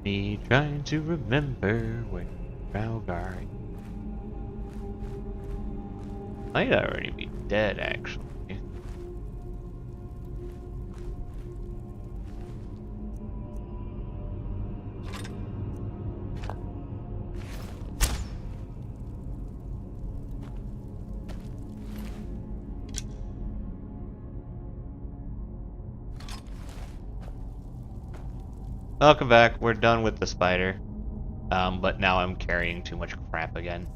Me trying to remember where Drogar. Might already be dead, actually. Welcome back. We're done with the spider. But now I'm carrying too much crap again.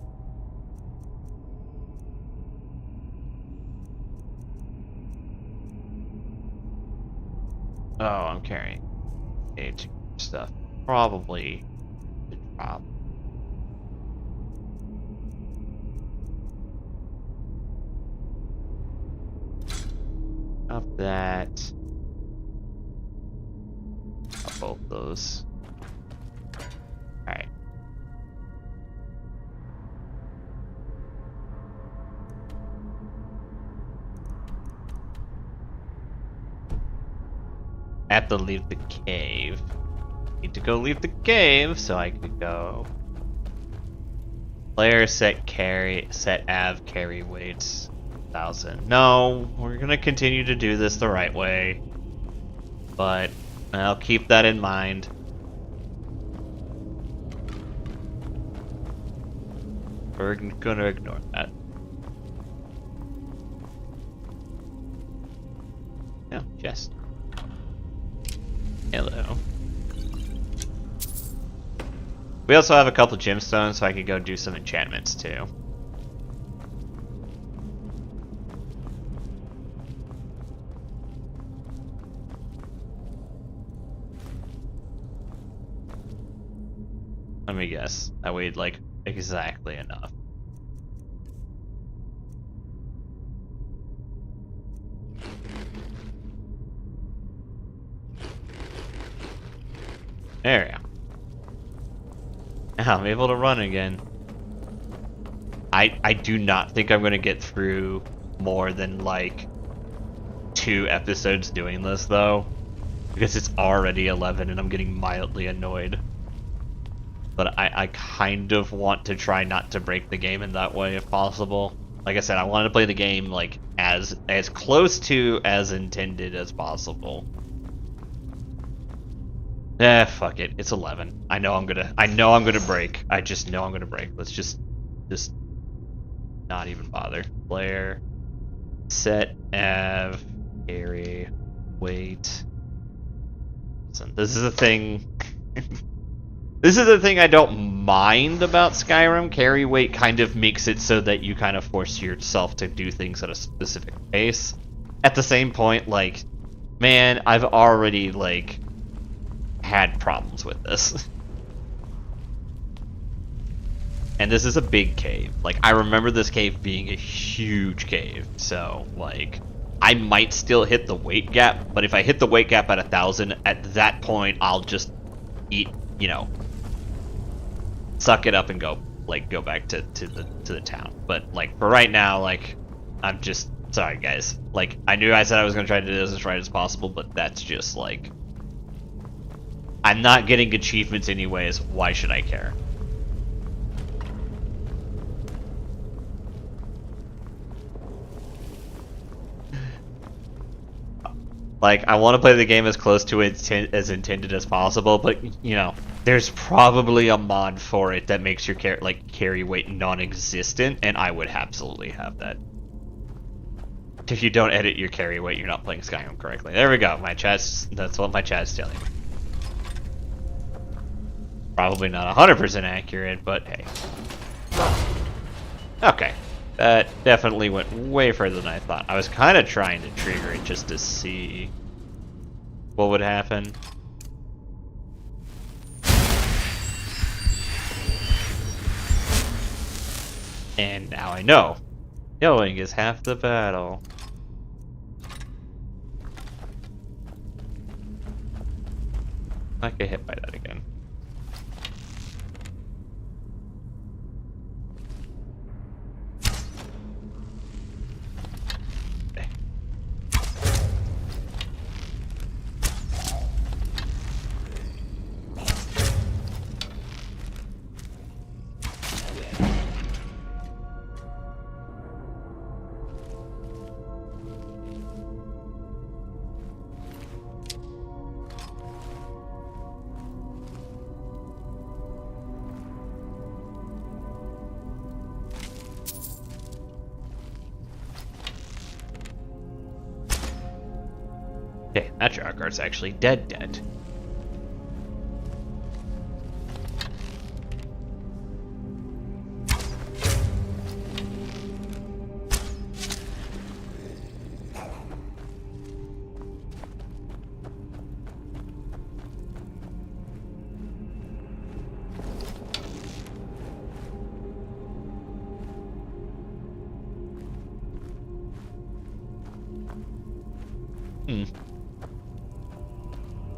Oh, I'm carrying way too much stuff. Probably to drop. Up that. Up both those. Alright. I have to leave the cave. Need to go leave the cave so I could go. Player set carry, set av carry weights 1,000. No, we're gonna continue to do this the right way. But I'll keep that in mind. We're gonna ignore that. No, chest. Hello. We also have a couple gemstones, so I could go do some enchantments too. Let me guess. I weighed like exactly enough. There we go. Now I'm able to run again. I do not think I'm going to get through more than like 2 episodes doing this though. Because it's already 11 and I'm getting mildly annoyed. But I kind of want to try not to break the game in that way if possible. Like I said, I want to play the game like as close to as intended as possible. Fuck it. It's 11. I know I'm gonna break. I just know I'm gonna break. Let's just not even bother. Player set av carry weight. Listen, this is a thing. This is the thing I don't mind about Skyrim. Carry weight kind of makes it so that you kind of force yourself to do things at a specific pace. At the same point, like, man, I've already, like, had problems with this. And this is a big cave. Like, I remember this cave being a huge cave. So, like, I might still hit the weight gap, but if I hit the weight gap at 1,000, at that point, I'll just eat, you know, suck it up and go back to the town. But like for right now, like I'm just sorry guys. Like I knew I said I was gonna try to do this as right as possible, but that's just like I'm not getting achievements anyways. Why should I care? Like, I want to play the game as close to it as intended as possible, but, you know, there's probably a mod for it that makes your carry weight non-existent, and I would absolutely have that. If you don't edit your carry weight, you're not playing Skyrim correctly. There we go. That's what my chat's telling me. Probably not 100% accurate, but hey. Okay. That definitely went way further than I thought. I was kind of trying to trigger it just to see what would happen. And now I know. Knowing is half the battle. I get hit by that again. Okay, Matriarch's actually dead.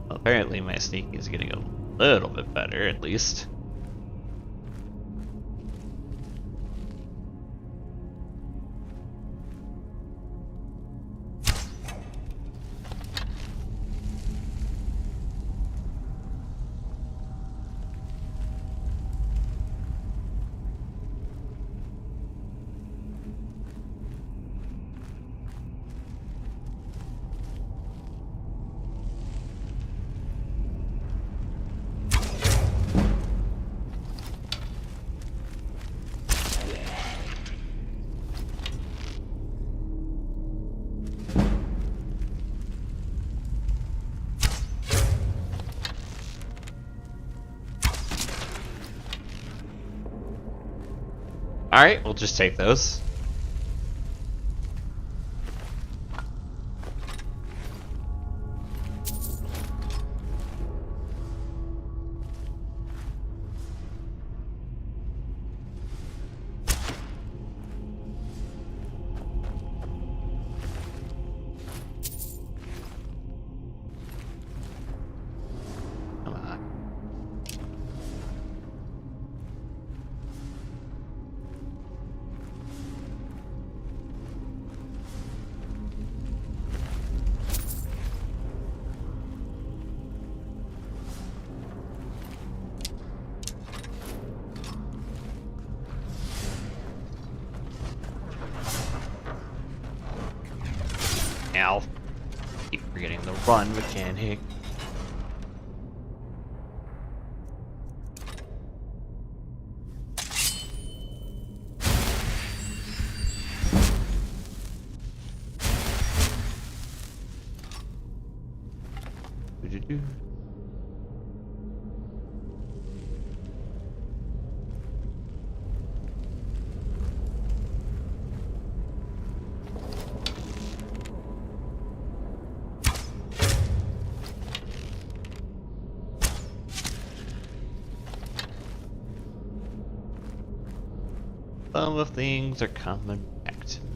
Well, apparently my sneaking is getting a little bit better, at least. Alright, we'll just take those. Come on. Ow. Keep forgetting the run mechanic. Do-do-do. Some of things are coming back to me.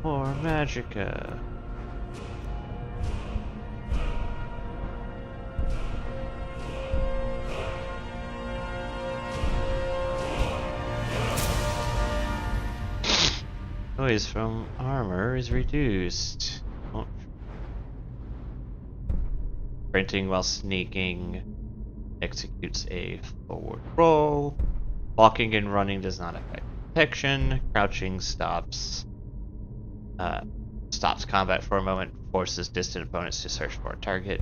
More Magicka. Noise from armor is reduced. Oh. Sprinting while sneaking executes a forward roll. Walking and running does not affect detection. Crouching stops combat for a moment, forces distant opponents to search for a target.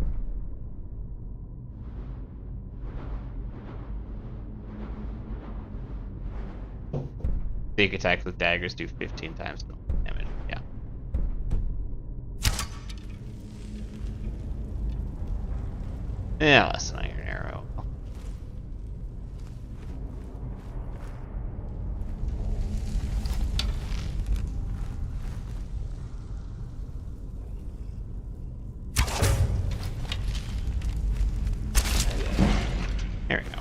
Big attacks with daggers do 15 times damage. Yeah. Yeah, that's an iron arrow. There we go.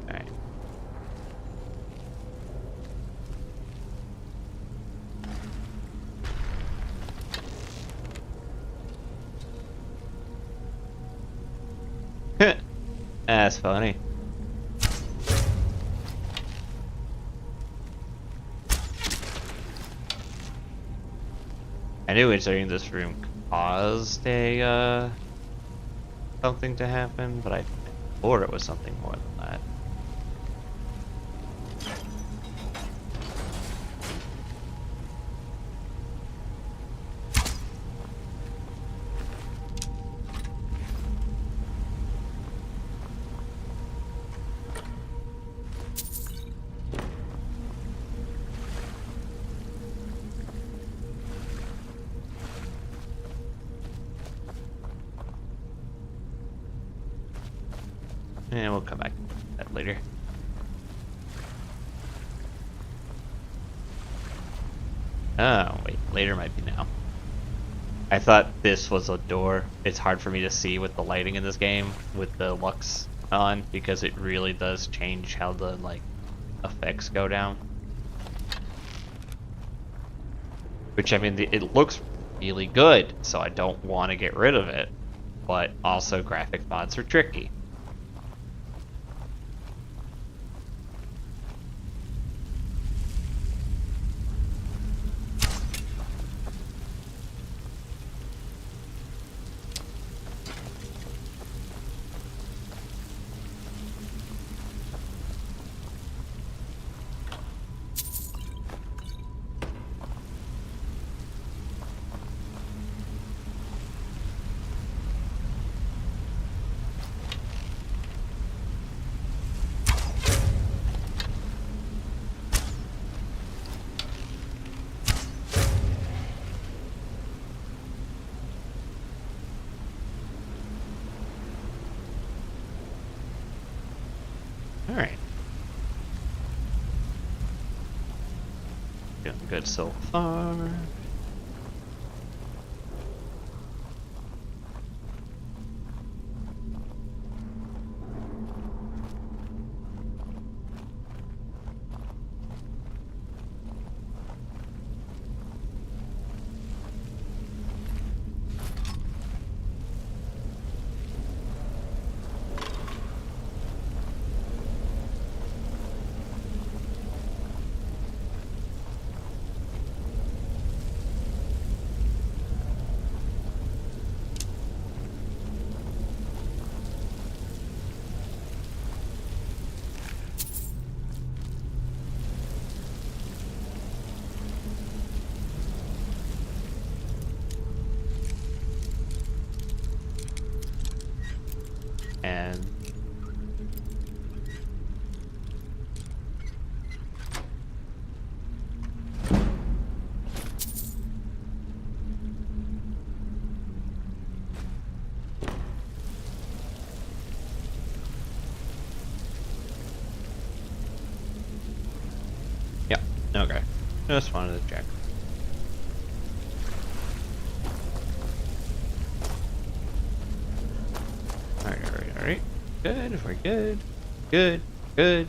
Alright. That's funny. I knew entering this room caused a something to happen, but I thought it was something more than that. And we'll come back to that later. Oh, wait, later might be now. I thought this was a door. It's hard for me to see with the lighting in this game with the lux on because it really does change how the like effects go down. Which, I mean, it looks really good, so I don't want to get rid of it. But also, graphic mods are tricky. Alright. Doing good so far. And yeah, okay. Just wanted to check. Alright. Good, we're good. Good.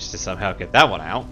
managed to somehow get that one out.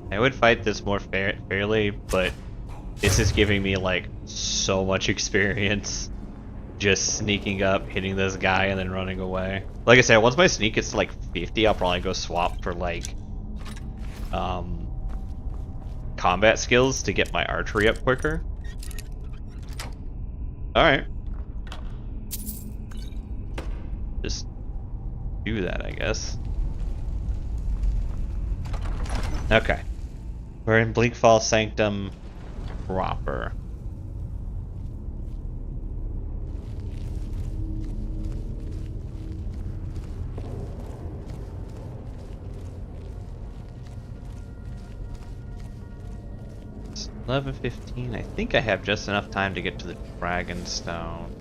I would fight this more fairly, but this is giving me like so much experience just sneaking up, hitting this guy, and then running away. Like I said, once my sneak gets to like 50, I'll probably go swap for like combat skills to get my archery up quicker. Alright. Just do that, I guess. Okay. We're in Bleakfall Sanctum proper. It's 11:15. I think I have just enough time to get to the Dragonstone.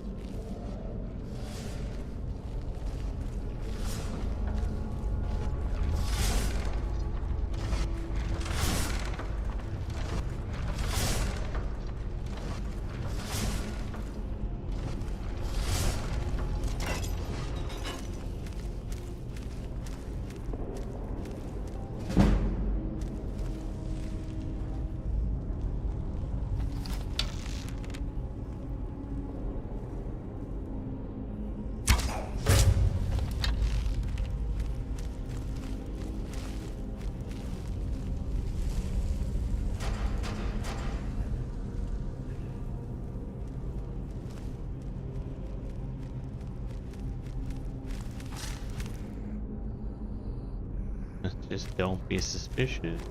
Just don't be suspicious.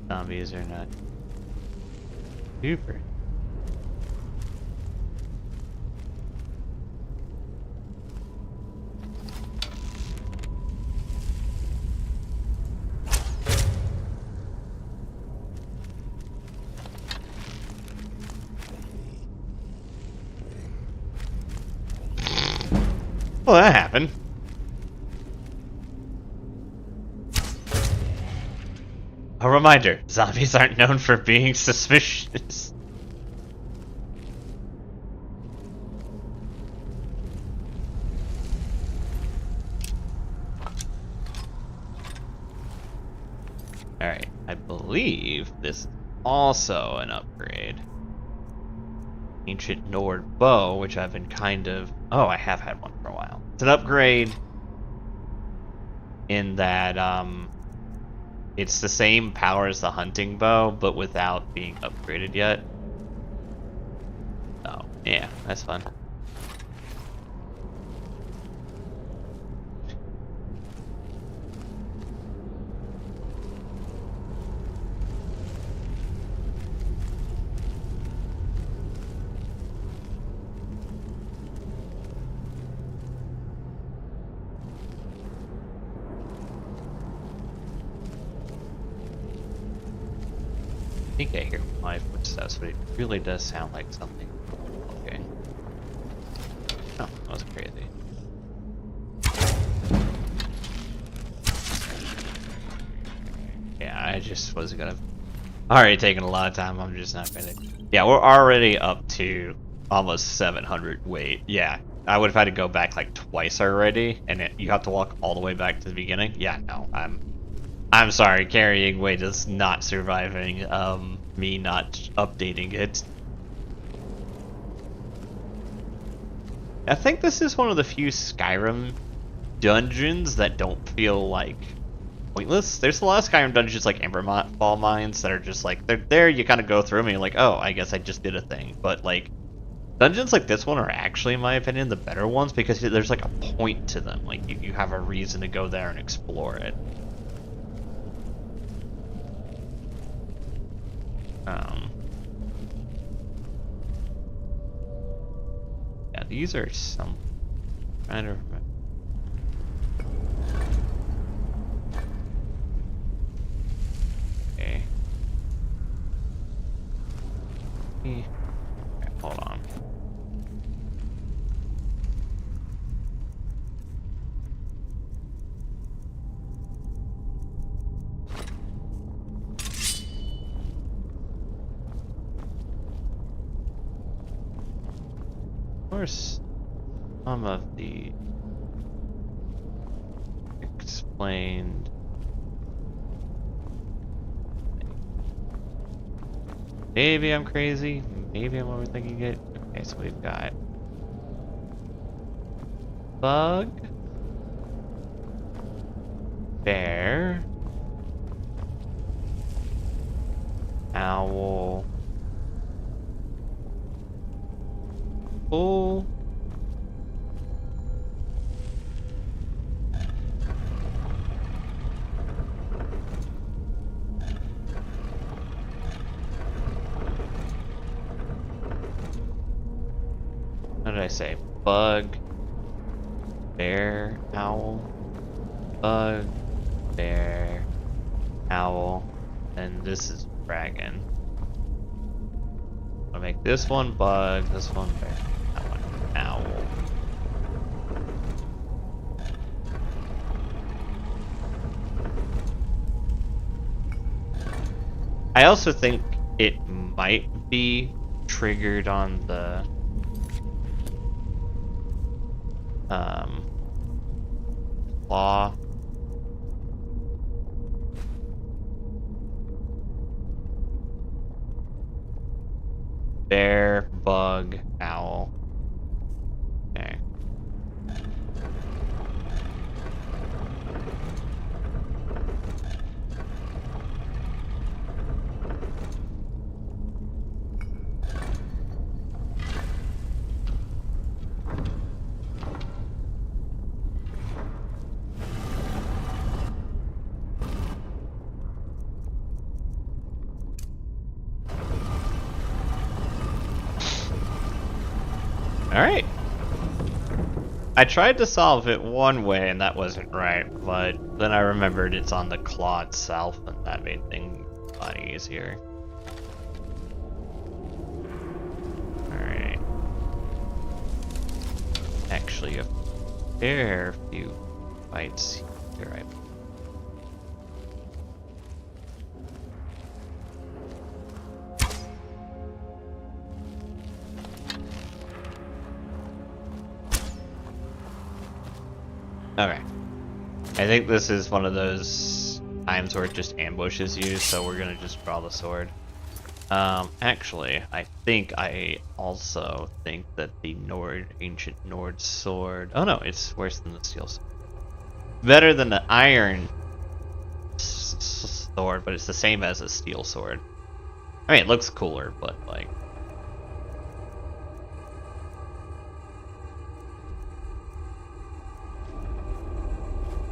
Zombies are not super. Well, that happened. A reminder, zombies aren't known for being suspicious. Alright, I believe this is also an upgrade. Ancient Nord bow, which I've been kind of... Oh, I have had one for a while. It's an upgrade in that it's the same power as the hunting bow, but without being upgraded yet. Oh, yeah, that's fun. I think I hear my footsteps, but it really does sound like something. Okay. Oh, that was crazy. Yeah, I just was gonna... Already taking a lot of time, I'm just not gonna... Yeah, we're already up to almost 700 weight. Yeah, I would have had to go back like twice already, and you have to walk all the way back to the beginning. Yeah, no, I'm sorry, carrying weight is not surviving, me not updating it. I think this is one of the few Skyrim dungeons that don't feel like pointless. There's a lot of Skyrim dungeons like Ball Mines that are just like, they're there, you kind of go through them and you're like, oh, I guess I just did a thing. But like, dungeons like this one are actually, in my opinion, the better ones because there's like a point to them. Like, you have a reason to go there and explore it. Yeah, these are some... trying to remember. Okay. Okay, hold on. Of course, some of the explained. Maybe I'm crazy. Maybe I'm overthinking it. Okay, so we've got bug, bear, owl, bull, what did I say? Bug, bear, owl, bug, bear, owl, and this is dragon. I'll make this one bug, this one bear, that one owl. I also think it might be triggered on the claw. Bear, bug, owl. Okay. Alright. I tried to solve it one way and that wasn't right, but then I remembered it's on the claw itself and that made things a lot easier. Alright. Actually, a fair few fights here, Okay. I think this is one of those times where it just ambushes you, so we're gonna just draw the sword. Actually, I also think that the ancient Nord sword... Oh no, it's worse than the steel sword. Better than the iron sword, but it's the same as a steel sword. I mean, it looks cooler, but like...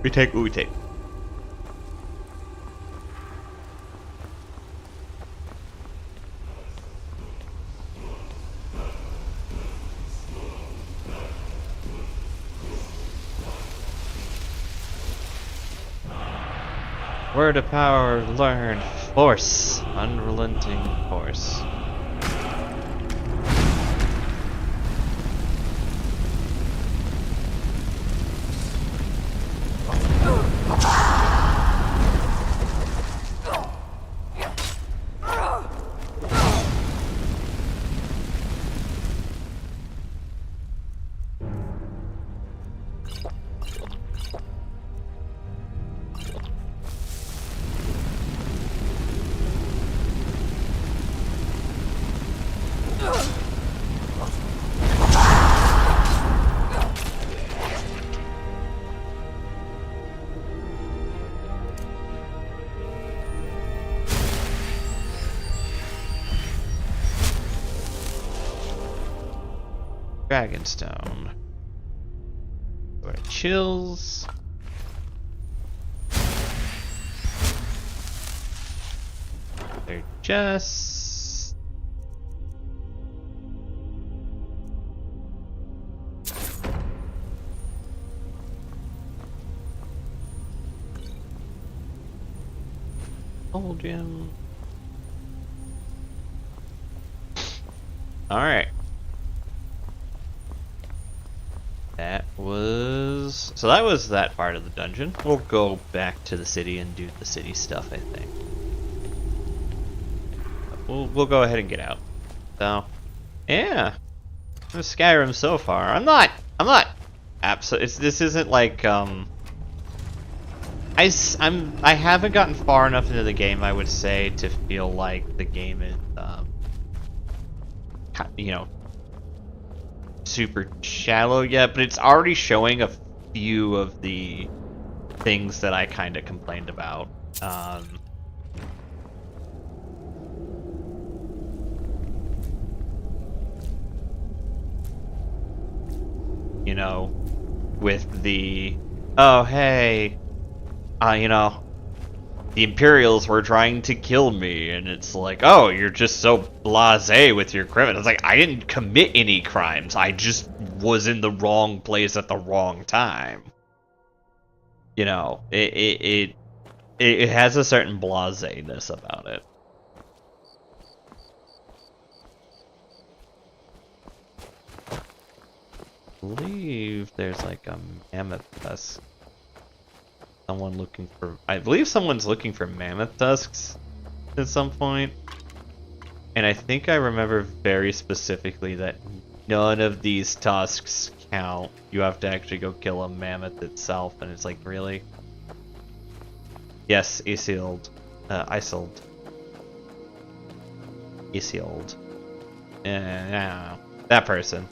We take what we take. Word of power, learn, force, unrelenting force. Dragonstone. Or chills. They're just... Old gem. Alright. That was... So that was that part of the dungeon. We'll go back to the city and do the city stuff, I think. We'll go ahead and get out. So, yeah. Skyrim so far. I'm not this isn't like, I haven't gotten far enough into the game, I would say, to feel like the game is, you know, super shallow yet, but it's already showing a few of the things that I kind of complained about. You know, with the, oh hey, you know, the Imperials were trying to kill me, and it's like, oh, you're just so blasé with your crimes. It's like, I didn't commit any crimes, I just was in the wrong place at the wrong time. You know, it has a certain blaséness about it. I believe there's like a mammoth tusk. Someone looking for... I believe someone's looking for mammoth tusks at some point. And I think I remember very specifically that none of these tusks count. You have to actually go kill a mammoth itself, and it's like, really? Yes, Isilde. Isilde. Isilde. I don't know. That person.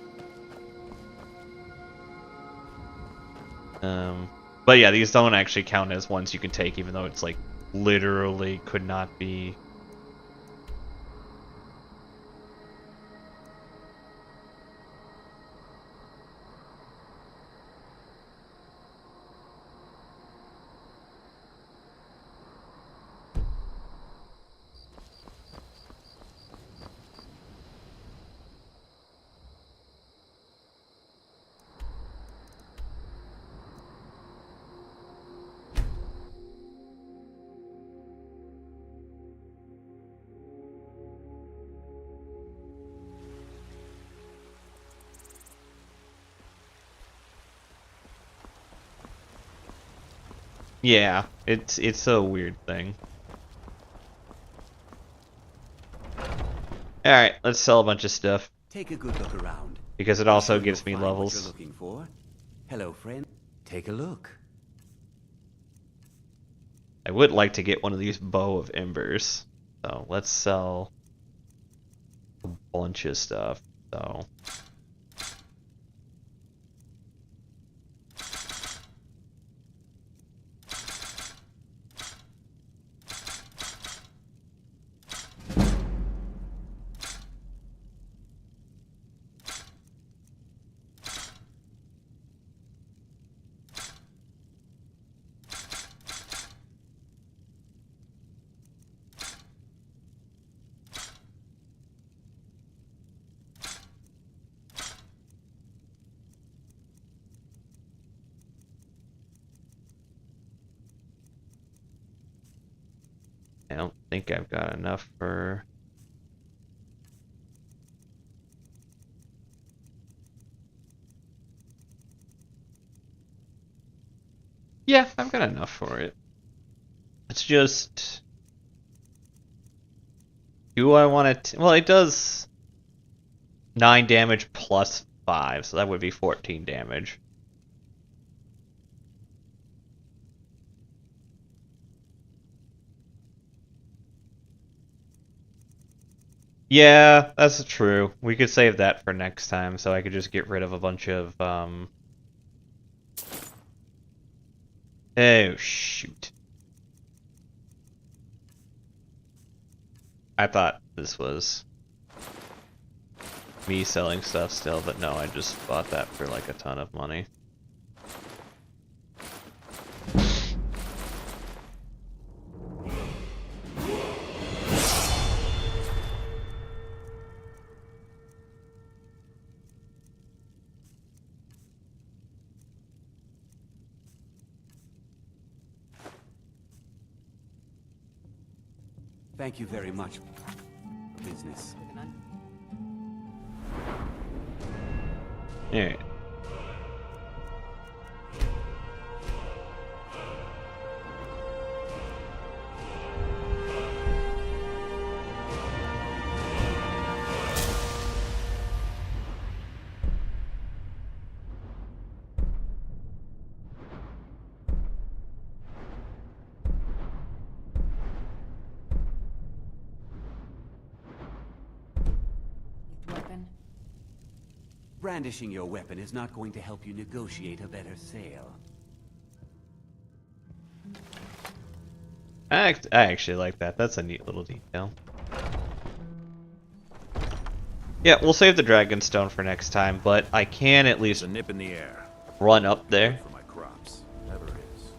But yeah, these don't actually count as ones you can take, even though it's like literally could not be. Yeah, it's a weird thing. Alright, let's sell a bunch of stuff. Take a good look around. Because it also gives me levels. What you're looking for. Hello, friend. Take a look. I would like to get one of these bow of embers. So let's sell a bunch of stuff. So I don't think I've got enough for... Yeah, I've got enough for it. It's just... Do I want to... Well, it does 9 damage plus 5, so that would be 14 damage. Yeah, that's true. We could save that for next time, so I could just get rid of a bunch of, Oh, shoot. I thought this was... me selling stuff still, but no, I just bought that for like a ton of money. Thank you very much. Business. Alright. Brandishing your weapon is not going to help you negotiate a better sale. I actually like that. That's a neat little detail. Yeah, we'll save the Dragonstone for next time, but I can at least a nip in the air. Run up there For my crops. Never is.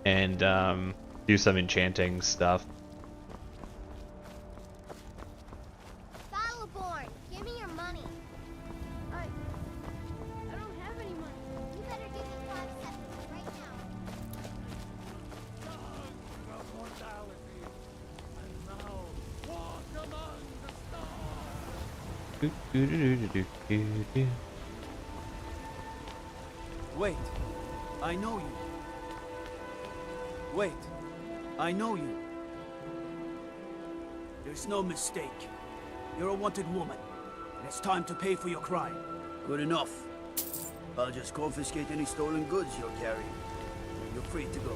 and do some enchanting stuff. Battleborn, give me your money. I don't have any money. You better give me 5 seconds right Wait, I know you. Wait, I know you. There's no mistake. You're a wanted woman, and it's time to pay for your crime. Good enough. I'll just confiscate any stolen goods you're carrying. You're free to go.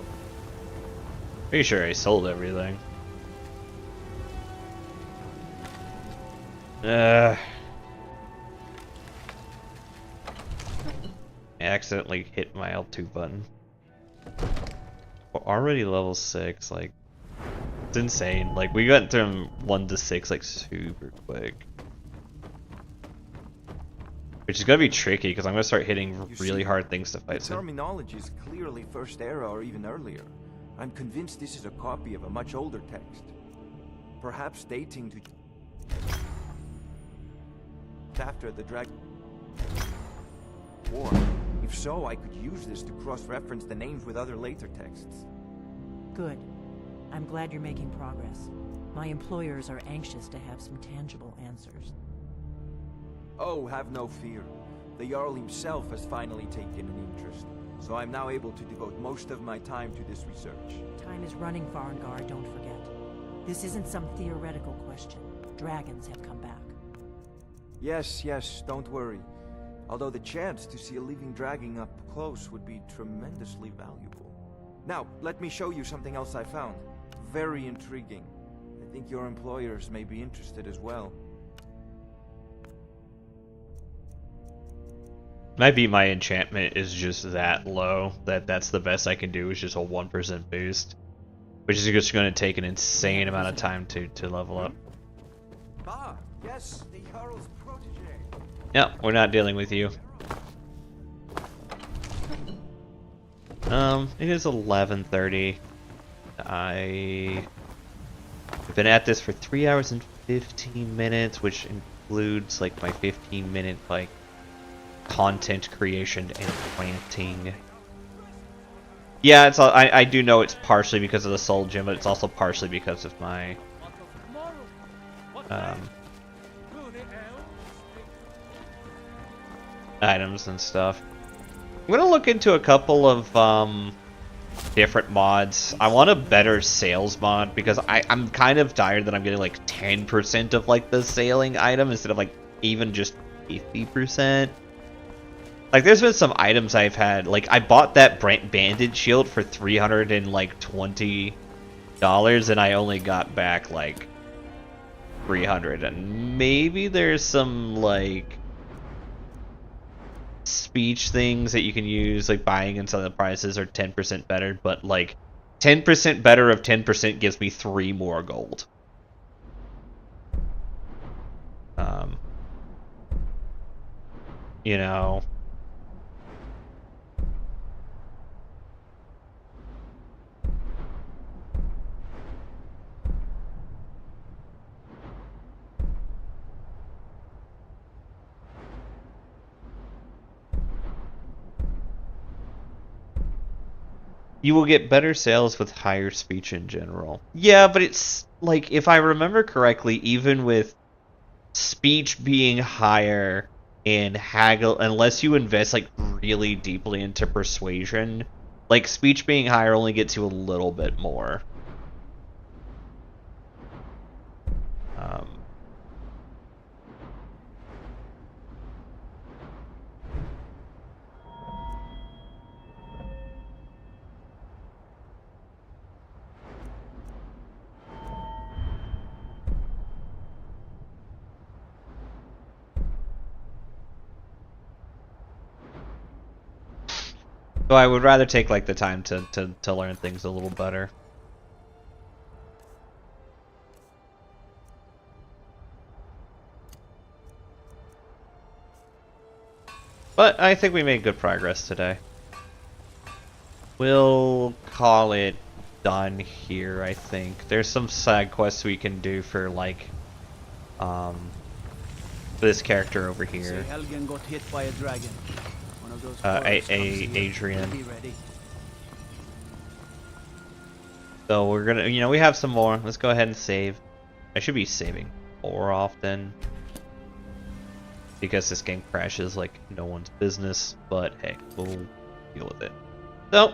Pretty sure I sold everything. I accidentally hit my L2 button. We're already level 6, like, it's insane. Like, we got from 1 to 6, like, super quick. Which is gonna be tricky, because I'm gonna start hitting really hard things to fight The soon. terminology is clearly First Era or even earlier. I'm convinced this is a copy of a much older text. Perhaps dating to after the Dragon War. If so, I could use this to cross-reference the names with other later texts. Good. I'm glad you're making progress. My employers are anxious to have some tangible answers. Oh, have no fear. The Jarl himself has finally taken an interest, so I'm now able to devote most of my time to this research. Time is running, Varangar, don't forget. This isn't some theoretical question. Dragons have come back. Yes, don't worry. Although the chance to see a living dragon up close would be tremendously valuable. Now, let me show you something else I found. Very intriguing. I think your employers may be interested as well. Might be my enchantment is just that low, that's the best I can do is just a 1% boost. Which is just going to take an insane amount of time to level up. Ah, yes, the Jarl's protege. No, we're not dealing with you. It is 11:30. I've been at this for 3 hours and 15 minutes, which includes like my 15-minute like content creation and planting. Yeah, it's all, I do know it's partially because of the soul gem, but it's also partially because of my items and stuff. I'm gonna look into a couple of different mods. I want a better sales mod because I'm kind of tired that I'm getting like 10% of like the sailing item instead of like even just 50%. Like there's been some items I've had, like I bought that bandage shield for $320 and I only got back like 300, and maybe there's some like speech things that you can use, like buying and selling prices are 10% better, but like 10% better of 10% gives me 3 more gold. you know. You will get better sales with higher speech in general. Yeah, but it's like, if I remember correctly, even with speech being higher in haggle, unless you invest like really deeply into persuasion, like speech being higher only gets you a little bit more. So I would rather take like the time to learn things a little better. But I think we made good progress today. We'll call it done here, I think. There's some side quests we can do for like this character over here. Helgen got hit by a dragon. One of those Adrian. Be ready. So we're gonna, you know, we have some more. Let's go ahead and save. I should be saving more often because this game crashes like no one's business. But hey, we'll deal with it. So,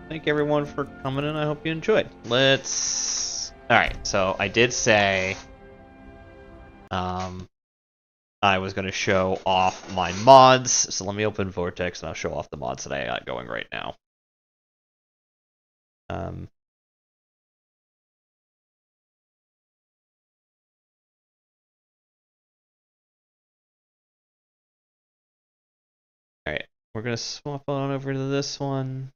thank everyone for coming in. I hope you enjoyed. Let's. All right. So I did say, I was gonna show off my mods. So let me open Vortex and I'll show off the mods that I got going right now. Alright, we're gonna swap on over to this one.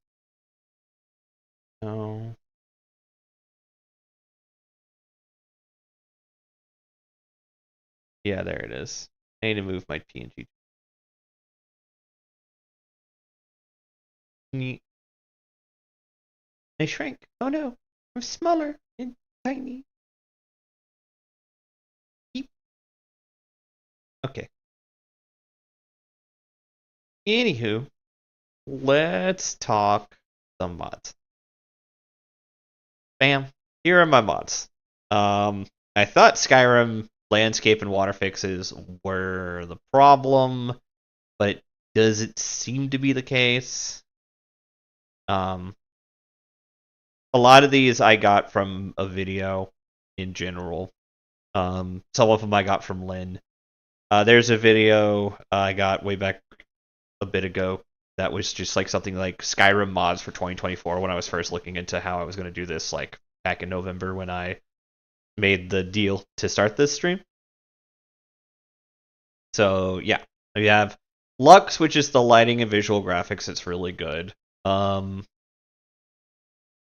No. Yeah, there it is. I need to move my PNG. Neat. I shrank. Oh no, I'm smaller and tiny. Beep. Okay. Anywho, let's talk some mods. Bam. Here are my mods. I thought Skyrim landscape and water fixes were the problem, but does it seem to be the case? A lot of these I got from a video in general. Some of them I got from Lynn. There's a video I got way back a bit ago that was just like something like Skyrim mods for 2024 when I was first looking into how I was going to do this, like back in November when I made the deal to start this stream. So yeah, we have Lux, which is the lighting and visual graphics. It's really good.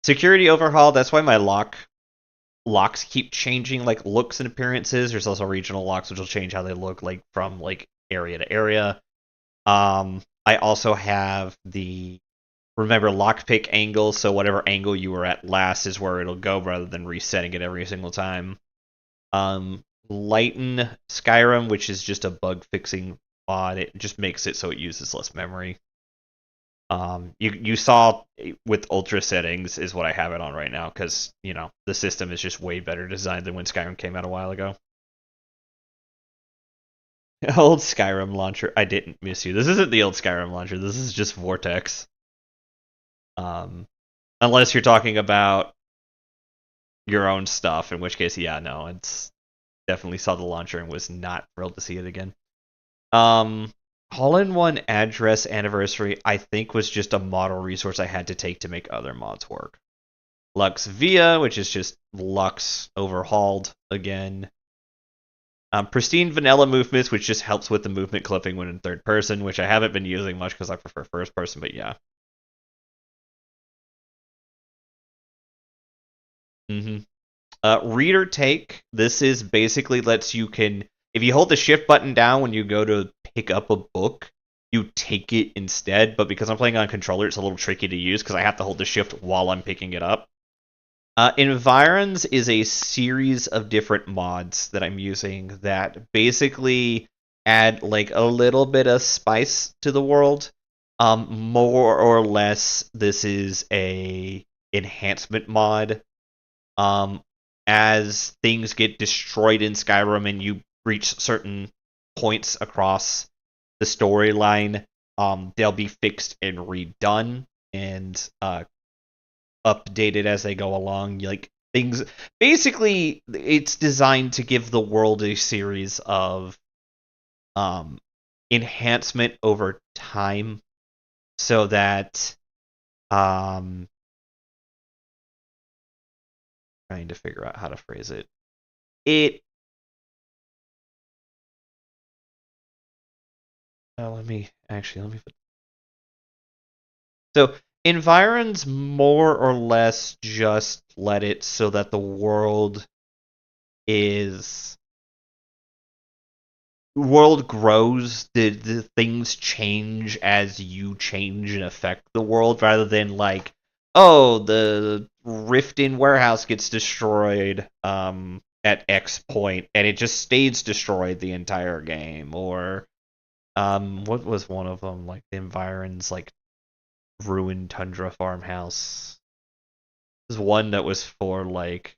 Security overhaul. That's why my locks keep changing, like looks and appearances. There's also regional locks, which will change how they look, like from like area to area. I also have the remember lockpick angle, so whatever angle you were at last is where it'll go rather than resetting it every single time. Lighten Skyrim, which is just a bug fixing mod. It just makes it so it uses less memory. You saw with ultra settings is what I have it on right now because, you know, the system is just way better designed than when Skyrim came out a while ago. Old Skyrim launcher. I didn't miss you. This isn't the old Skyrim launcher. This is just Vortex. Unless you're talking about your own stuff, in which case, yeah, no, it's definitely saw the launcher and was not thrilled to see it again. All-in-one address anniversary, I think, was just a model resource I had to take to make other mods work. Lux Via, which is just Lux overhauled again. Pristine vanilla movements, which just helps with the movement clipping when in third person, which I haven't been using much because I prefer first person, but yeah. Reader take. This is basically lets you can If you hold the shift button down when you go to pick up a book, you take it instead, but because I'm playing on controller, it's a little tricky to use because I have to hold the shift while I'm picking it up. Environs is a series of different mods that I'm using that basically add like a little bit of spice to the world. More or less, this is a enhancement mod. As things get destroyed in Skyrim and you reach certain points across the storyline, they'll be fixed and redone and updated as they go along. Like things, basically, it's designed to give the world a series of enhancement over time, so that trying to figure out how to phrase it. Let me put. So environs more or less just let it so that the world grows, the things change as you change and affect the world, rather than like, oh, the Riften warehouse gets destroyed at X point and it just stays destroyed the entire game, or what was one of them, like the environs, like ruined tundra farmhouse. There's one that was for like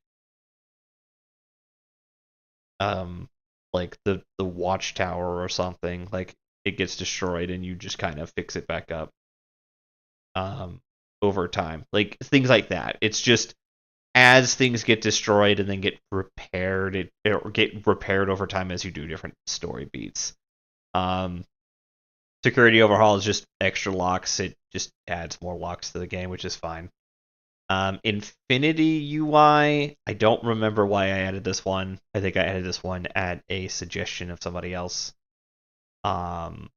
the watchtower or something, like it gets destroyed and you just kind of fix it back up over time, like things like that. It's just as things get destroyed and then get repaired, or get repaired over time as you do different story beats. Security overhaul is just extra locks. It just adds more locks to the game, which is fine. Infinity UI, I don't remember why I added this one. I think I added this one at a suggestion of somebody else. And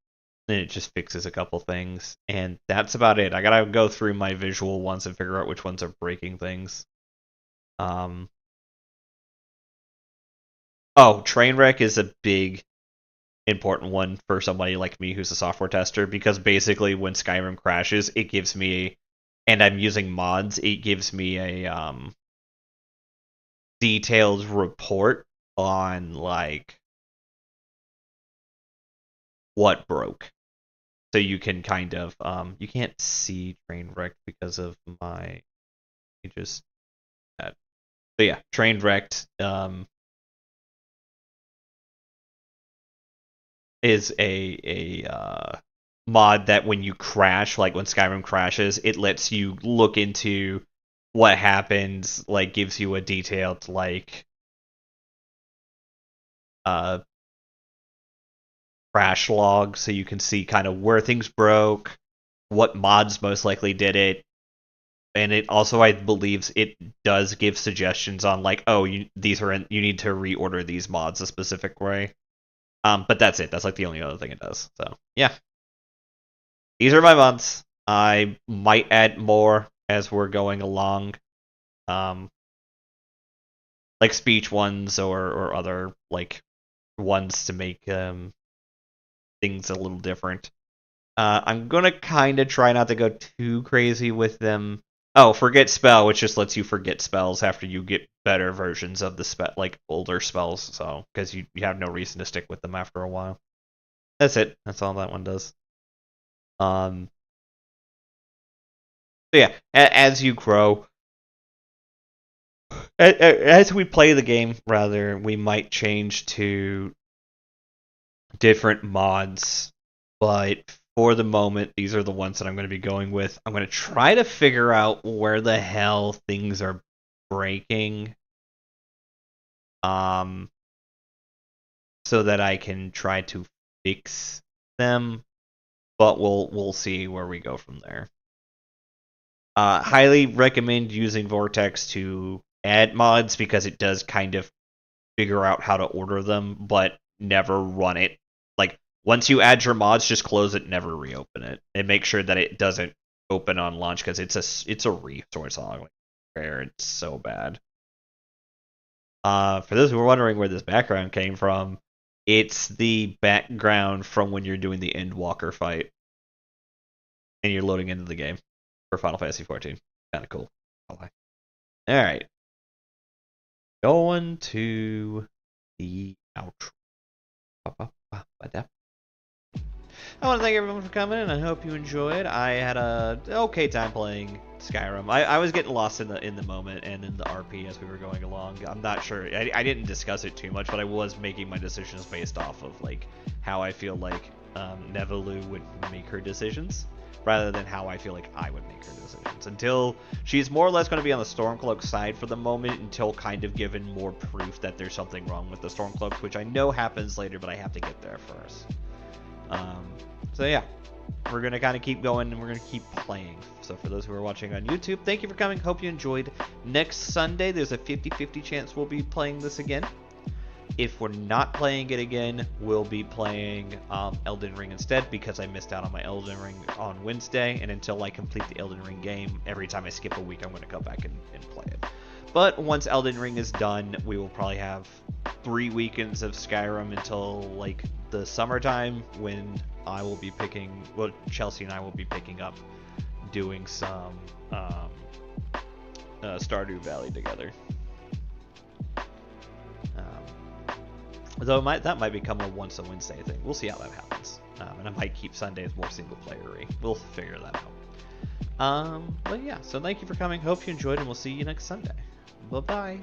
it just fixes a couple things, and that's about it. I gotta go through my visual ones and figure out which ones are breaking things. Oh, Trainwreck is a big important one for somebody like me who's a software tester, because basically when Skyrim crashes, it gives me, and I'm using mods, it gives me a detailed report on like what broke. So you can kind of you can't see Trainwreck because of my just that. But yeah, Trainwrecked is a mod that when you crash, like when Skyrim crashes, it lets you look into what happened, like gives you a detailed like crash log, so you can see kind of where things broke, what mods most likely did it, and it also, I believe, it does give suggestions on like, oh, you need to reorder these mods a specific way. But that's it. That's like the only other thing it does. So yeah, these are my mods. I might add more as we're going along, like speech ones or other like ones to make things a little different. I'm gonna kind of try not to go too crazy with them. Oh, forget spell, which just lets you forget spells after you get better versions of the spell, like older spells. So because you have no reason to stick with them after a while. That's it. That's all that one does. So yeah, as you grow, as we play the game, rather, we might change to different mods, but for the moment, these are the ones that I'm going to be going with. I'm going to try to figure out where the hell things are breaking, so that I can try to fix them. But we'll see where we go from there. Highly recommend using Vortex to add mods, because it does kind of figure out how to order them, but never run it. Like, once you add your mods, just close it, never reopen it, and make sure that it doesn't open on launch, because it's a resource hog. It's so bad. For those who are wondering where this background came from, It's the background from when you're doing the Endwalker fight. And you're loading into the game for Final Fantasy XIV. Kind of cool. Alright. Going to the outro. I want to thank everyone for coming, and I hope you enjoyed. I had a okay time playing Skyrim. I was getting lost in the moment and in the RP as we were going along. I'm not sure. I didn't discuss it too much, but I was making my decisions based off of like how I feel like Nevalu would make her decisions, rather than how I feel like I would make her decisions. Until she's more or less going to be on the Stormcloak side for the moment, until kind of given more proof that there's something wrong with the Stormcloaks, which I know happens later, but I have to get there first. So yeah, we're going to kind of keep going, and we're going to keep playing. So for those who are watching on YouTube, thank you for coming. Hope you enjoyed. Next Sunday, there's a 50-50 chance we'll be playing this again. If we're not playing it again, we'll be playing Elden Ring instead, because I missed out on my Elden Ring on Wednesday, and until I complete the Elden Ring game, every time I skip a week, I'm going to come back and play it. But once Elden Ring is done, we will probably have 3 weekends of Skyrim until like the summertime, when I will be picking, well, Chelsea and I will be picking up doing some Stardew Valley together. Though that might become a once a Wednesday thing. We'll see how that happens. And I might keep Sundays more single player-y. We'll figure that out. But yeah, so thank you for coming. Hope you enjoyed, and we'll see you next Sunday. Bye-bye.